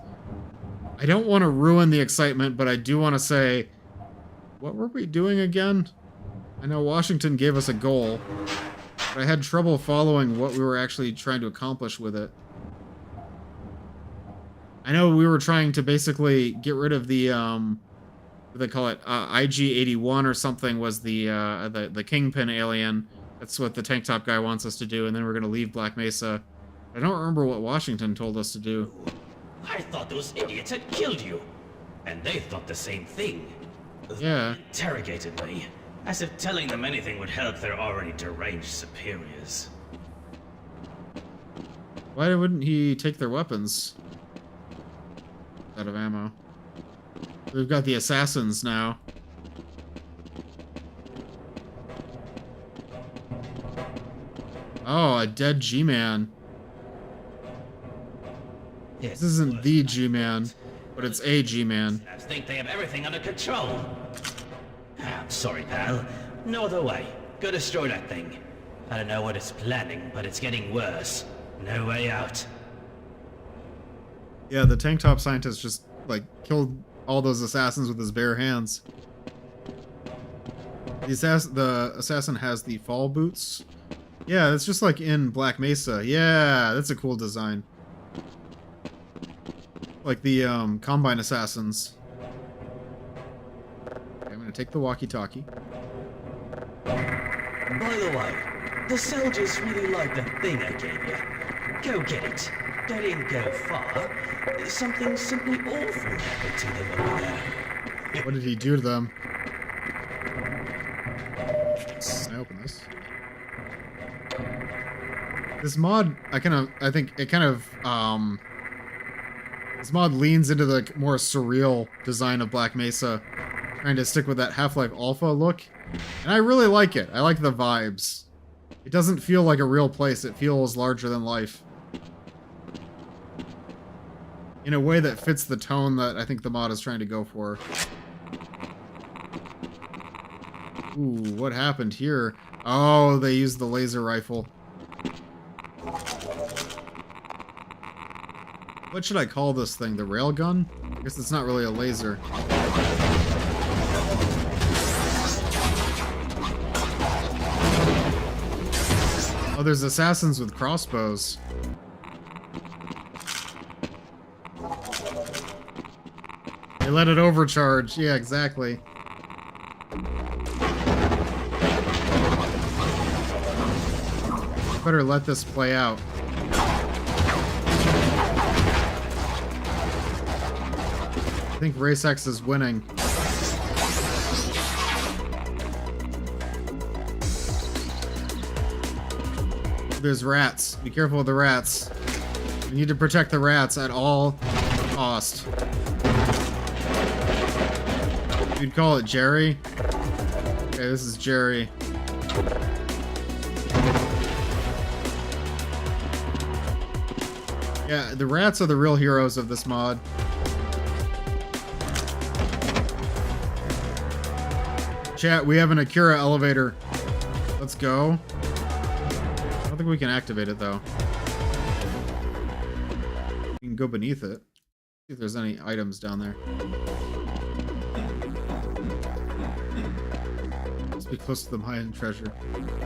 I don't want to ruin the excitement, but I do want to say, what were we doing again? I know Washington gave us a goal, but I had trouble following what we were actually trying to accomplish with it. I know we were trying to basically get rid of the, what do they call it? IG-81 or something was the Kingpin alien. That's what the tank top guy wants us to do, and then we're going to leave Black Mesa. I don't remember what Washington told us to do. I thought those idiots had killed you. And they thought the same thing. Yeah. They interrogated me, as if telling them anything would help their already deranged superiors. Why wouldn't he take their weapons? Out of ammo. We've got the assassins now. Oh, a dead G-Man. This isn't the G-Man, but it's a G-Man. I think they have everything under control. I'm sorry, pal. No other way. Go destroy that thing. I don't know what it's planning, but it's getting worse. No way out. Yeah, the tank top scientist just, like, killed all those assassins with his bare hands. The assassin has the fall boots. Yeah, it's just like in Black Mesa. Yeah, that's a cool design. Like the Combine Assassins. Okay, I'm gonna take the walkie-talkie. By the way, the soldiers really like the thing I gave you. Go get it. They didn't go far. Something simply awful happened to them over there. What did he do to them? Can I open this? This mod, this mod leans into the more surreal design of Black Mesa, trying to stick with that Half-Life Alpha look, and I really like it. I like the vibes. It doesn't feel like a real place, it feels larger than life. In a way that fits the tone that I think the mod is trying to go for. Ooh, what happened here? Oh, they used the laser rifle. What should I call this thing? The railgun? I guess it's not really a laser. Oh, there's assassins with crossbows. They let it overcharge. Yeah, exactly. Better let this play out. I think Race X is winning. There's rats. Be careful with the rats. We need to protect the rats at all cost. You'd call it Jerry? Okay, this is Jerry. Yeah, the rats are the real heroes of this mod. Chat, we have an Akira elevator. Let's go. I don't think we can activate it, though. We can go beneath it. See if there's any items down there. Let's be close to the hidden treasure.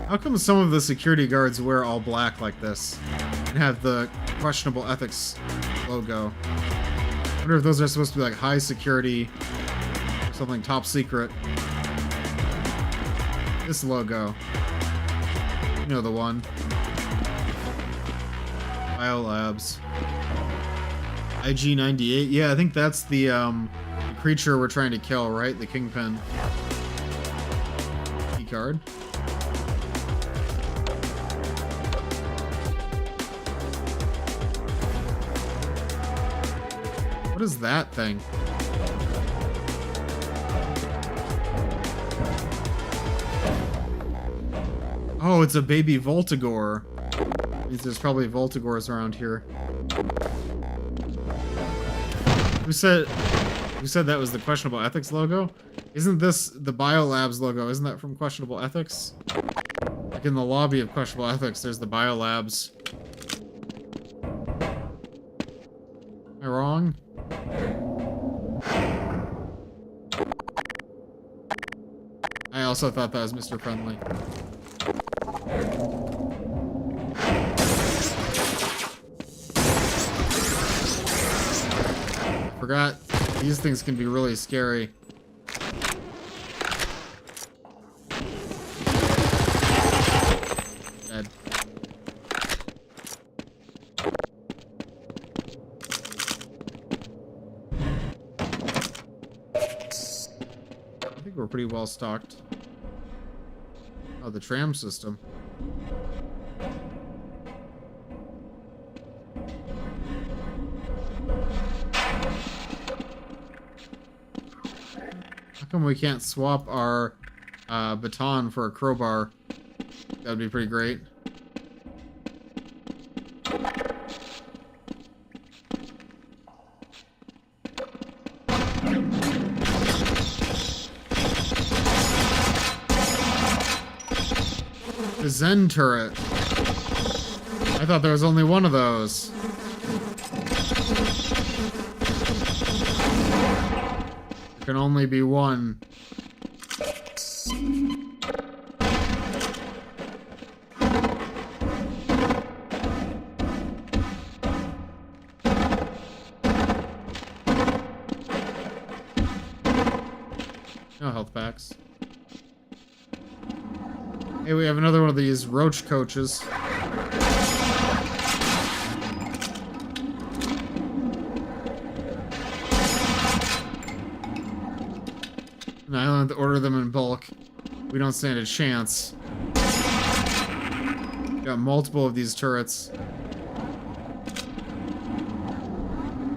How come some of the security guards wear all black like this? And have the questionable ethics logo? I wonder if those are supposed to be like high security Something top secret. This logo. You know the one. Biolabs. IG-98. Yeah, I think that's the creature we're trying to kill, right? The Kingpin. Key card. What is that thing? Oh, it's a baby Voltigore. Means there's probably Voltigores around here. Who said that was the Questionable Ethics logo? Isn't this the Biolabs logo? Isn't that from Questionable Ethics? Like in the lobby of Questionable Ethics, there's the Biolabs. Am I wrong? I also thought that was Mr. Friendly. I forgot these things can be really scary. Dead. I think we're pretty well stocked. Oh, the tram system. How come we can't swap our baton for a crowbar? That would be pretty great. The Zen turret. I thought there was only one of those. There can only be one. No health packs. Hey, we have another one of these roach coaches. And I don't have to order them in bulk. We don't stand a chance. Got multiple of these turrets.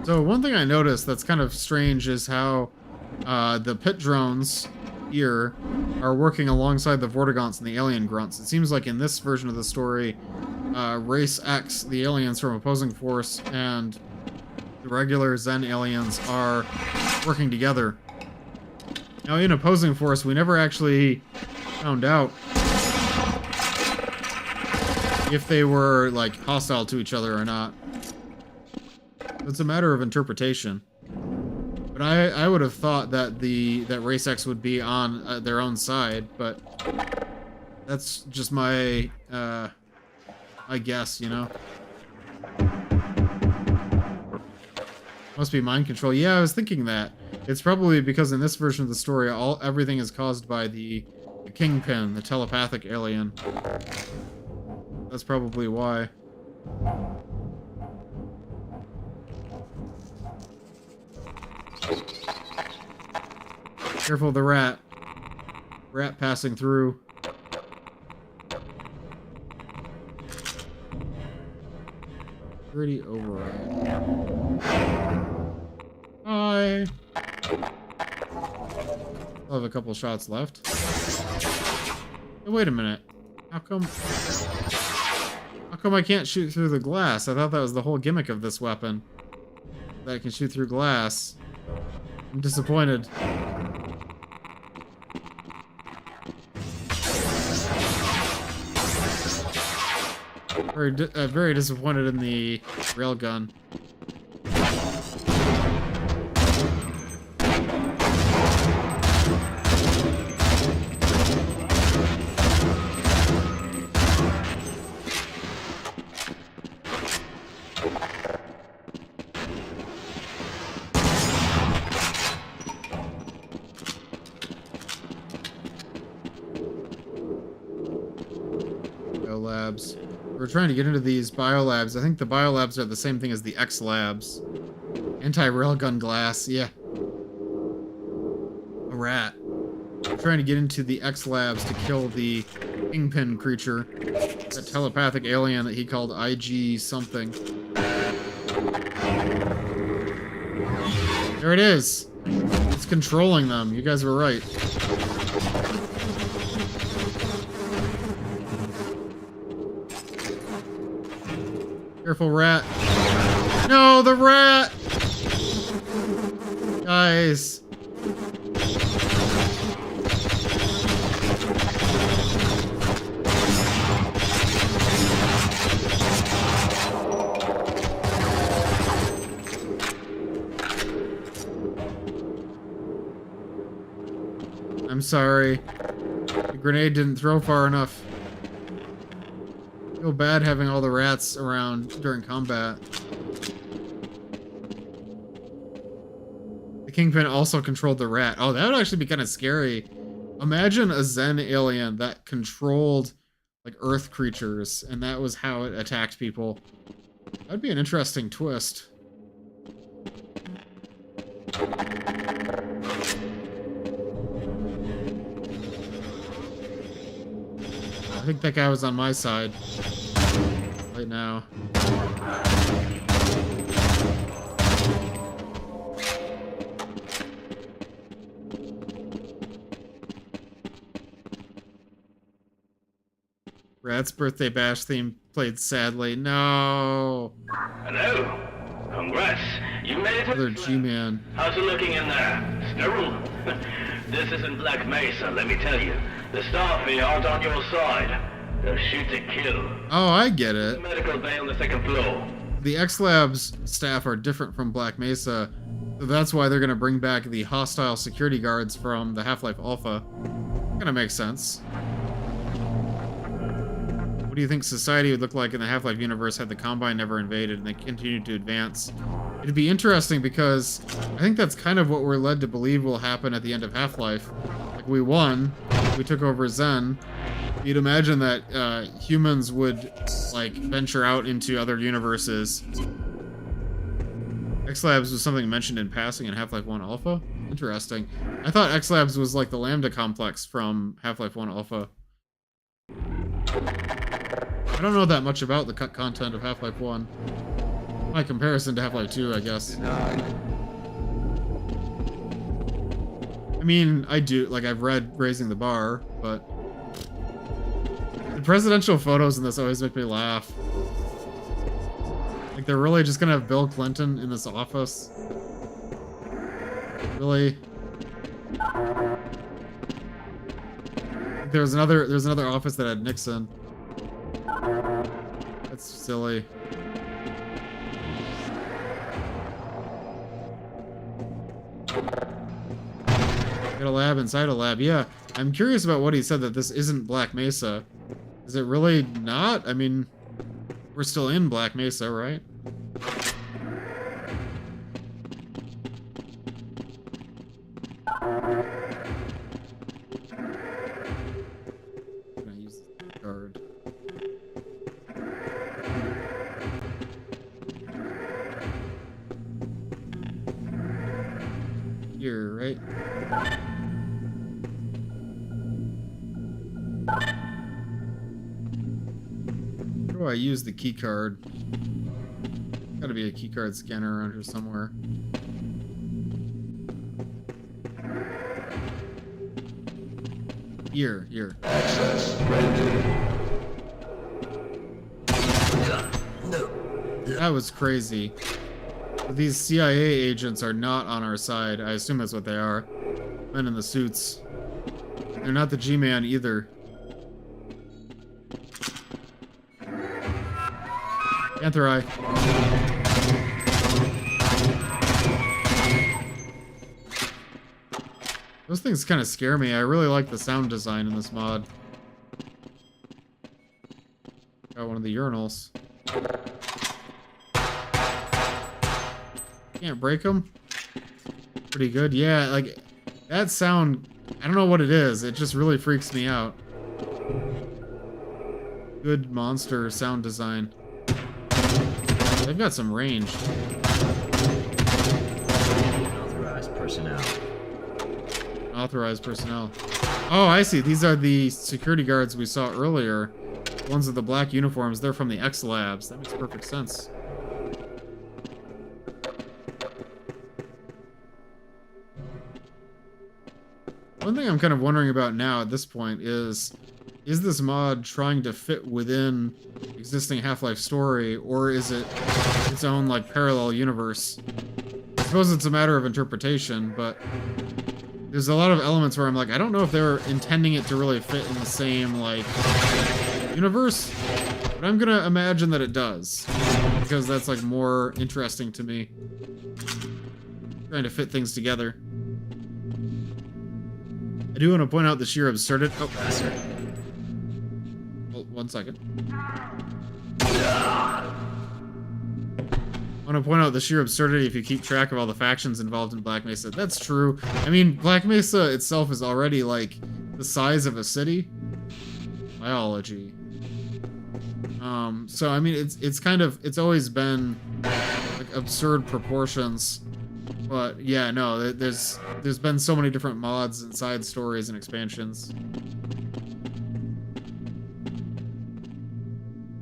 So one thing I noticed that's kind of strange is how the pit drones here are working alongside the Vortigaunts and the alien grunts. It seems like in this version of the story, Race X, the aliens from Opposing Force, and the regular Zen aliens are working together. Now, in Opposing Force, we never actually found out if they were, like, hostile to each other or not. It's a matter of interpretation. But I would have thought that that Race X would be on their own side, but that's just my guess, you know? Must be mind control. Yeah, I was thinking that. It's probably because in this version of the story, everything is caused by the Kingpin, the telepathic alien. That's probably why. Careful of the rat. Rat passing through. Pretty override. Hi. I'll have a couple shots left. Hey, wait a minute. How come I can't shoot through the glass? I thought that was the whole gimmick of this weapon. That I can shoot through glass. I'm disappointed. Very disappointed in the railgun. biolabs. We're trying to get into these biolabs. I think the biolabs are the same thing as the X labs. Anti-railgun glass, yeah. A rat. We're trying to get into the X labs to kill the Kingpin creature. That telepathic alien that he called IG something. There it is. It's controlling them. You guys were right. Careful, rat. No, the rat! Guys. I'm sorry. The grenade didn't throw far enough. I feel bad having all the rats around during combat. The Kingpin also controlled the rat. Oh, that would actually be kind of scary. Imagine a Zen alien that controlled like Earth creatures, and that was how it attacked people. That'd be an interesting twist. I think that guy was on my side right now. Rat's birthday bash theme played sadly. No. Hello. Congrats. You made it. Another G-Man. How's it looking in there? Sterile? This isn't Black Mesa, let me tell you. The Starfleet aren't on your side. They'll shoot to kill. Oh, I get it. Medical bay on the second floor. The X-Labs staff are different from Black Mesa, so that's why they're gonna bring back the hostile security guards from the Half-Life Alpha. Kinda makes sense. What do you think society would look like in the Half-Life universe had the Combine never invaded and they continued to advance? It'd be interesting because I think that's kind of what we're led to believe will happen at the end of Half-Life. Like, we won, we took over Zen. You'd imagine that humans would, like, venture out into other universes. X-Labs was something mentioned in passing in Half-Life 1 Alpha? Interesting. I thought X-Labs was like the Lambda complex from Half-Life 1 Alpha. I don't know that much about the cut content of Half-Life 1. My comparison to Half-Life 2, I guess. I mean, I do, like, I've read Raising the Bar, but the presidential photos in this always make me laugh. Like, they're really just gonna have Bill Clinton in this office? Really? There's another office that had Nixon. That's silly. Got a lab inside a lab. Yeah, I'm curious about what he said, that this isn't Black Mesa. Is it really not? I mean, we're still in Black Mesa, right? Can I use the card? Here, right? Where do I use the key card? Gotta be a key card scanner around here somewhere. Here. Access granted. That was crazy. These CIA agents are not on our side. I assume that's what they are. Men in the suits. They're not the G-Man either. Panther Eye. Those things kind of scare me. I really like the sound design in this mod. Got one of the urinals. Can't break them. Pretty good. Yeah, like, that sound, I don't know what it is. It just really freaks me out. good monster sound design. They've got some range. Authorized personnel. Authorized personnel. Oh, I see. These are the security guards we saw earlier. The ones with the black uniforms. They're from the X Labs. That makes perfect sense. One thing I'm kind of wondering about now at this point is this mod trying to fit within existing Half-Life story, or is it its own, like, parallel universe? I suppose it's a matter of interpretation, but there's a lot of elements where I'm like, I don't know if they're intending it to really fit in the same, like, universe, but I'm gonna imagine that it does, because that's, like, more interesting to me. Trying to fit things together. I do want to point out the sheer absurdity. Oh, bastard. Hold 1 second. I want to point out the sheer absurdity if you keep track of all the factions involved in Black Mesa. That's true. I mean, Black Mesa itself is already, like, the size of a city. Biology. So, I mean, it's kind of, it's always been, like, absurd proportions. But, yeah, no, there's been so many different mods and side stories and expansions.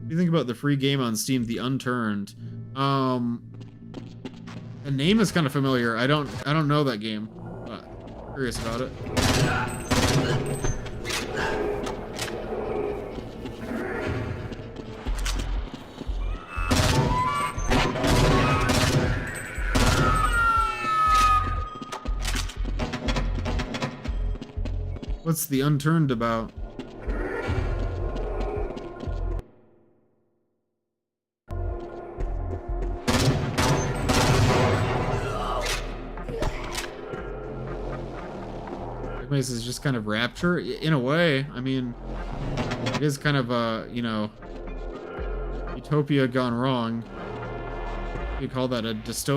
What do you think about the free game on Steam, The Unturned? The name is kind of familiar. I don't know that game, but curious about it. What's The Unturned about? This is just kind of Rapture, in a way. I mean, it is kind of a, you know, utopia gone wrong. What do you call that? A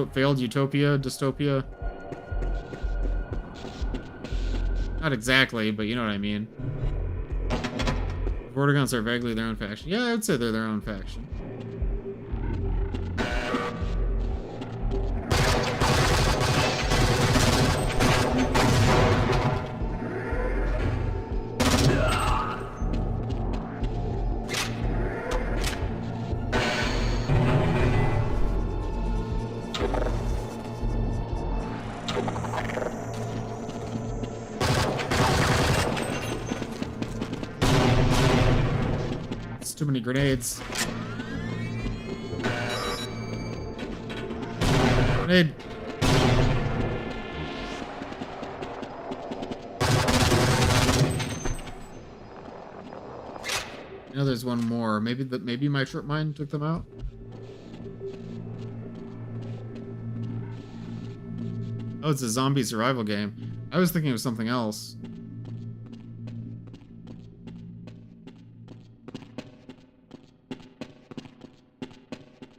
failed utopia? Dystopia? Not exactly, but you know what I mean. Vortigons are vaguely their own faction. Yeah, I would say they're their own faction. Too many grenades. Grenade. You know, there's one more. Maybe my trip mine took them out. Oh, it's a zombie survival game. I was thinking of something else.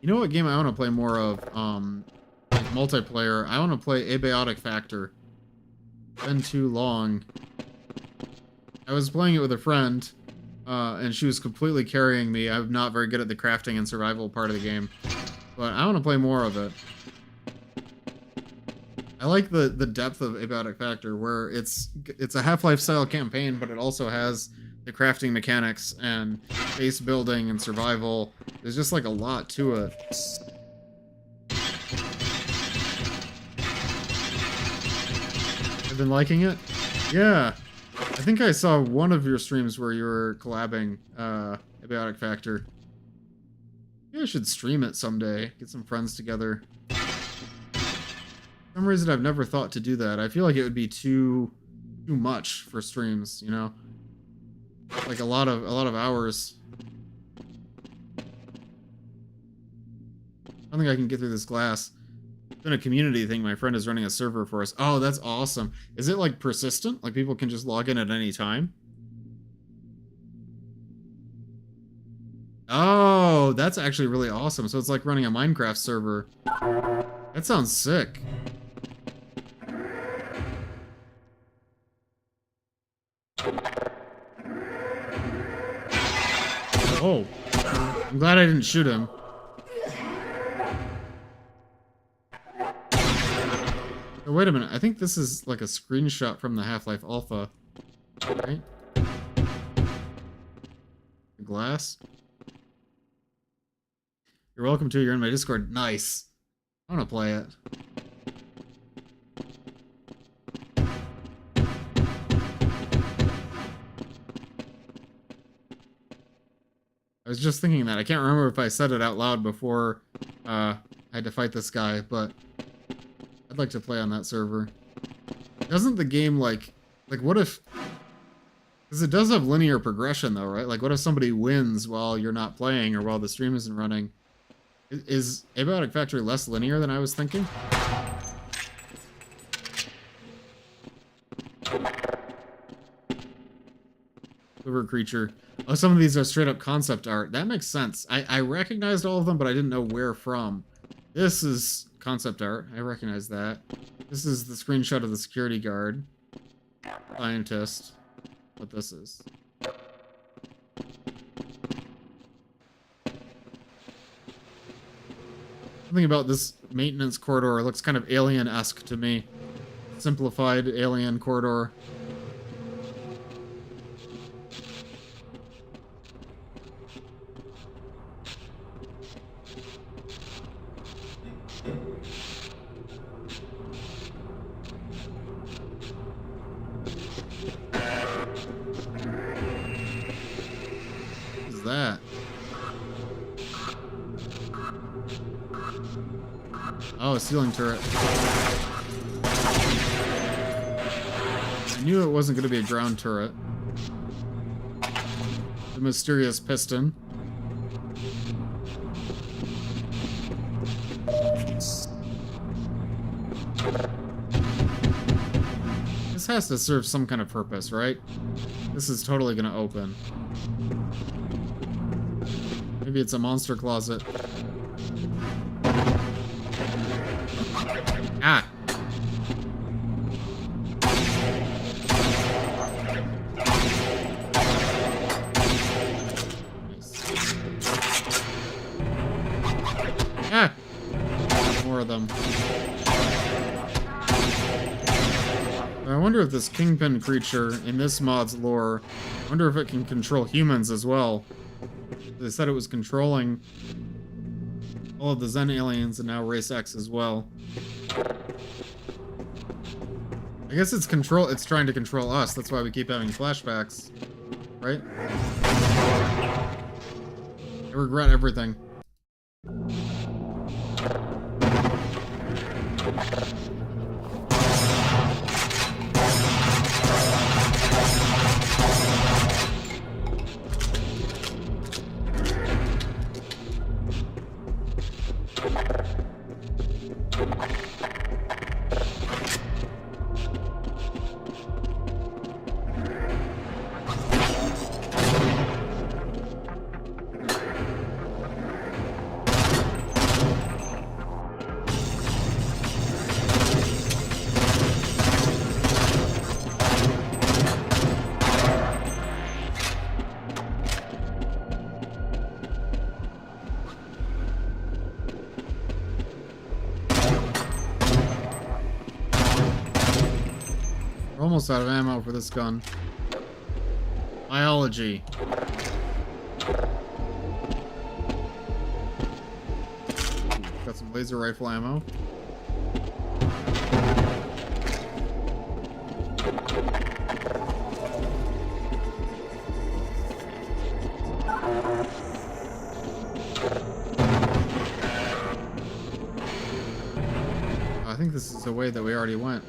You know what game I want to play more of? Like multiplayer. I want to play Abiotic Factor. It's been too long. I was playing it with a friend, and she was completely carrying me. I'm not very good at the crafting and survival part of the game, but I want to play more of it. I like the depth of Abiotic Factor, where it's a Half-Life style campaign, but it also has the crafting mechanics and base building and survival. There's just like a lot to it. I've been liking it. Yeah, I think I saw one of your streams where you were collabing Abiotic Factor. Maybe I should stream it someday. Get some friends together. For some reason, I've never thought to do that. I feel like it would be too much for streams, you know? Like a lot of hours. I don't think I can get through this glass. It's been a community thing. My friend is running a server for us. Oh, that's awesome. Is it like persistent? Like people can just log in at any time? Oh, that's actually really awesome. So it's like running a Minecraft server. That sounds sick. Oh. I'm glad I didn't shoot him. Oh, wait a minute. I think this is like a screenshot from the Half-Life Alpha. Right? The glass. You're welcome to. You're in my Discord. Nice. I want to play it. I was just thinking that. I can't remember if I said it out loud before I had to fight this guy, but I'd like to play on that server. Doesn't the game, like what if... Because it does have linear progression, though, right? Like, what if somebody wins while you're not playing or while the stream isn't running? Is Abiotic Factory less linear than I was thinking? River creature. Oh, some of these are straight up concept art. That makes sense. I recognized all of them, but I didn't know where from. This is concept art. I recognize that. This is the screenshot of the security guard. Scientist. What this is. Something about this maintenance corridor looks kind of alien-esque to me. Simplified alien corridor. What is that? Oh, a ceiling turret. I knew it wasn't going to be a ground turret. The mysterious piston. This has to serve some kind of purpose, right? This is totally going to open. Maybe it's a monster closet. Ah! Nice. Ah! More of them. I wonder if this Kingpin creature in this mod's lore, I wonder if it can control humans as well. They said it was controlling all of the Zen aliens and now Race X as well. I guess it's trying to control us. That's why we keep having flashbacks. Right? I regret everything. We're almost out of ammo for this gun. Biology. Got some laser rifle ammo. I think this is the way that we already went.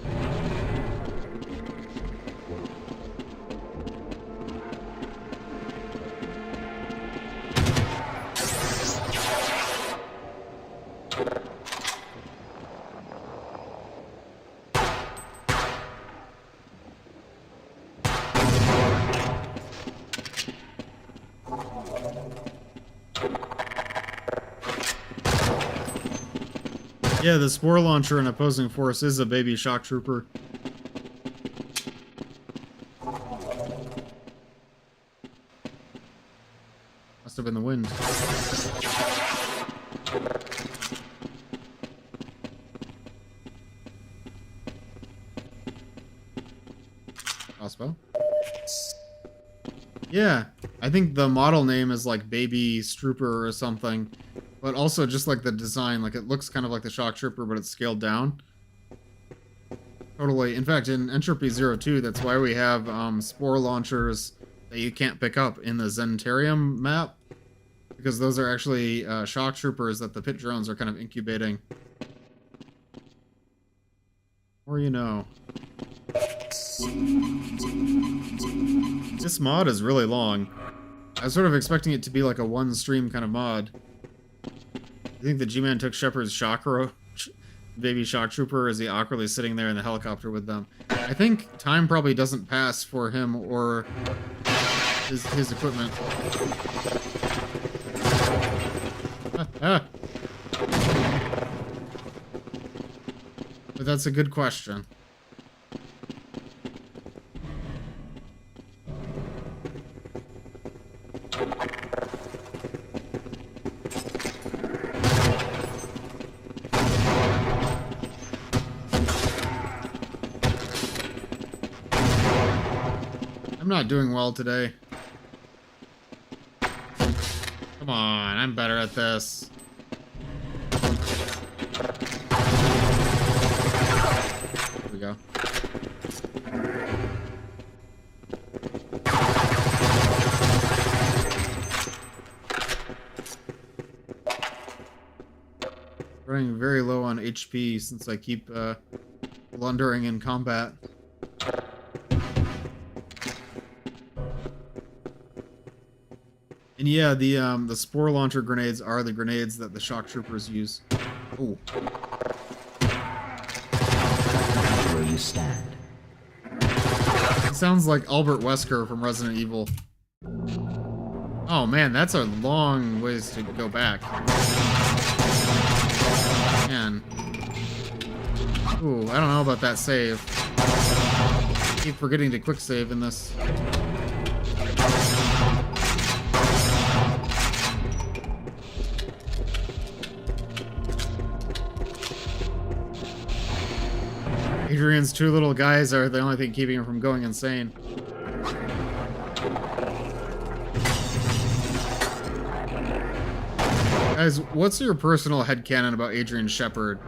Yeah, the spore launcher in opposing force is a baby shock trooper. A Must have been the wind. Crossbow. Yeah, I think the model name is like Baby Strooper or something, but also just like the design, like it looks kind of like the Shock Trooper, but it's scaled down. Totally. In fact, in Entropy 02, that's why we have spore launchers that you can't pick up in the Zentarium map, because those are actually Shock Troopers that the pit drones are kind of incubating. Or you know. This mod is really long. I was sort of expecting it to be like a one-stream kind of mod. I think the G-Man took Shepard's Baby Shock Trooper as he awkwardly sitting there in the helicopter with them. I think time probably doesn't pass for him or his equipment. But that's a good question. I'm not doing well today. Come on, I'm better at this. Here we go. Running very low on HP since I keep blundering in combat. And yeah, the spore launcher grenades are the grenades that the shock troopers use. Oh. Where you stand. It sounds like Albert Wesker from Resident Evil. Oh man, that's a long ways to go back. Man. Ooh, I don't know about that save. I keep forgetting to quick save in this. Adrian's two little guys are the only thing keeping him from going insane. Guys, what's your personal headcanon about Adrian Shepard?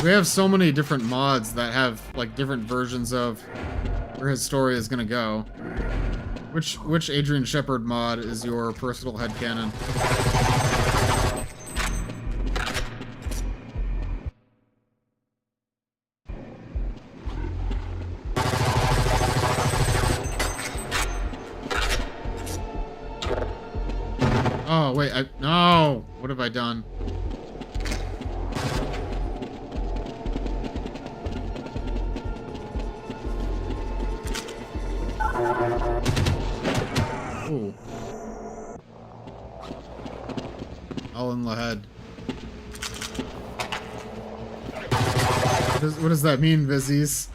We have so many different mods that have like different versions of where his story is gonna go. Which Adrian Shepard mod is your personal headcanon? Oh, wait, no! What have I done? Ooh. All in the head. What does that mean, Vizzies?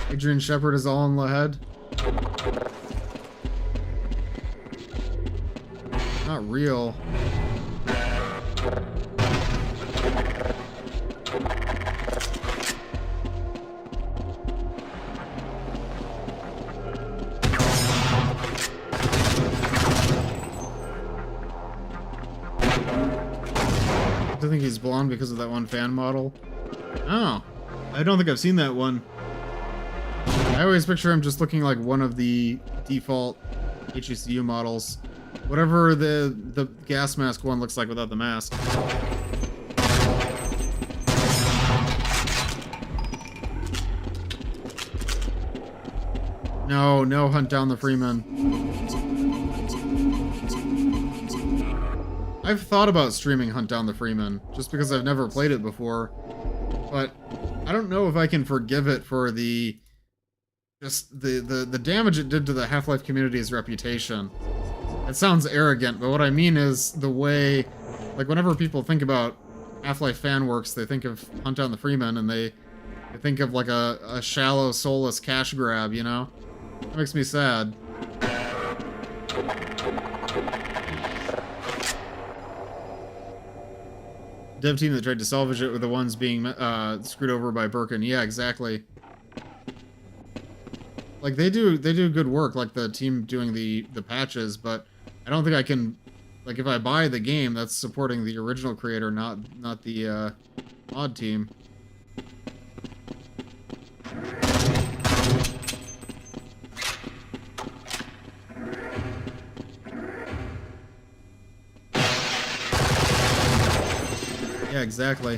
Adrian Shepard is all in the head? Not real. I think he's blonde because of that one fan model. Oh, I don't think I've seen that one. I always picture him just looking like one of the default HECU models. Whatever the gas mask one looks like without the mask. No, hunt down the Freeman. I've thought about streaming Hunt Down the Freeman, just because I've never played it before. But I don't know if I can forgive it for the damage it did to the Half-Life community's reputation. It sounds arrogant, but what I mean is the way, like whenever people think about Half-Life fan works, they think of Hunt Down the Freeman and they think of like a shallow, soulless cash grab, you know? That makes me sad. dev team that tried to salvage it were the ones being screwed over by Birkin. Yeah, exactly. Like they do good work, like the team doing the patches, but I don't think I can, like if I buy the game, that's supporting the original creator, not the mod team. Yeah, exactly.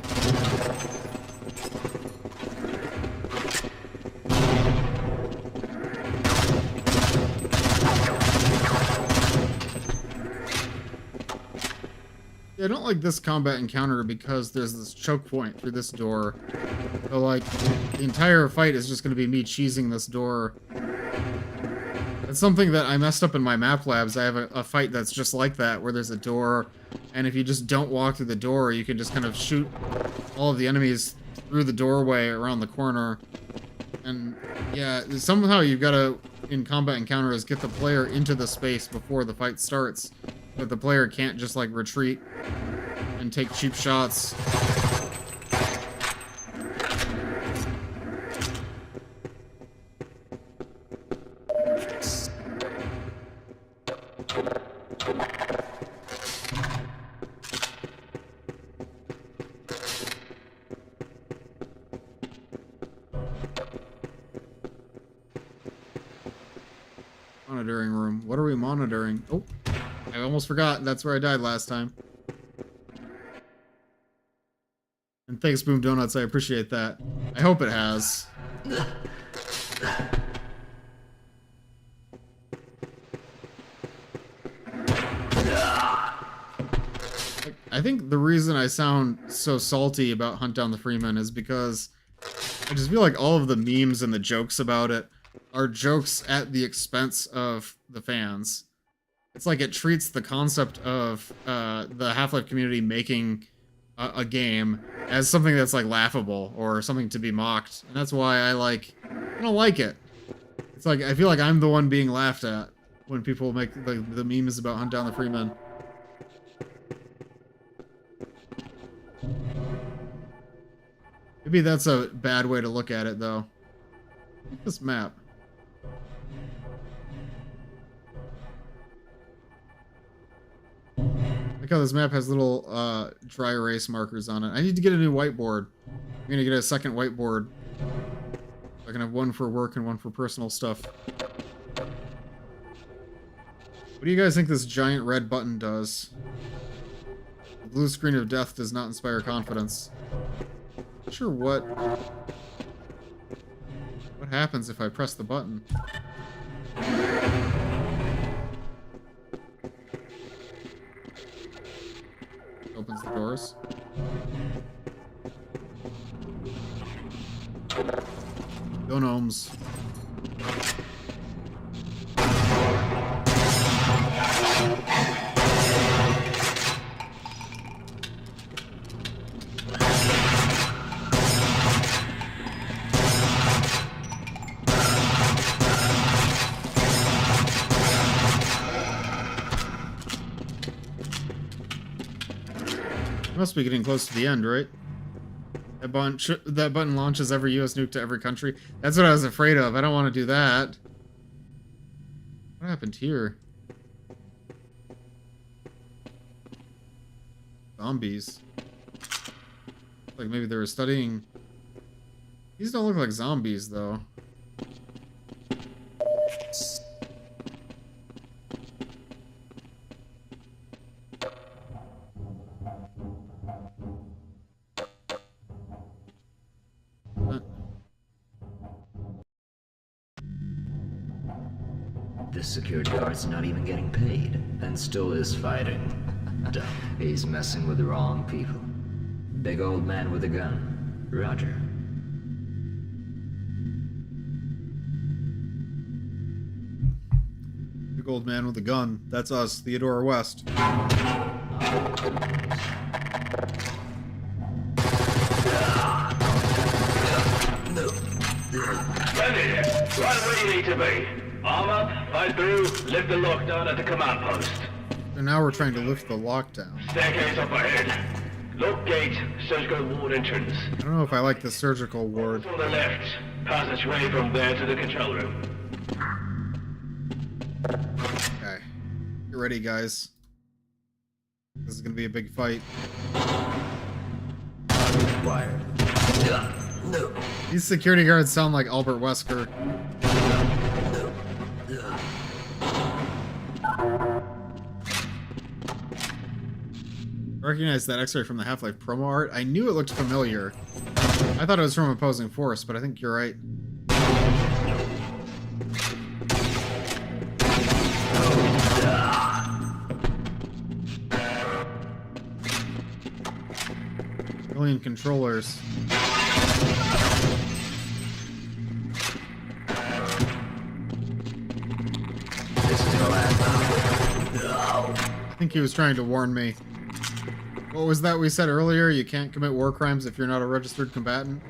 Yeah, I don't like this combat encounter because there's this choke point through this door. So, like, the entire fight is just going to be me cheesing this door. It's something that I messed up in my map labs. I have a fight that's just like that, where there's a door, and if you just don't walk through the door, you can just kind of shoot all of the enemies through the doorway around the corner. And, yeah, somehow you've got to, in combat encounters, get the player into the space before the fight starts. But the player can't just, like, retreat and take cheap shots. Monitoring room. What are we monitoring? Oh, I almost forgot. That's where I died last time. And thanks, Boom Donuts. I appreciate that. I hope it has. I think the reason I sound so salty about Hunt Down the Freeman is because I just feel like all of the memes and the jokes about it are jokes at the expense of the fans. It's like it treats the concept of the Half-Life community making a game as something that's like laughable or something to be mocked, and that's why I don't like it. It's like I feel like I'm the one being laughed at when people make the memes about Hunt Down the Freeman. Maybe that's a bad way to look at it, though. This map. Like how this map has little dry erase markers on it. I need to get a new whiteboard. I'm gonna get a second whiteboard. I can have one for work and one for personal stuff. What do you guys think this giant red button does? The blue screen of death does not inspire confidence. Not sure what happens if I press the button. Opens the doors. Go gnomes. Must be getting close to the end, right? That button launches every US nuke to every country. That's what I was afraid of. I don't want to do that. What happened here? Zombies. Like maybe they were studying. These don't look like zombies, though. This security guard's not even getting paid, and still is fighting. Dumb. He's messing with the wrong people. Big old man with a gun. Roger. Big old man with a gun. That's us, Theodore West. Ready! Right where you need to be. Arm up, fight through, lift the lockdown at the command post. And now we're trying to lift the lockdown. Staircase up ahead. Lock gate, surgical ward entrance. I don't know if I like the surgical ward. On the left. Passageway from there to the control room. Okay. Get ready, guys. This is gonna be a big fight. Wired. No. These security guards sound like Albert Wesker. I recognize that X-ray from the Half-Life promo art. I knew it looked familiar. I thought it was from Opposing Force, but I think you're right. Million controllers. I think he was trying to warn me. What was that we said earlier? You can't commit war crimes if you're not a registered combatant?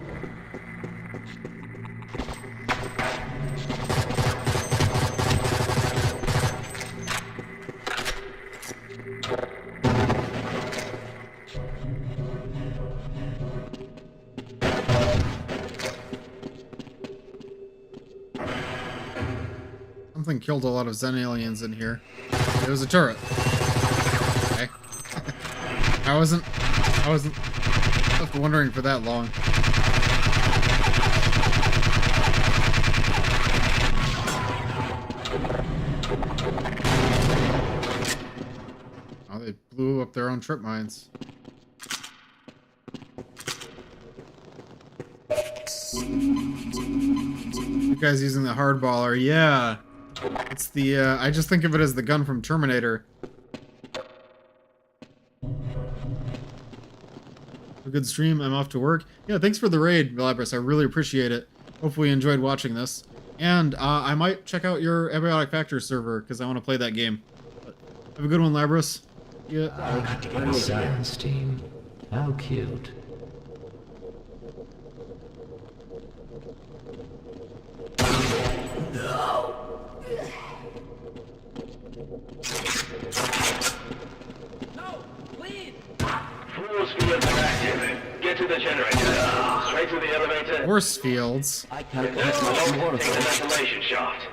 Something killed a lot of Zen aliens in here. It was a turret. Okay. I wasn't left wondering for that long. Oh, they blew up their own trip mines. You guys using the hardballer, yeah. It's the, I just think of it as the gun from Terminator. A good stream, I'm off to work. Yeah, thanks for the raid, Labris, I really appreciate it. Hopefully you enjoyed watching this. And, I might check out your Abiotic Factor server, because I want to play that game. But have a good one, Labris. Yeah. A science team. How cute. No. No, please. Force fields are active. Get to the generator. Straight to the elevator. Force fields. If that's locked, take the ventilation shaft.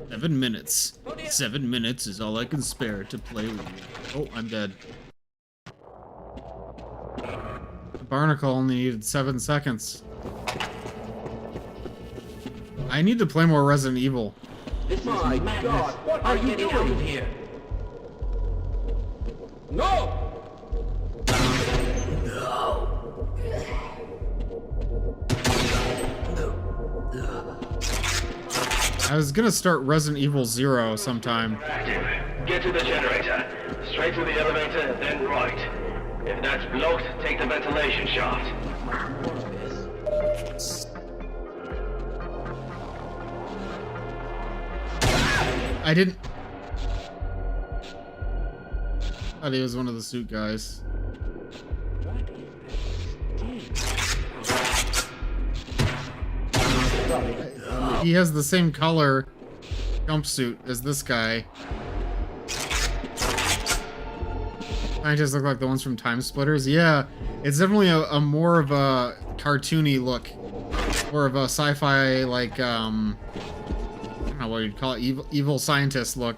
7 minutes. 7 minutes is all I can spare to play with you. Oh, I'm dead. The barnacle only needed 7 seconds. I need to play more Resident Evil. This is madness. What are you doing out of here? No! I was gonna start Resident Evil 0 sometime. Active. Get to the generator. Straight to the elevator, then right. If that's blocked, take the ventilation shaft. I didn't... thought he was one of the suit guys. He has the same color jumpsuit as this guy. Scientists look like the ones from Time Splitters. Yeah, it's definitely a more of a cartoony look. More of a sci-fi, like, I don't know what you'd call it, evil scientist look.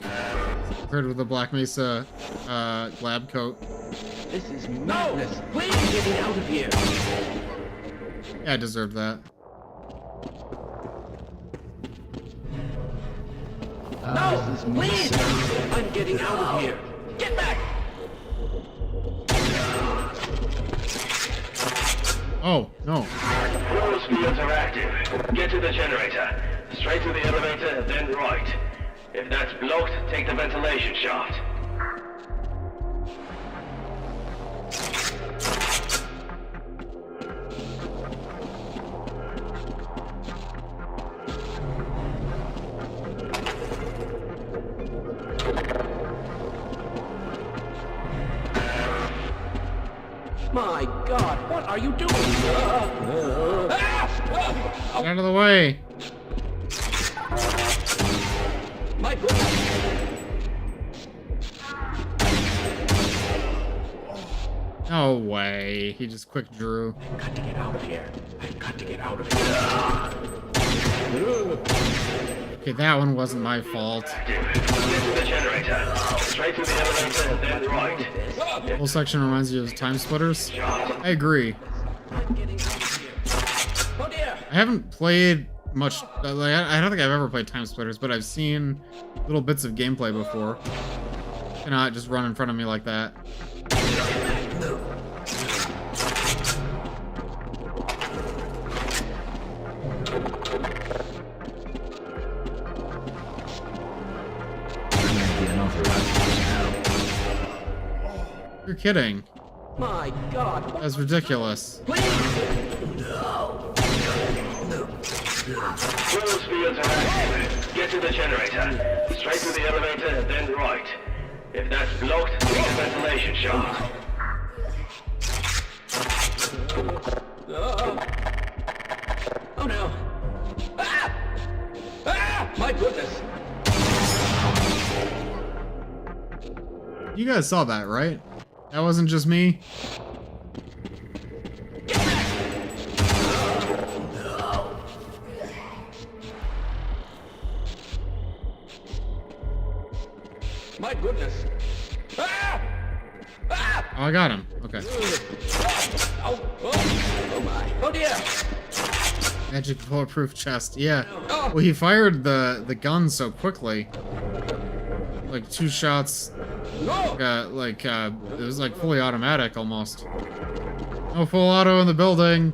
Compared with the Black Mesa lab coat. This is madness. Please get me out of here. Yeah, I deserve that. No, please! I'm getting out of here. Get back! Oh, no. Force fields are active. Get to the generator. Straight to the elevator, then right. If that's blocked, take the ventilation shaft. My God, what are you doing? Get out of the way. My goodness. 4 No way. He just quick drew. I've got to get out of here. I've got to get out of here. Okay, that one wasn't my fault. The generator. Straight to the elevator and then right. The whole section reminds you of Time Splitters. I agree. I haven't played much. Like, I don't think I've ever played Time Splitters, but I've seen little bits of gameplay before. Cannot just run in front of me like that. You're kidding. My God. That's ridiculous. Close fields are active. Get to the generator. Straight to the elevator and then right. If that's blocked, make a ventilation shaft. Oh no. Ah! Ah! My goodness. You guys saw that, right? That wasn't just me. My goodness. Ah! Ah! Oh, I got him. Okay. Oh my. Oh dear. Magic bulletproof chest. Yeah. Well, he fired the gun so quickly. Like 2 shots. It was like fully automatic almost. No full auto in the building.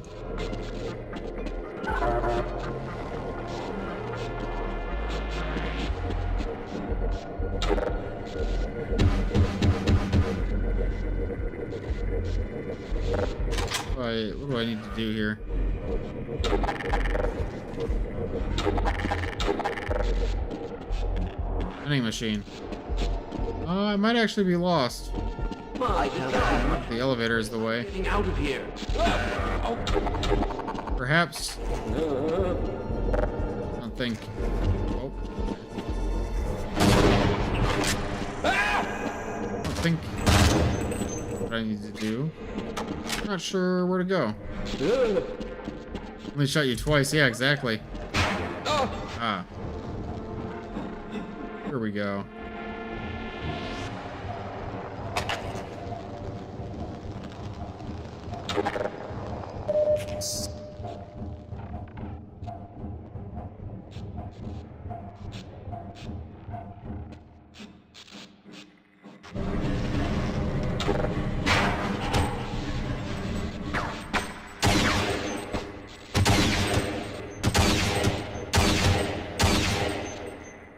What do I need to do here? Vending machine. I might actually be lost. My God. The elevator is the way. Getting out of here. Perhaps. I don't think. Oh. I don't think what I need to do. Not sure where to go. Only shot you twice. Yeah, exactly. Ah. Here we go.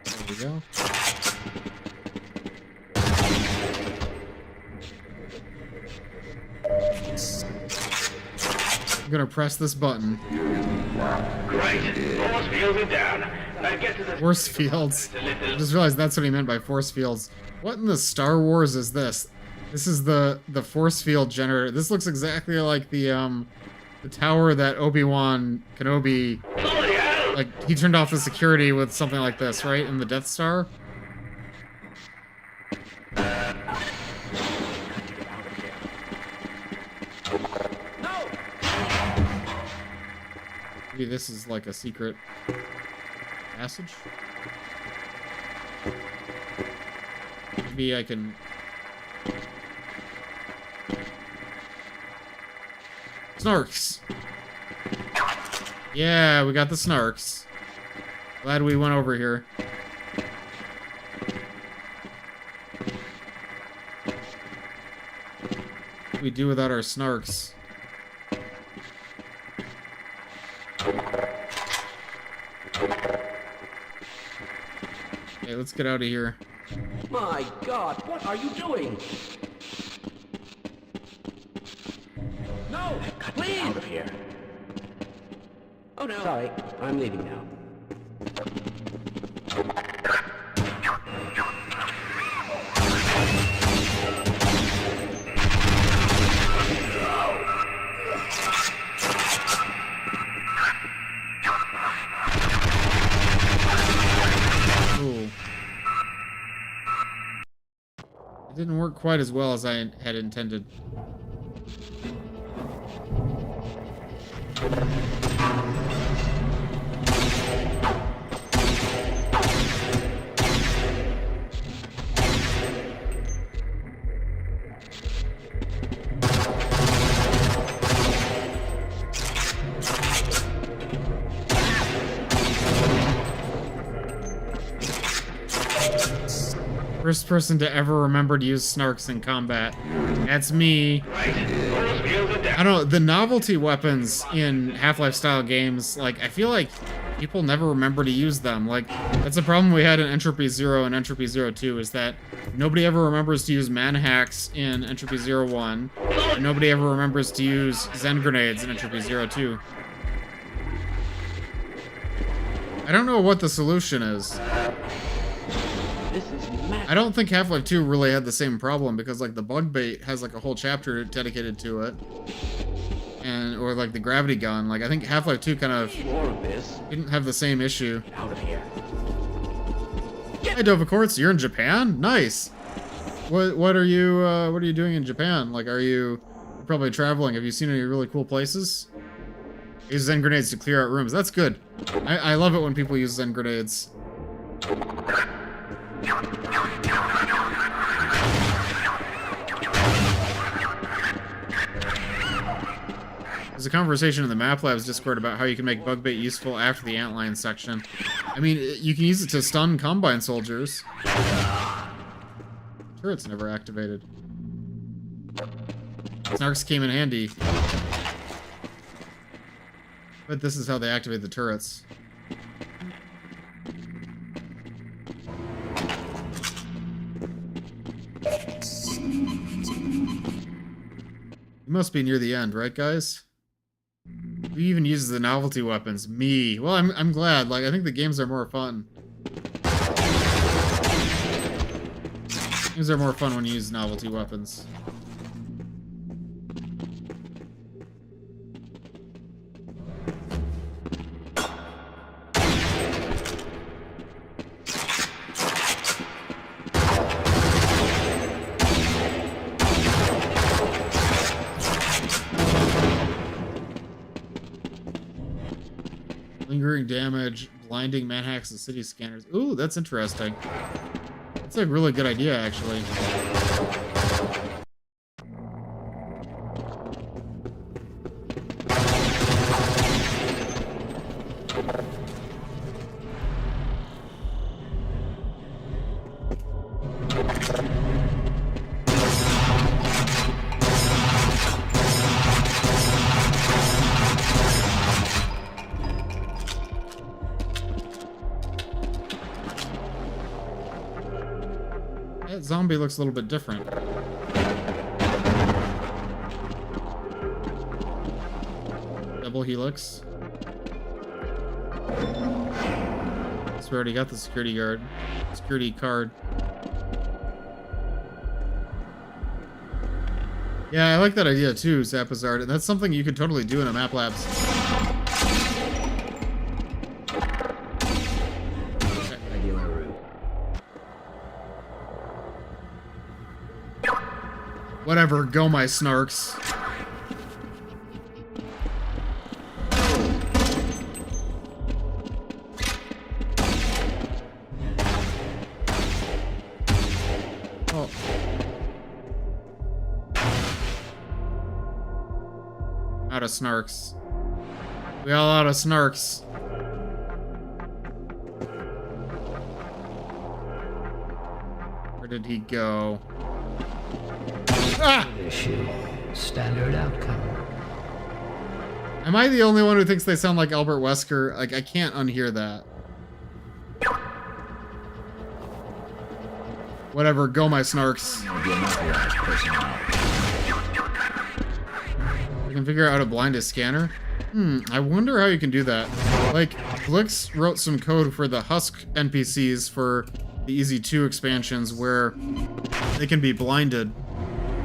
There we go. I'm gonna press this button. Great. Force fields are down. Now get to the Force fields. I just realized that's what he meant by force fields. What in the Star Wars is this? This is the force field generator. This looks exactly like the tower that Obi-Wan Kenobi, like, he turned off the security with something like this, right? In the Death Star? Maybe this is like a secret passage? Maybe I can... Snarks! Yeah, we got the snarks. Glad we went over here. What do we do without our snarks? Okay, let's get out of here. My God, what are you doing? No, please! Out of here. Oh no. Sorry, I'm leaving now. Ooh. It didn't work quite as well as I had intended. First person to ever remember to use snarks in combat. That's me. I don't know, the novelty weapons in Half-Life style games, like, I feel like people never remember to use them. Like, that's a problem we had in Entropy Zero and Entropy Zero 2, is that nobody ever remembers to use man-hacks in Entropy Zero 1, and nobody ever remembers to use Zen grenades in Entropy Zero 2. I don't know what the solution is. I don't think Half-Life 2 really had the same problem, because like the bug bait has like a whole chapter dedicated to it. And or like the gravity gun. Like I think Half-Life 2 kind of didn't have the same issue. Out of here. Hey Dovacorts, you're in Japan? Nice. What are you doing in Japan? Like you're probably traveling. Have you seen any really cool places? Use Zen grenades to clear out rooms. That's good. I love it when people use Zen grenades. There's a conversation in the Map Labs Discord about how you can make bug bait useful after the antlion section. I mean, you can use it to stun Combine soldiers. Turret's never activated. Snarks came in handy. But this is how they activate the turrets. You must be near the end, right, guys? Who even uses the novelty weapons? Me. Well, I'm glad. Like, I think the games are more fun. Games are more fun when you use novelty weapons. Lingering damage, blinding manhacks and city scanners. Ooh, that's interesting. That's a really good idea, actually. That zombie looks a little bit different. Double helix. So we already got the security card. Yeah, I like that idea too, Zapazard, and that's something you could totally do in a Map Labs. Whatever, go my snarks. Oh. Out of snarks. We all out of snarks. Where did he go? Ah! Issue. Standard outcome. Am I the only one who thinks they sound like Albert Wesker? Like, I can't unhear that. Whatever, go my snarks. You can figure out how to blind a scanner? I wonder how you can do that. Like, Blix wrote some code for the Husk NPCs for the Easy 2 expansions where they can be blinded.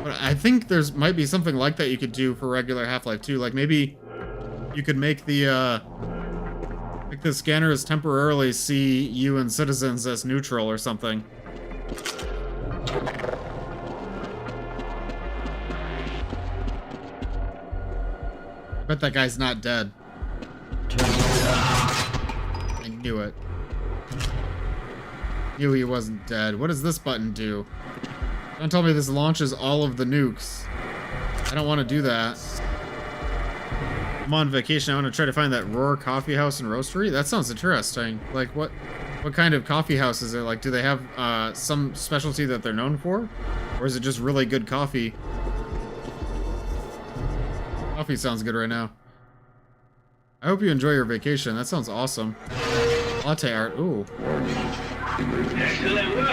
But I think there's might be something like that you could do for regular Half-Life 2. Like maybe you could make the scanners temporarily see you and citizens as neutral or something. Bet that guy's not dead. I knew it. Knew he wasn't dead. What does this button do? Don't tell me this launches all of the nukes. I don't want to do that. I'm on vacation. I want to try to find that Roar Coffee House and Roastery. That sounds interesting. Like, what kind of coffee house is it? Like, do they have some specialty that they're known for? Or is it just really good coffee? Coffee sounds good right now. I hope you enjoy your vacation. That sounds awesome. Latte art. Ooh. Excellent work.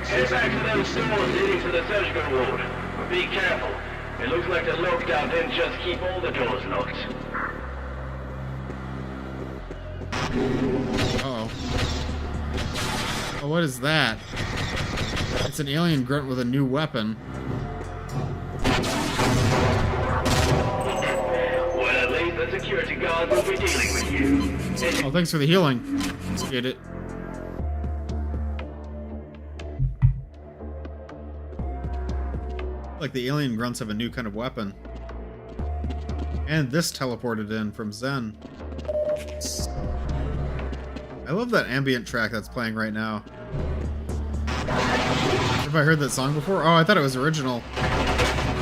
Head back to those stores leading to the surgical ward. But be careful. It looks like the lockdown didn't just keep all the doors locked. Uh-oh. Oh, what is that? It's an alien grunt with a new weapon. Well, at least the security guard will be dealing with you. Oh, thanks for the healing. Get it. Like the alien grunts have a new kind of weapon. And this teleported in from Zen. I love that ambient track that's playing right now. Have I heard that song before? Oh, I thought it was original.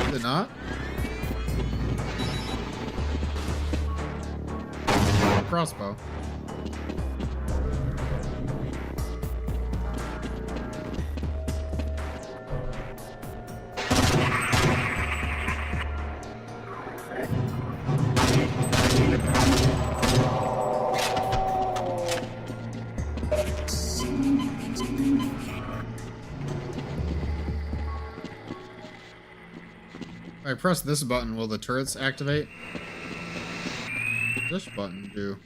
Is it not? Crossbow. If I press this button, will the turrets activate? What does this button do?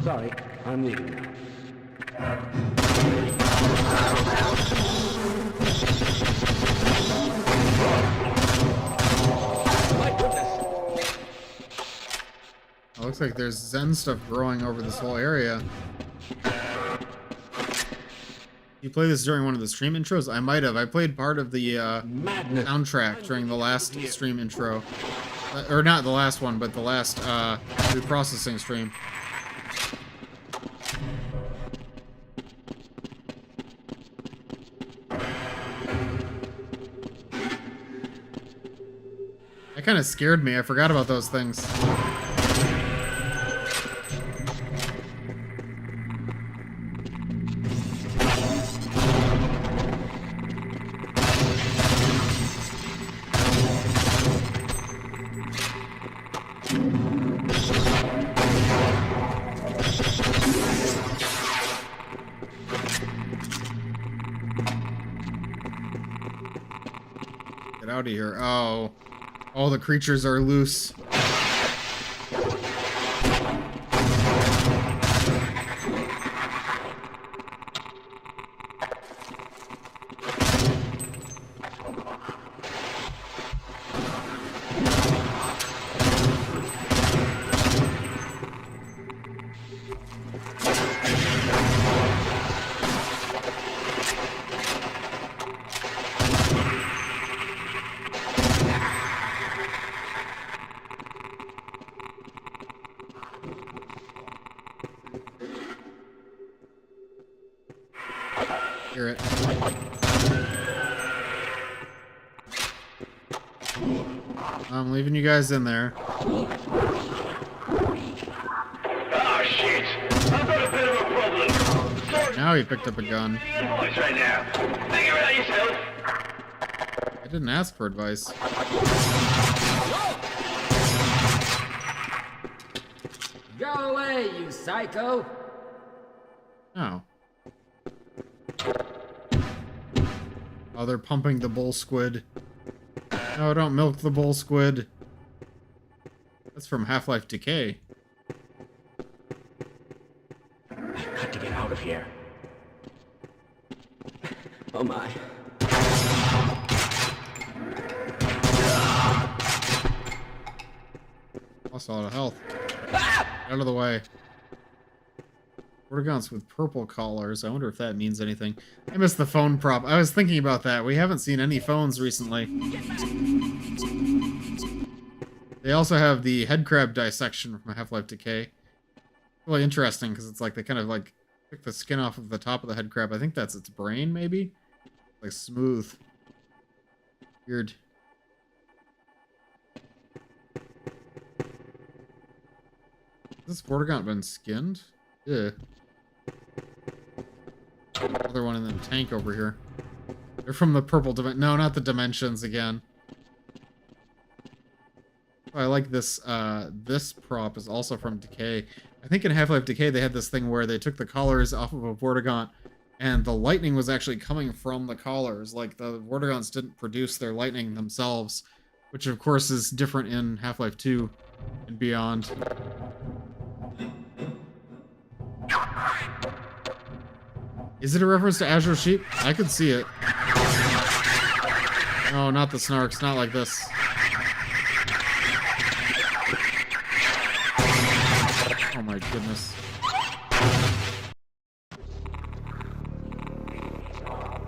Sorry, I'm leaving. My goodness! Oh, looks like there's Zen stuff growing over this whole area. You play this during one of the stream intros? I might have. I played part of the soundtrack during the last stream intro. Or not the last one, but the last reprocessing stream. That kind of scared me. I forgot about those things. Get out of here. Oh. All the creatures are loose. Hear it. I'm leaving you guys in there. Ah, shit! I've got a bit of a problem. Sorry. Now he picked up a gun. Advice right now. Figure it out yourself. I didn't ask for advice. Go away, you psycho! Oh. Oh, they're pumping the bull squid. No, don't milk the bull squid. That's from Half-Life Decay. I've got to get out of here. Oh my. Lost a lot of health. Get out of the way. Vortigaunts with purple collars. I wonder if that means anything. I missed the phone prop. I was thinking about that. We haven't seen any phones recently. They also have the headcrab dissection from Half-Life Decay. Really interesting because it's like they kind of like took the skin off of the top of the headcrab. I think that's its brain, maybe? Like smooth. Weird. Has this Vortigaunt been skinned? Yeah. Another one in the tank over here. They're from the purple dimension. No, not the dimensions again. Oh, I like this. This prop is also from Decay. I think in Half-Life Decay they had this thing where they took the collars off of a Vortigaunt, and the lightning was actually coming from the collars. Like the Vortigaunts didn't produce their lightning themselves, which of course is different in Half-Life 2 and beyond. Is it a reference to Azure Sheep? I could see it. No, not the snarks. Not like this. Oh my goodness.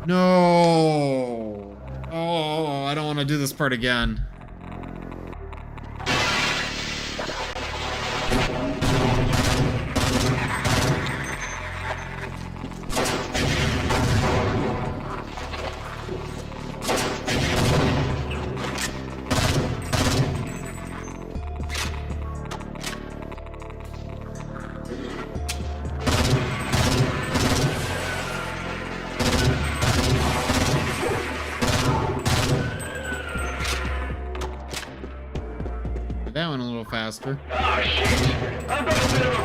No! Oh, I don't want to do this part again. That one a little faster. Oh shit! I've got a bit of a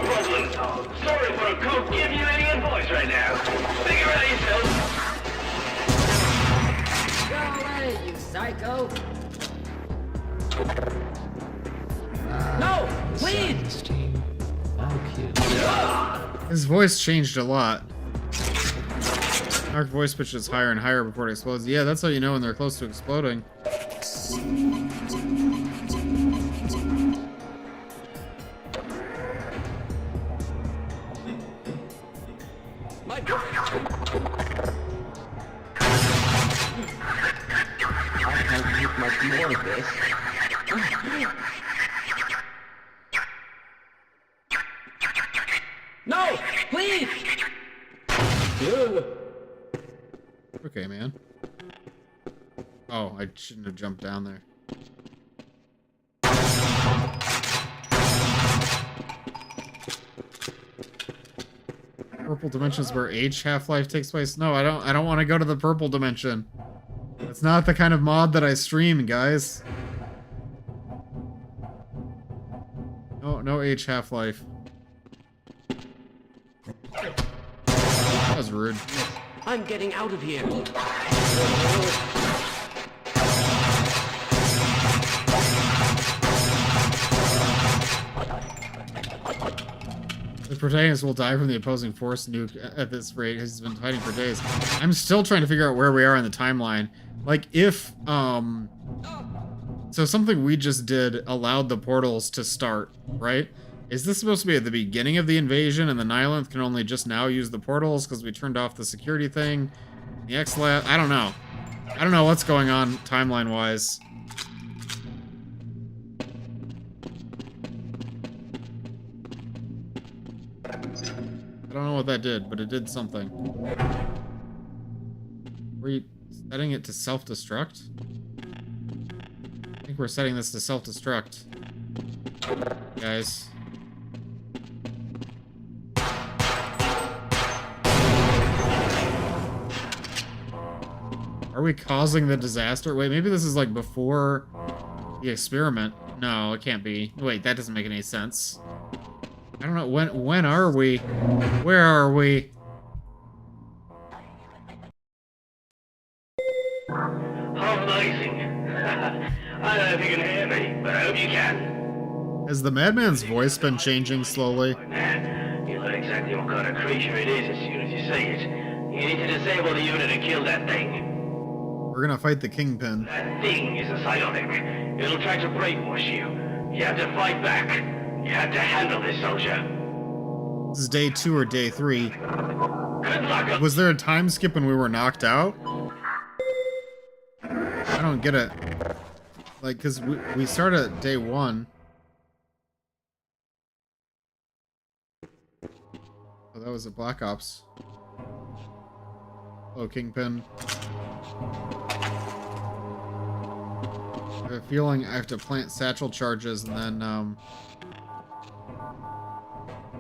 problem. Sorry if I can't give you any advice right now. Figure it out yourself. Go away, you psycho! No! Please! His voice changed a lot. Dark voice pitch is higher and higher before it explodes. Yeah, that's how you know when they're close to exploding. My I can't take much more of this. No! Please! Okay, man. Oh, I shouldn't have jumped down there. Purple dimensions where H Half-Life takes place? No, I don't want to go to the purple dimension. It's not the kind of mod that I stream, guys. No H Half-Life. That was rude. I'm getting out of here. The protagonist will die from the opposing force nuke at this rate. He's been hiding for days. I'm still trying to figure out where we are in the timeline. Like, if, so something we just did allowed the portals to start, right? Is this supposed to be at the beginning of the invasion and the Nihilith can only just now use the portals because we turned off the security thing? The X-Lab? I don't know. I don't know what's going on timeline-wise. I don't know what that did, but it did something. Were you setting it to self-destruct? I think we're setting this to self-destruct. Guys. Are we causing the disaster? Wait, maybe this is like before the experiment. No, it can't be. Wait, that doesn't make any sense. I don't know. When are we? Where are we? Amazing. I don't know if you can hear me, but I hope you can. Has the madman's voice been changing slowly? Man, you'll know exactly what kind of creature it is as soon as you see it. You need to disable the unit and kill that thing. We're gonna fight the Kingpin. That thing is a psionic. It'll try to brainwash you. You have to fight back. You have to handle this, soldier. This is day 2 or day 3. Was there a time skip when we were knocked out? I don't get it. Like, because we start at day 1. Oh, that was a Black Ops. Oh, Kingpin. I have a feeling I have to plant satchel charges and then,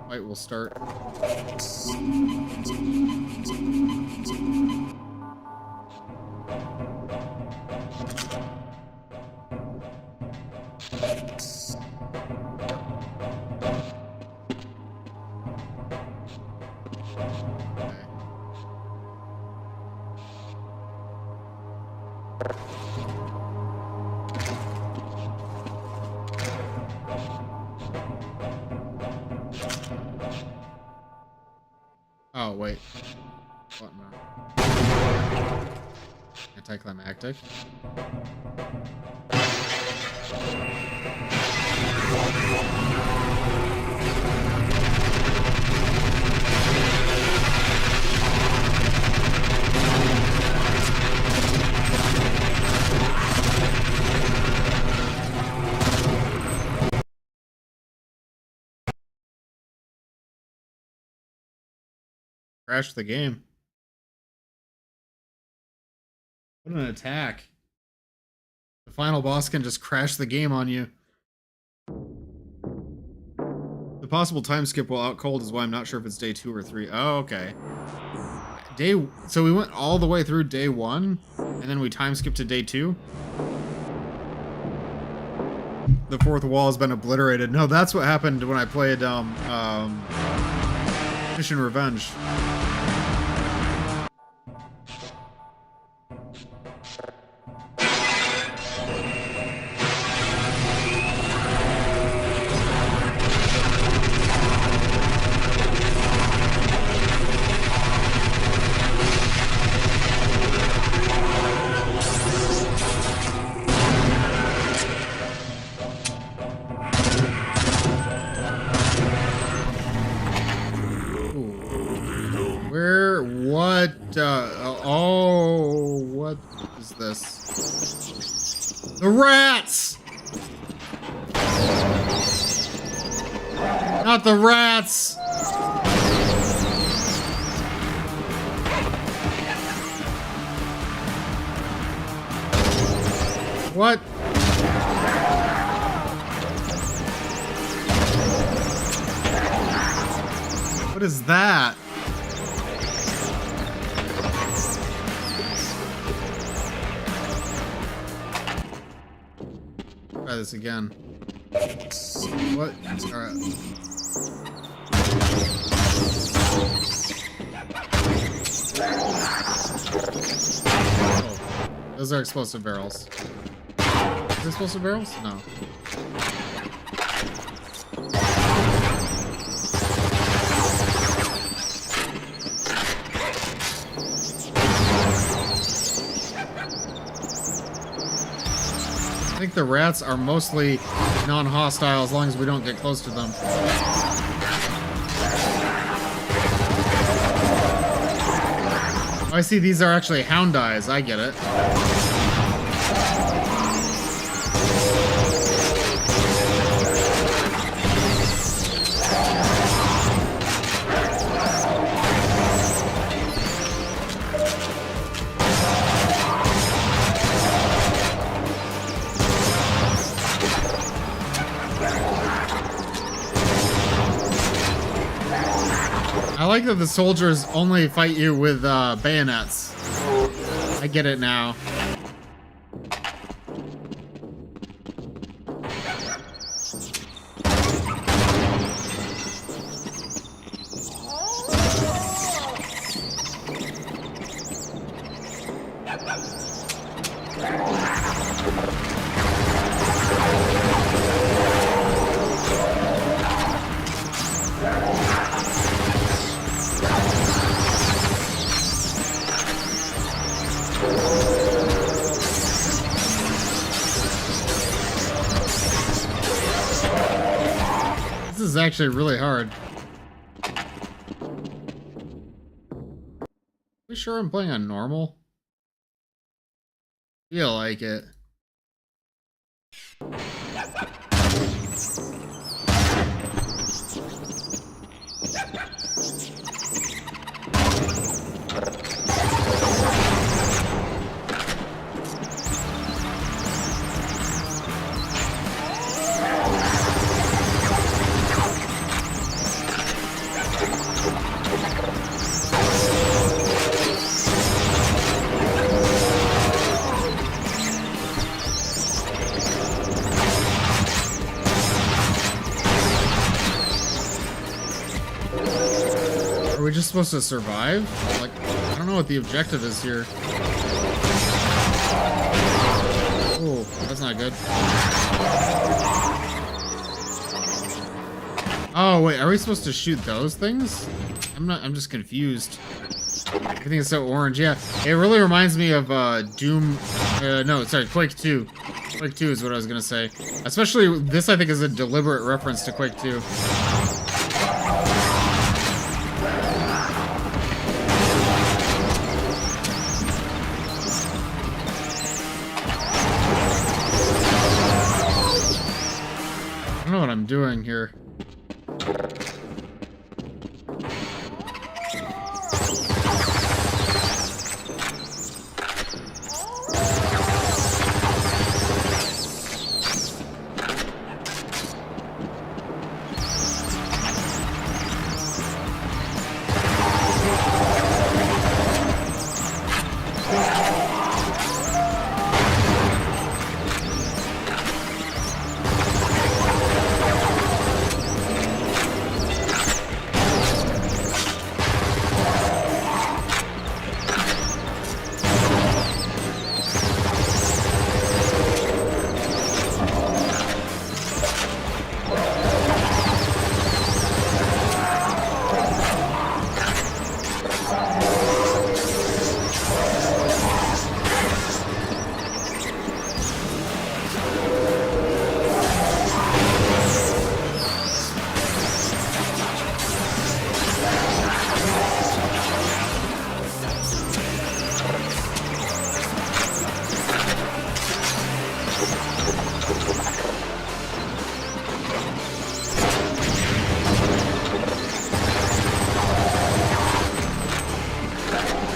fight will start. Oh, wait. What now? Anticlimactic. Crash the game. What an attack. The final boss can just crash the game on you. The possible time skip while out cold is why I'm not sure if it's day 2 or 3. Oh, okay. So we went all the way through day 1, and then we time skipped to day 2? The fourth wall has been obliterated. No, that's what happened when I played, Mission Revenge. What is this? The rats! Not the rats! What? What is that? Try this again. What? Alright. Oh, those are explosive barrels. Are they explosive barrels? No. I think the rats are mostly non-hostile as long as we don't get close to them. Oh, I see these are actually hound eyes. I get it. I like that the soldiers only fight you with bayonets. I get it now. This is actually really hard. You sure I'm playing on normal? Feel like it. Are we just supposed to survive? Like, I don't know what the objective is here. Oh, that's not good. Oh, wait, are we supposed to shoot those things? I'm just confused. Everything is so orange, yeah. It really reminds me of, Doom, no, sorry, Quake 2. Quake 2 is what I was gonna say. Especially, this I think is a deliberate reference to Quake 2. I don't know what I'm doing here.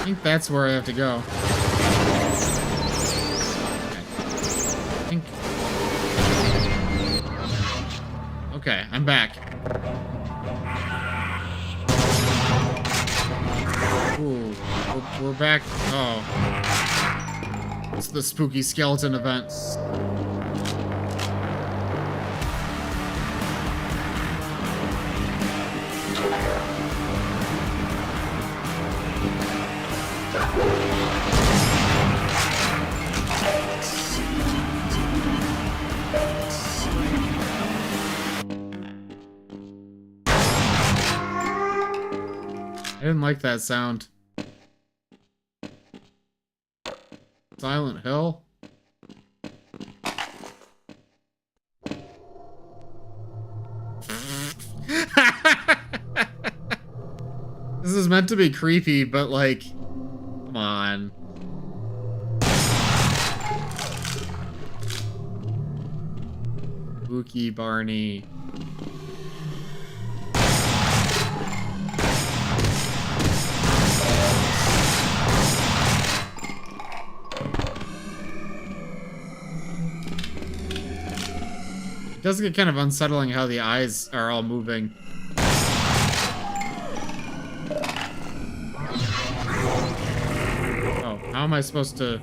I think that's where I have to go. Okay, I'm back. Ooh, we're back. Oh. It's the spooky skeleton event. I didn't like that sound. Silent Hill? This is meant to be creepy, but like, come on. Spooky Barney. It does get kind of unsettling how the eyes are all moving. Oh, how am I supposed to...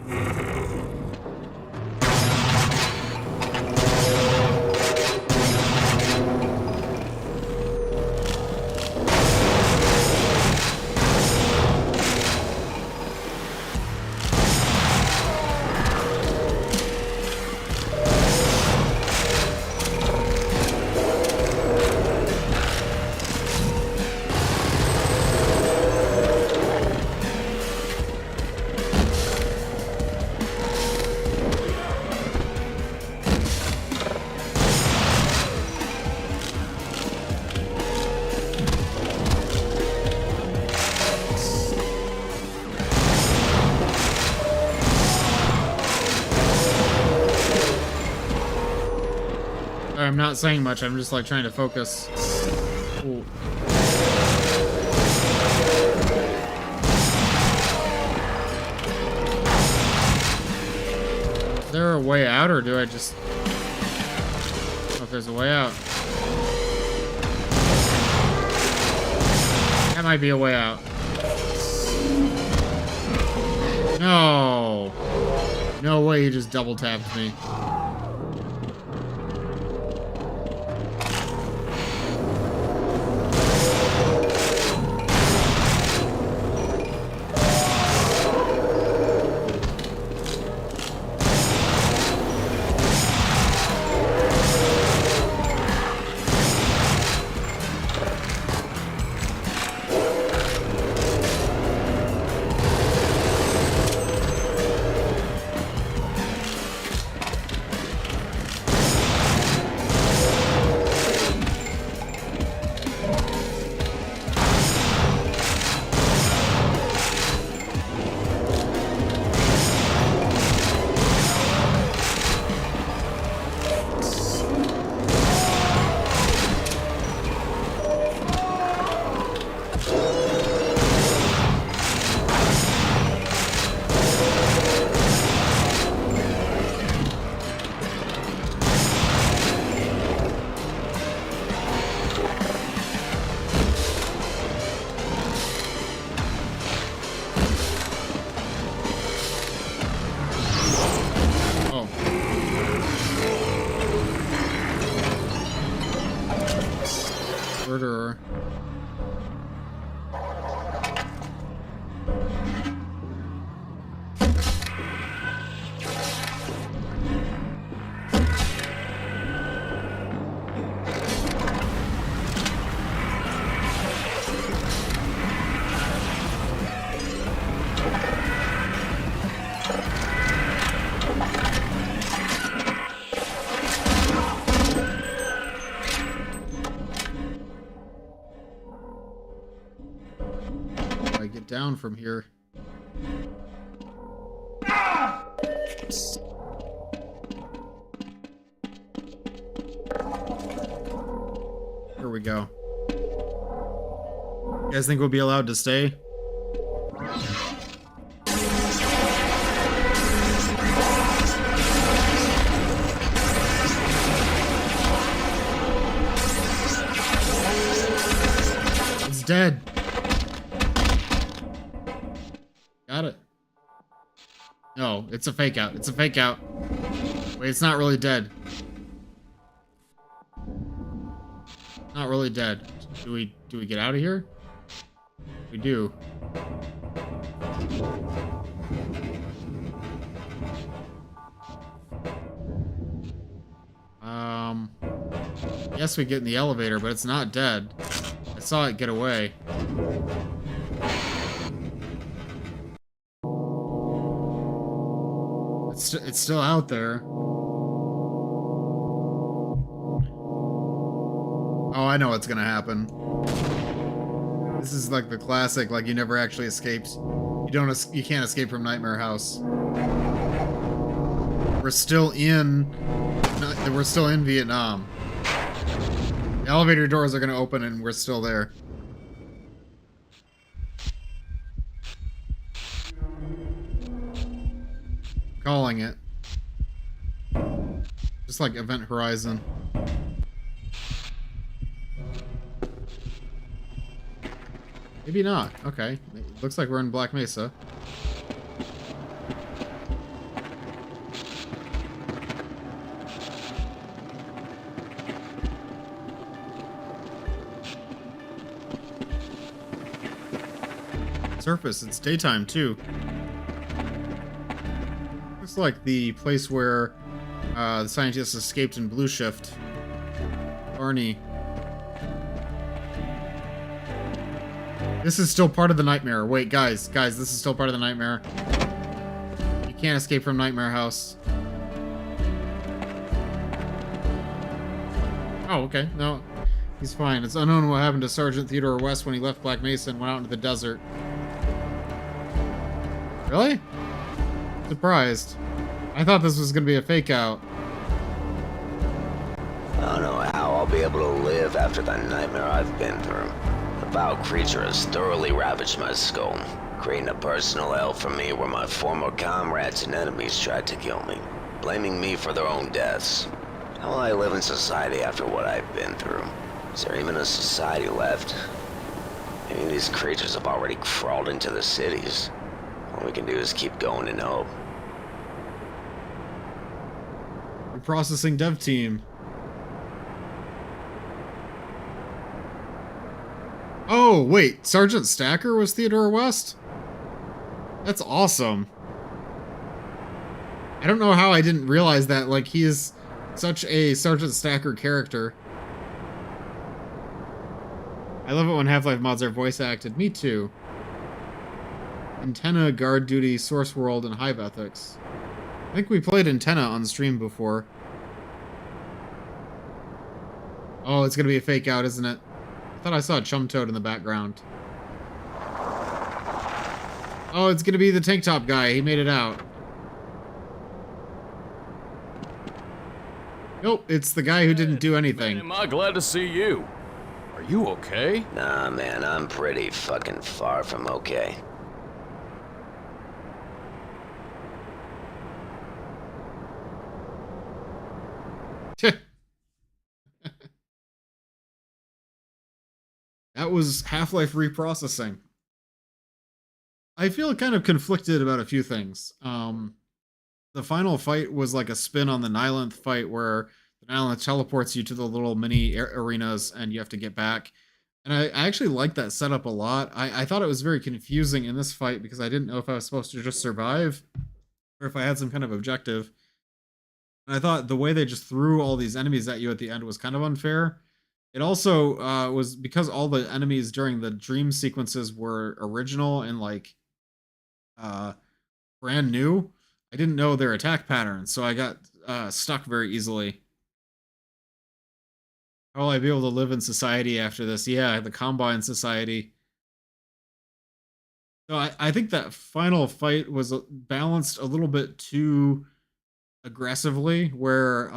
Sorry, I'm not saying much. I'm just like trying to focus. Ooh. Is there a way out, or do I just... I don't know if there's a way out. That might be a way out. No! No way he just double tapped me. Murderer. Get down from here. Here we go. You guys think we'll be allowed to stay? It's dead. Got it. No, it's a fake out. It's a fake out. Wait, it's not really dead. Not really dead. Do we get out of here? We do. Yes, we get in the elevator, but it's not dead. I saw it get away. It's still out there. Oh, I know what's gonna happen. This is like the classic, like you never actually escaped. You can't escape from Nightmare House. We're still in Vietnam. The elevator doors are gonna open and we're still there. Calling it. Just like Event Horizon. Maybe not. Okay. Looks like we're in Black Mesa. Surface, it's daytime too. Looks like the place where the scientists escaped in Blue Shift. Barney. This is still part of the nightmare. Wait, guys, this is still part of the nightmare. You can't escape from Nightmare House. Oh, okay. No, he's fine. It's unknown what happened to Sergeant Theodore West when he left Black Mesa and went out into the desert. Really? Surprised. I thought this was gonna be a fake out. I don't know how I'll be able to live after the nightmare I've been through. The foul creature has thoroughly ravaged my skull, creating a personal hell for me where my former comrades and enemies tried to kill me, blaming me for their own deaths. How will I live in society after what I've been through? Is there even a society left? Maybe these creatures have already crawled into the cities. All we can do is keep going and hope. Reprocessing dev team. Oh, wait. Sergeant Stacker was Theodore West? That's awesome. I don't know how I didn't realize that. Like, he is such a Sergeant Stacker character. I love it when Half-Life mods are voice acted. Me too. Antenna, Guard Duty, Source World, and Hive Ethics. I think we played Antenna on stream before. Oh, it's gonna be a fake out, isn't it? I thought I saw a Chum Toad in the background. Oh, it's gonna be the tank top guy. He made it out. Nope, it's the guy who didn't do anything. Man, am I glad to see you. Are you okay? Nah, man, I'm pretty fucking far from okay. That was Half-Life Reprocessing. I feel kind of conflicted about a few things. The final fight was like a spin on the Nylanth fight where the Nylanth teleports you to the little mini arenas and you have to get back. And I actually liked that setup a lot. I thought it was very confusing in this fight because I didn't know if I was supposed to just survive or if I had some kind of objective. And I thought the way they just threw all these enemies at you at the end was kind of unfair. It also was because all the enemies during the dream sequences were original and like brand new. I didn't know their attack patterns, so I got stuck very easily. How will I be able to live in society after this? Yeah, the Combine Society. So I think that final fight was balanced a little bit too aggressively, where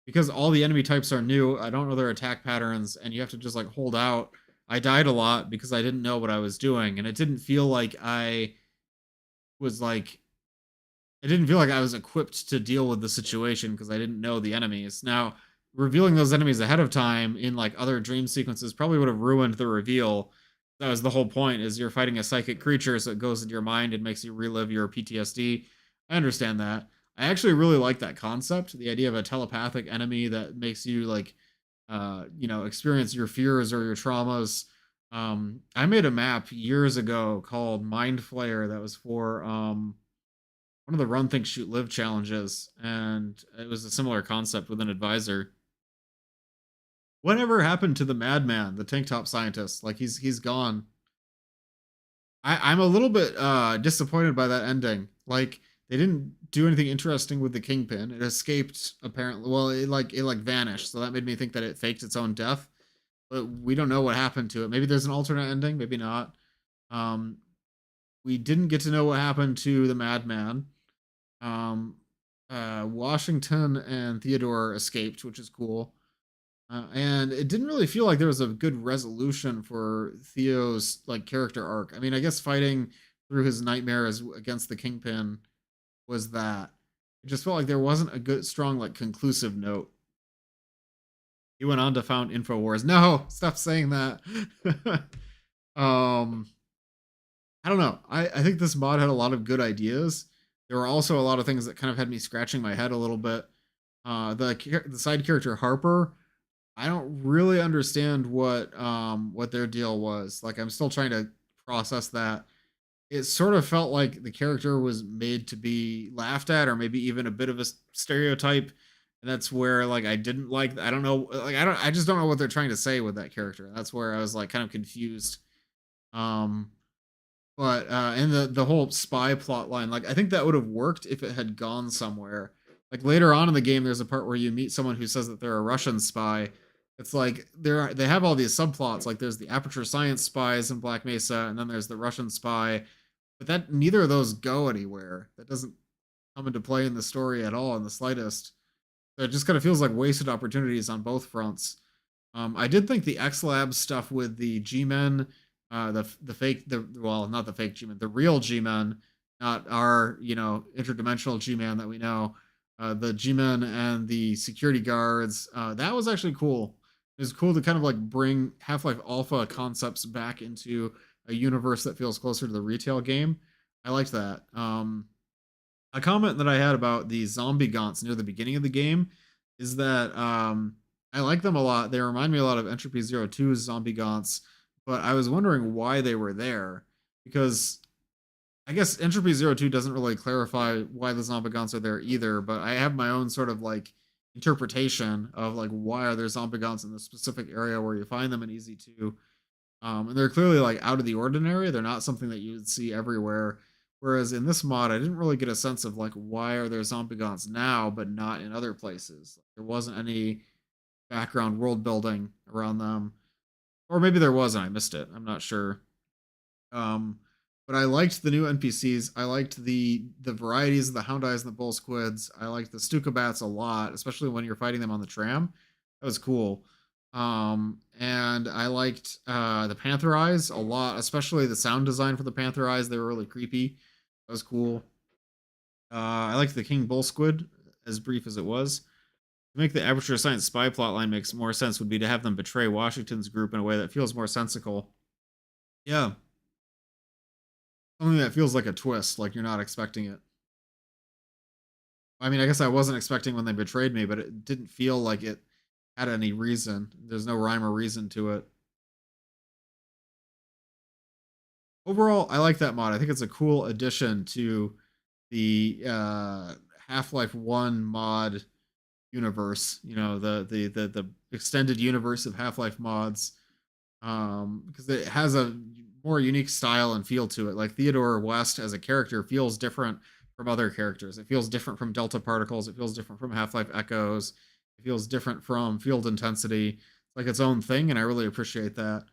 because all the enemy types are new, I don't know their attack patterns, and you have to just like hold out. I died a lot because I didn't know what I was doing, and it didn't feel like I was like, it didn't feel like I was equipped to deal with the situation because I didn't know the enemies. Now, revealing those enemies ahead of time in like other dream sequences probably would have ruined the reveal. That was the whole point, is you're fighting a psychic creature, so it goes into your mind and makes you relive your PTSD. I understand that. I actually really like that concept, the idea of a telepathic enemy that makes you like, experience your fears or your traumas. I made a map years ago called Mind Flayer that was for one of the Run, Think, Shoot, Live challenges, and it was a similar concept with an advisor. Whatever happened to the madman, the tank top scientist? Like he's gone. I'm a little bit disappointed by that ending. Like they didn't do anything interesting with the Kingpin. It escaped apparently. Well, it vanished, so that made me think that it faked its own death. But we don't know what happened to it. Maybe there's an alternate ending. Maybe not. We didn't get to know what happened to the madman. Washington and Theodore escaped, which is cool. And it didn't really feel like there was a good resolution for Theo's like character arc. I mean, I guess fighting through his nightmares against the Kingpin was that. It just felt like there wasn't a good, strong, like conclusive note. He went on to found InfoWars. No, stop saying that. I don't know. I think this mod had a lot of good ideas. There were also a lot of things that kind of had me scratching my head a little bit. The side character Harper, I don't really understand what their deal was. Like I'm still trying to process that. It sort of felt like the character was made to be laughed at, or maybe even a bit of a stereotype. And that's where like I didn't like. I don't know. Like I just don't know what they're trying to say with that character. That's where I was like kind of confused. But and the whole spy plot line, like I think that would have worked if it had gone somewhere. Like later on in the game, there's a part where you meet someone who says that they're a Russian spy. It's like they have all these subplots. Like there's the Aperture Science spies in Black Mesa, and then there's the Russian spy. But that neither of those go anywhere. That doesn't come into play in the story at all in the slightest. So it just kind of feels like wasted opportunities on both fronts. I did think the X Lab stuff with the G-Men, the fake, the well, not the fake G-Men, the real G-Men, not our interdimensional G-Man that we know, the G-Men and the security guards. That was actually cool. It was cool to kind of like bring Half-Life Alpha concepts back into a universe that feels closer to the retail game. I liked that. A comment that I had about the zombie gaunts near the beginning of the game is that I like them a lot. They remind me a lot of Entropy Zero Two's zombie gaunts, but I was wondering why they were there because I guess Entropy Zero Two doesn't really clarify why the zombie gaunts are there either. But I have my own sort of like interpretation of like why are there zombie gaunts in the specific area where you find them in Easy Two. And they're clearly like out of the ordinary. They're not something that you would see everywhere. Whereas in this mod, I didn't really get a sense of like why are there zombie gaunts now, but not in other places. There wasn't any background world building around them, or maybe there was and I missed it. I'm not sure. Um, but I liked the new NPCs. I liked the varieties of the Hound Eyes and the Bull Squids. I liked the Stuka Bats a lot, especially when you're fighting them on the tram. That was cool. And I liked the Panther Eyes a lot, especially the sound design for the Panther Eyes. They were really creepy. That was cool. I liked the King Bull Squid, as brief as it was. To make the Aperture Science spy plotline makes more sense would be to have them betray Washington's group in a way that feels more sensical. Yeah. Something that feels like a twist, like you're not expecting it. I mean, I guess I wasn't expecting when they betrayed me, but it didn't feel like it had any reason. There's no rhyme or reason to it. Overall, I like that mod. I think it's a cool addition to the Half-Life 1 mod universe, the extended universe of Half-Life mods, because it has a more unique style and feel to it. Like Theodore West as a character feels different from other characters. It feels different from Delta Particles. It feels different from Half-Life Echoes. It feels different from Field Intensity. It's like its own thing, and I really appreciate that.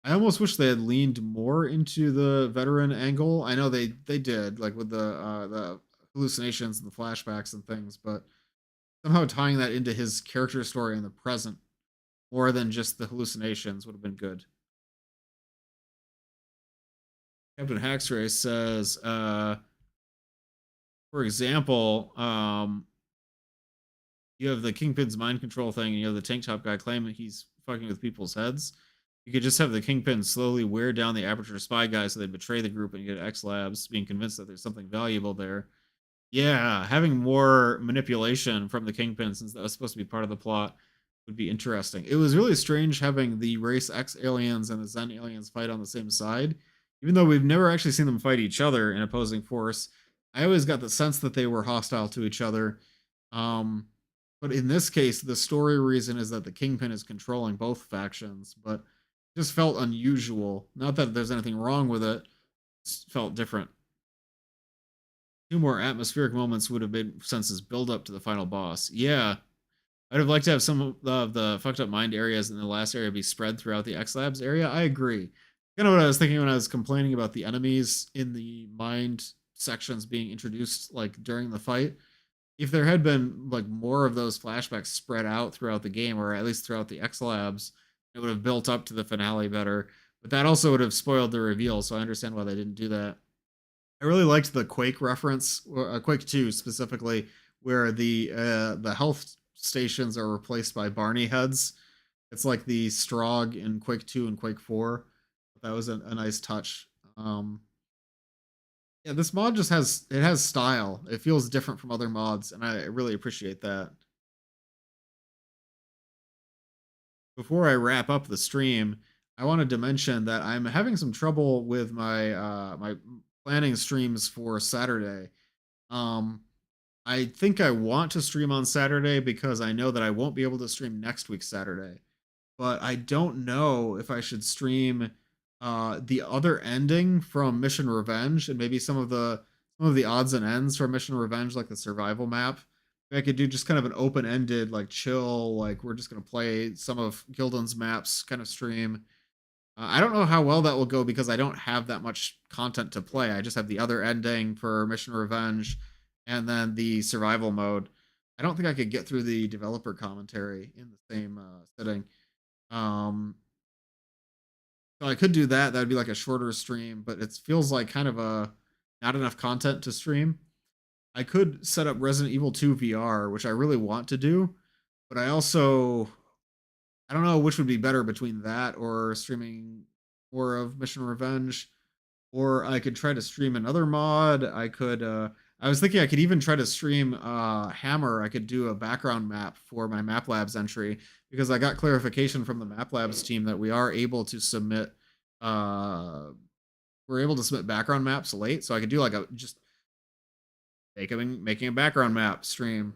I almost wish they had leaned more into the veteran angle. I know they did, like with the hallucinations and the flashbacks and things, but somehow tying that into his character story in the present more than just the hallucinations would have been good. Captain Haxray says, for example, you have the Kingpin's mind control thing, and you have the tank top guy claiming he's fucking with people's heads. You could just have the Kingpin slowly wear down the Aperture spy guy so they betray the group and you get X Labs being convinced that there's something valuable there. Yeah, having more manipulation from the Kingpin, since that was supposed to be part of the plot, would be interesting. It was really strange having the Race X aliens and the Zen aliens fight on the same side. Even though we've never actually seen them fight each other in opposing force, I always got the sense that they were hostile to each other. But in this case, the story reason is that the Kingpin is controlling both factions, but it just felt unusual. Not that there's anything wrong with it, it felt different. 2 more atmospheric moments would have made sense as build up to the final boss. Yeah, I'd have liked to have some of the fucked up mind areas in the last area be spread throughout the X Labs area. I agree. Kind of what I was thinking when I was complaining about the enemies in the mind sections being introduced like during the fight. If there had been like more of those flashbacks spread out throughout the game, or at least throughout the X Labs, it would have built up to the finale better. But that also would have spoiled the reveal, so I understand why they didn't do that. I really liked the Quake reference, Quake 2 specifically, where the health stations are replaced by Barney heads. It's like the Strogg in Quake 2 and Quake 4. That was a nice touch. Yeah, this mod just has style. It feels different from other mods, and I really appreciate that. Before I wrap up the stream, I wanted to mention that I'm having some trouble with my planning streams for Saturday. I think I want to stream on Saturday because I know that I won't be able to stream next week Saturday. But I don't know if I should stream the other ending from Mission Revenge and maybe some of the odds and ends from Mission Revenge, like the survival map. Maybe I could do just kind of an open-ended, like chill, like we're just gonna play some of Gildan's maps kind of stream. I don't know how well that will go because I don't have that much content to play. I just have the other ending for Mission Revenge and then the survival mode. I don't think I could get through the developer commentary in the same setting. So I could do that. That would be like a shorter stream, but it feels like kind of a not enough content to stream. I could set up Resident Evil 2 VR, which I really want to do, but I don't know which would be better between that or streaming more of Mission Revenge, or I could try to stream another mod. I was thinking I could even try to stream Hammer. I could do a background map for my Map Labs entry because I got clarification from the Map Labs team that we are able to submit background maps late, so I could do like just making a background map stream.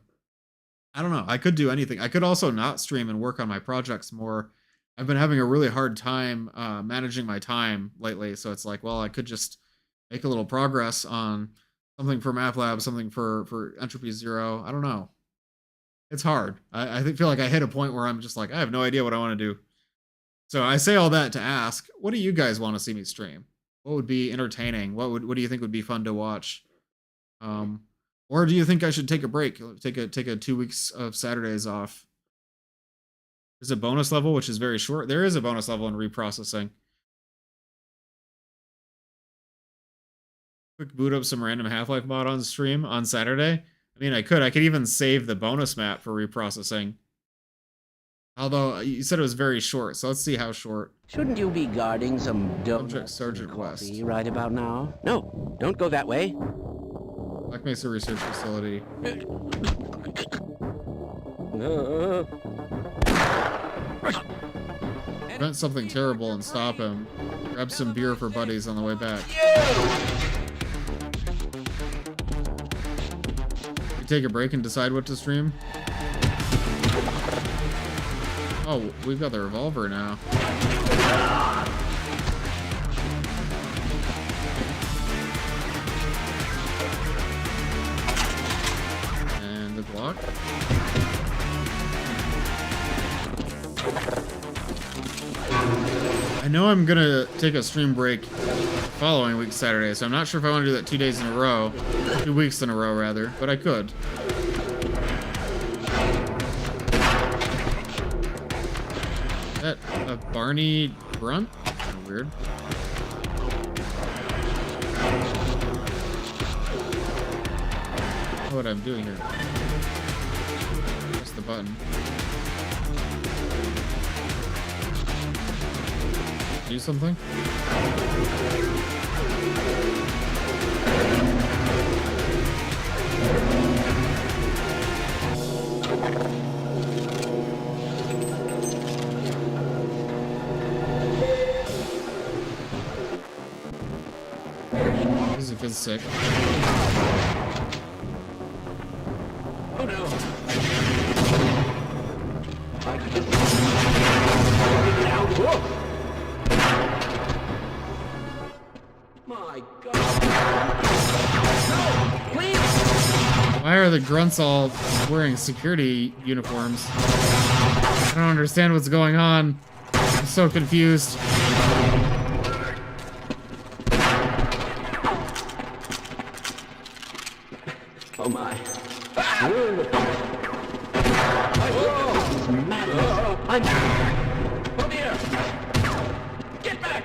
I don't know. I could do anything. I could also not stream and work on my projects more. I've been having a really hard time managing my time lately, so it's like, well, I could just make a little progress on something for MapLab, something for Entropy Zero. I don't know. It's hard. I feel like I hit a point where I'm just like, I have no idea what I want to do. So I say all that to ask, what do you guys want to see me stream? What would be entertaining? What do you think would be fun to watch? Or do you think I should take a break? Take a 2 weeks of Saturdays off? There's a bonus level, which is very short. There is a bonus level in reprocessing. Quick boot up some random Half-Life mod on stream on Saturday. I mean, I could even save the bonus map for reprocessing. Although you said it was very short, so let's see how short. Shouldn't you be guarding some Subject Sergeant West. right about now? No, don't go that way. Black Mesa Research Facility. Prevent something terrible and stop him. Grab some beer for buddies on the way back. You take a break and decide what to stream? Oh, we've got the revolver now. And the block. I know I'm gonna take a stream break following week Saturday, so I'm not sure if I want to do that 2 days in a row. 2 weeks in a row, rather, but I could. Is that a Barney grunt? Kind of weird. I don't know what I'm doing here. Press the button. Do something? Music is sick. Oh no! My God! No! Please! Why are the grunts all wearing security uniforms? I don't understand what's going on. I'm so confused. Oh my. This is madness. Come here! Get back!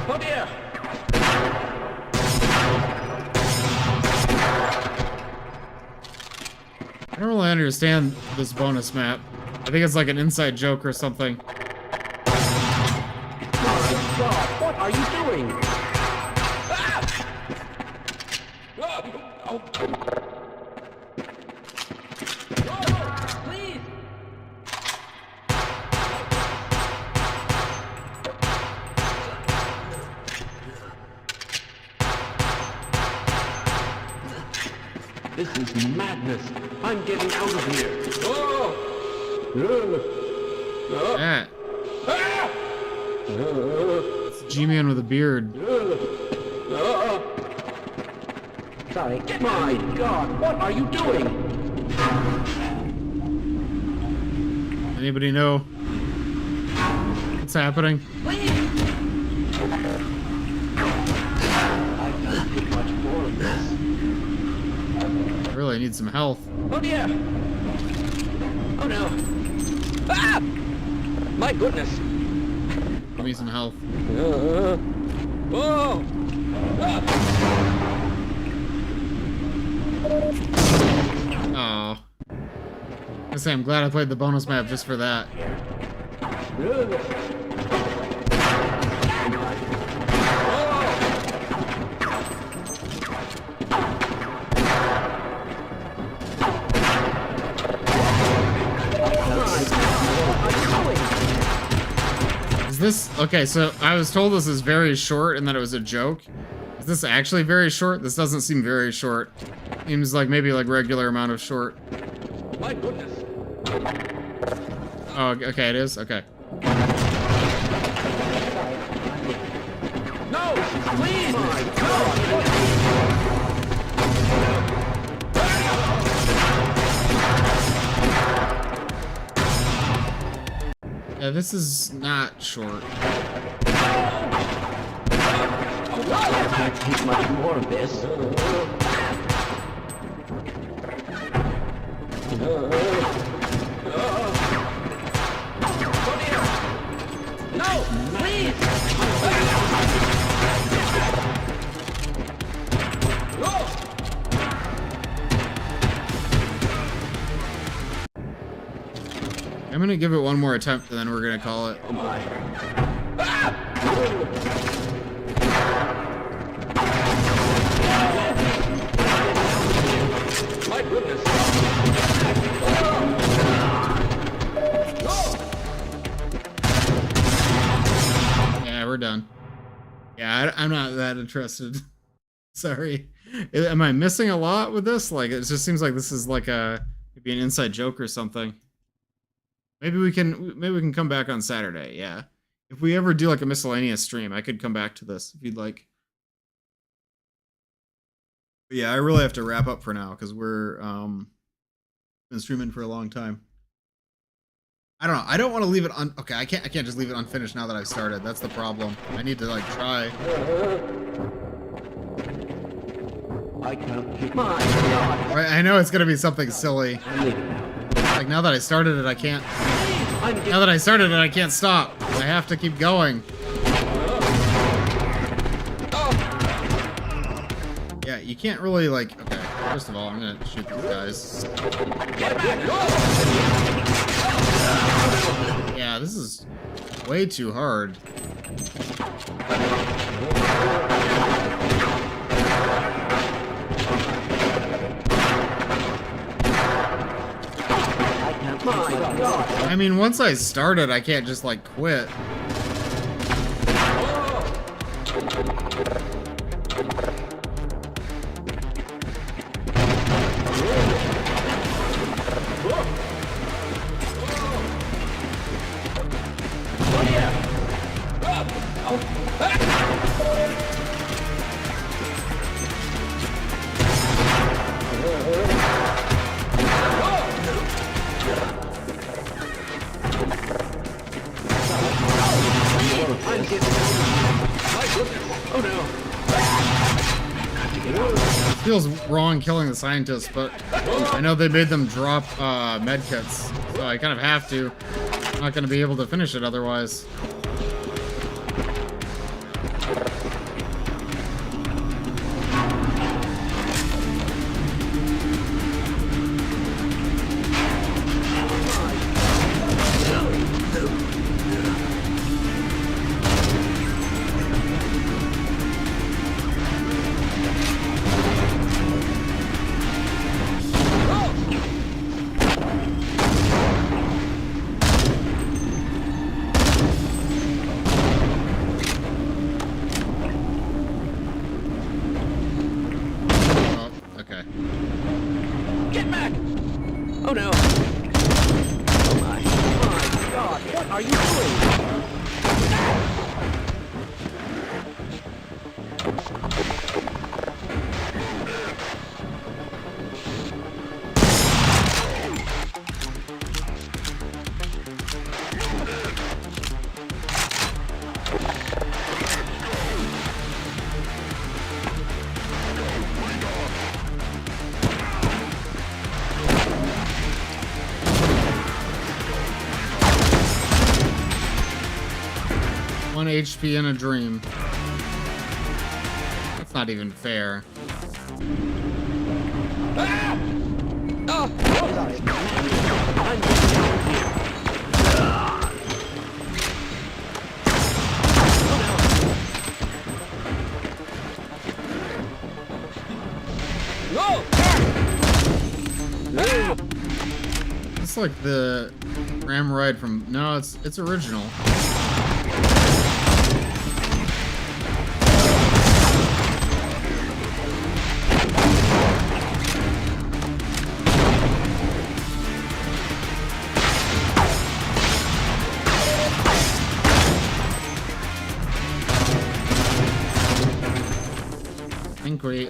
Come here! I don't really understand this bonus map. I think it's like an inside joke or something. God, what are you doing? Ah! Oh. Please! This is madness. I'm getting out of here. Yeah. It's a G-Man with a beard. Sorry. My God, what are you doing? Anybody know what's happening? this. I really need some health. Oh dear! Oh no! Ah! My goodness! Give me some health. Whoa! Oh. I say I'm glad I played the bonus map just for that. Is this okay? So I was told this is very short and that it was a joke. Is this actually very short? This doesn't seem very short. Seems like maybe like regular amount of short. My goodness! Oh, okay, it is? Okay. No! Please! No! Yeah, this is not short. I can't take much more of this. No! Please! I'm gonna give it one more attempt and then we're gonna call it. Oh my. My goodness! Yeah, we're done. Yeah, I'm not that interested. Sorry. Am I missing a lot with this? Like, it just seems like this is like maybe an inside joke or something. Maybe we can come back on Saturday. Yeah, if we ever do like a miscellaneous stream, I could come back to this if you'd like. But yeah, I really have to wrap up for now because we're been streaming for a long time. I don't know. I don't want to leave it on. Okay, I can't just leave it unfinished now that I've started. That's the problem. I need to like try. I can't keep my God. Right, I know it's gonna be something silly. Like now that I started it, I can't. Now that I started it, I can't stop. I have to keep going. Yeah, you can't really like. Okay, first of all, I'm gonna shoot these guys. Yeah, this is way too hard. I mean, once I started, I can't just like quit. It feels wrong killing the scientists, but I know they made them drop medkits, so I kind of have to. I'm not going to be able to finish it otherwise. 1 HP in a dream. That's not even fair. Ah! Oh! No! It's like the ram ride from... No, it's original.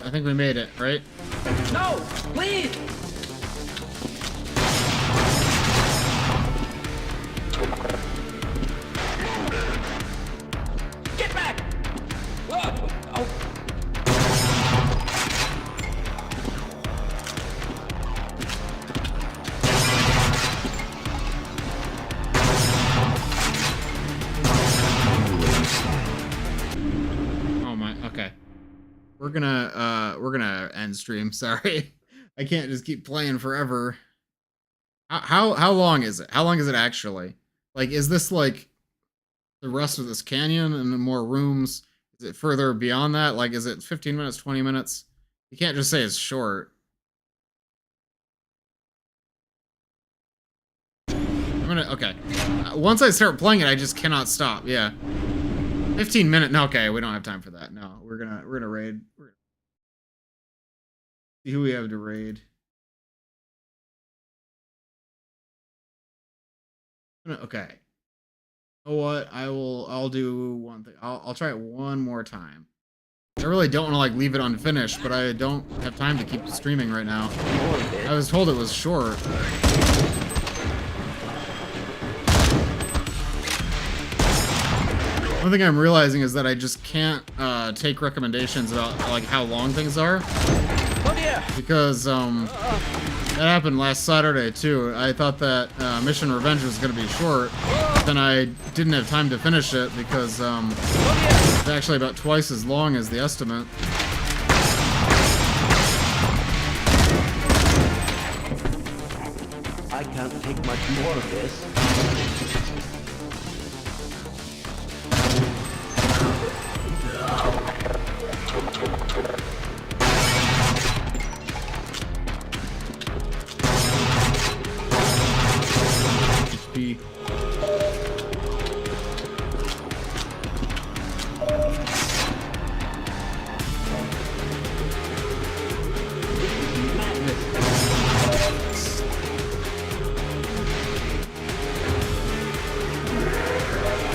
I think we made it, right? No! Please! Get back! Whoa! Oh. Oh my, okay. We're gonna end stream, sorry. I can't just keep playing forever. How long is it? How long is it actually? Like, is this like the rest of this canyon and more rooms? Is it further beyond that? Like, is it 15 minutes, 20 minutes? You can't just say it's short. Okay. Once I start playing it, I just cannot stop. Yeah. 15 minutes. No, okay, we don't have time for that. No, we're gonna raid. See who we have to raid. Okay. You know what? I'll do one thing. I'll try it one more time. I really don't want to like leave it unfinished, but I don't have time to keep streaming right now. I was told it was short. One thing I'm realizing is that I just can't take recommendations about like how long things are. Oh dear! Because that happened last Saturday too. I thought that Mission Revenge was gonna be short, then I didn't have time to finish it because it's actually about twice as long as the estimate. I can't take much more of this. HP.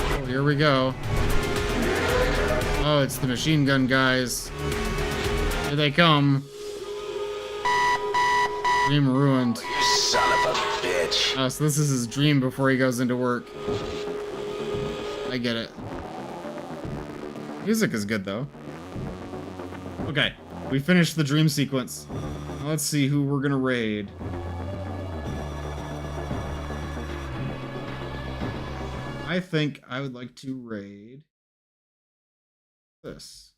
Oh, here we go. Oh, it's the machine gun guys. Here they come. Dream ruined. You son of a bitch. Oh, so this is his dream before he goes into work. I get it. Music is good, though. Okay, we finished the dream sequence. Now let's see who we're gonna raid. I think I would like to raid this.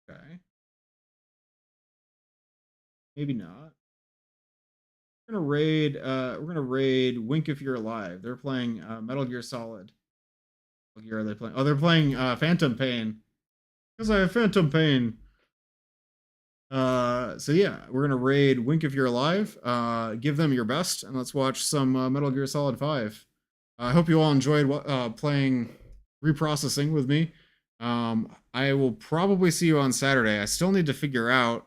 Okay. Maybe not. We're gonna raid Wink If You're Alive. They're playing Metal Gear Solid. What gear are they playing? Oh, they're playing Phantom Pain. Because I have Phantom Pain. So yeah, we're gonna raid Wink If You're Alive. Give them your best, and let's watch some Metal Gear Solid 5. I hope you all enjoyed playing Reprocessing with me. I will probably see you on Saturday. I still need to figure out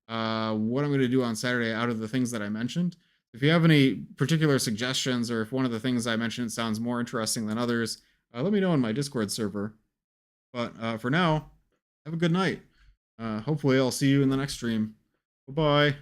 what I'm going to do on Saturday out of the things that I mentioned. If you have any particular suggestions, or if one of the things I mentioned sounds more interesting than others, let me know in my Discord server. But for now, have a good night. Hopefully I'll see you in the next stream. Bye-bye.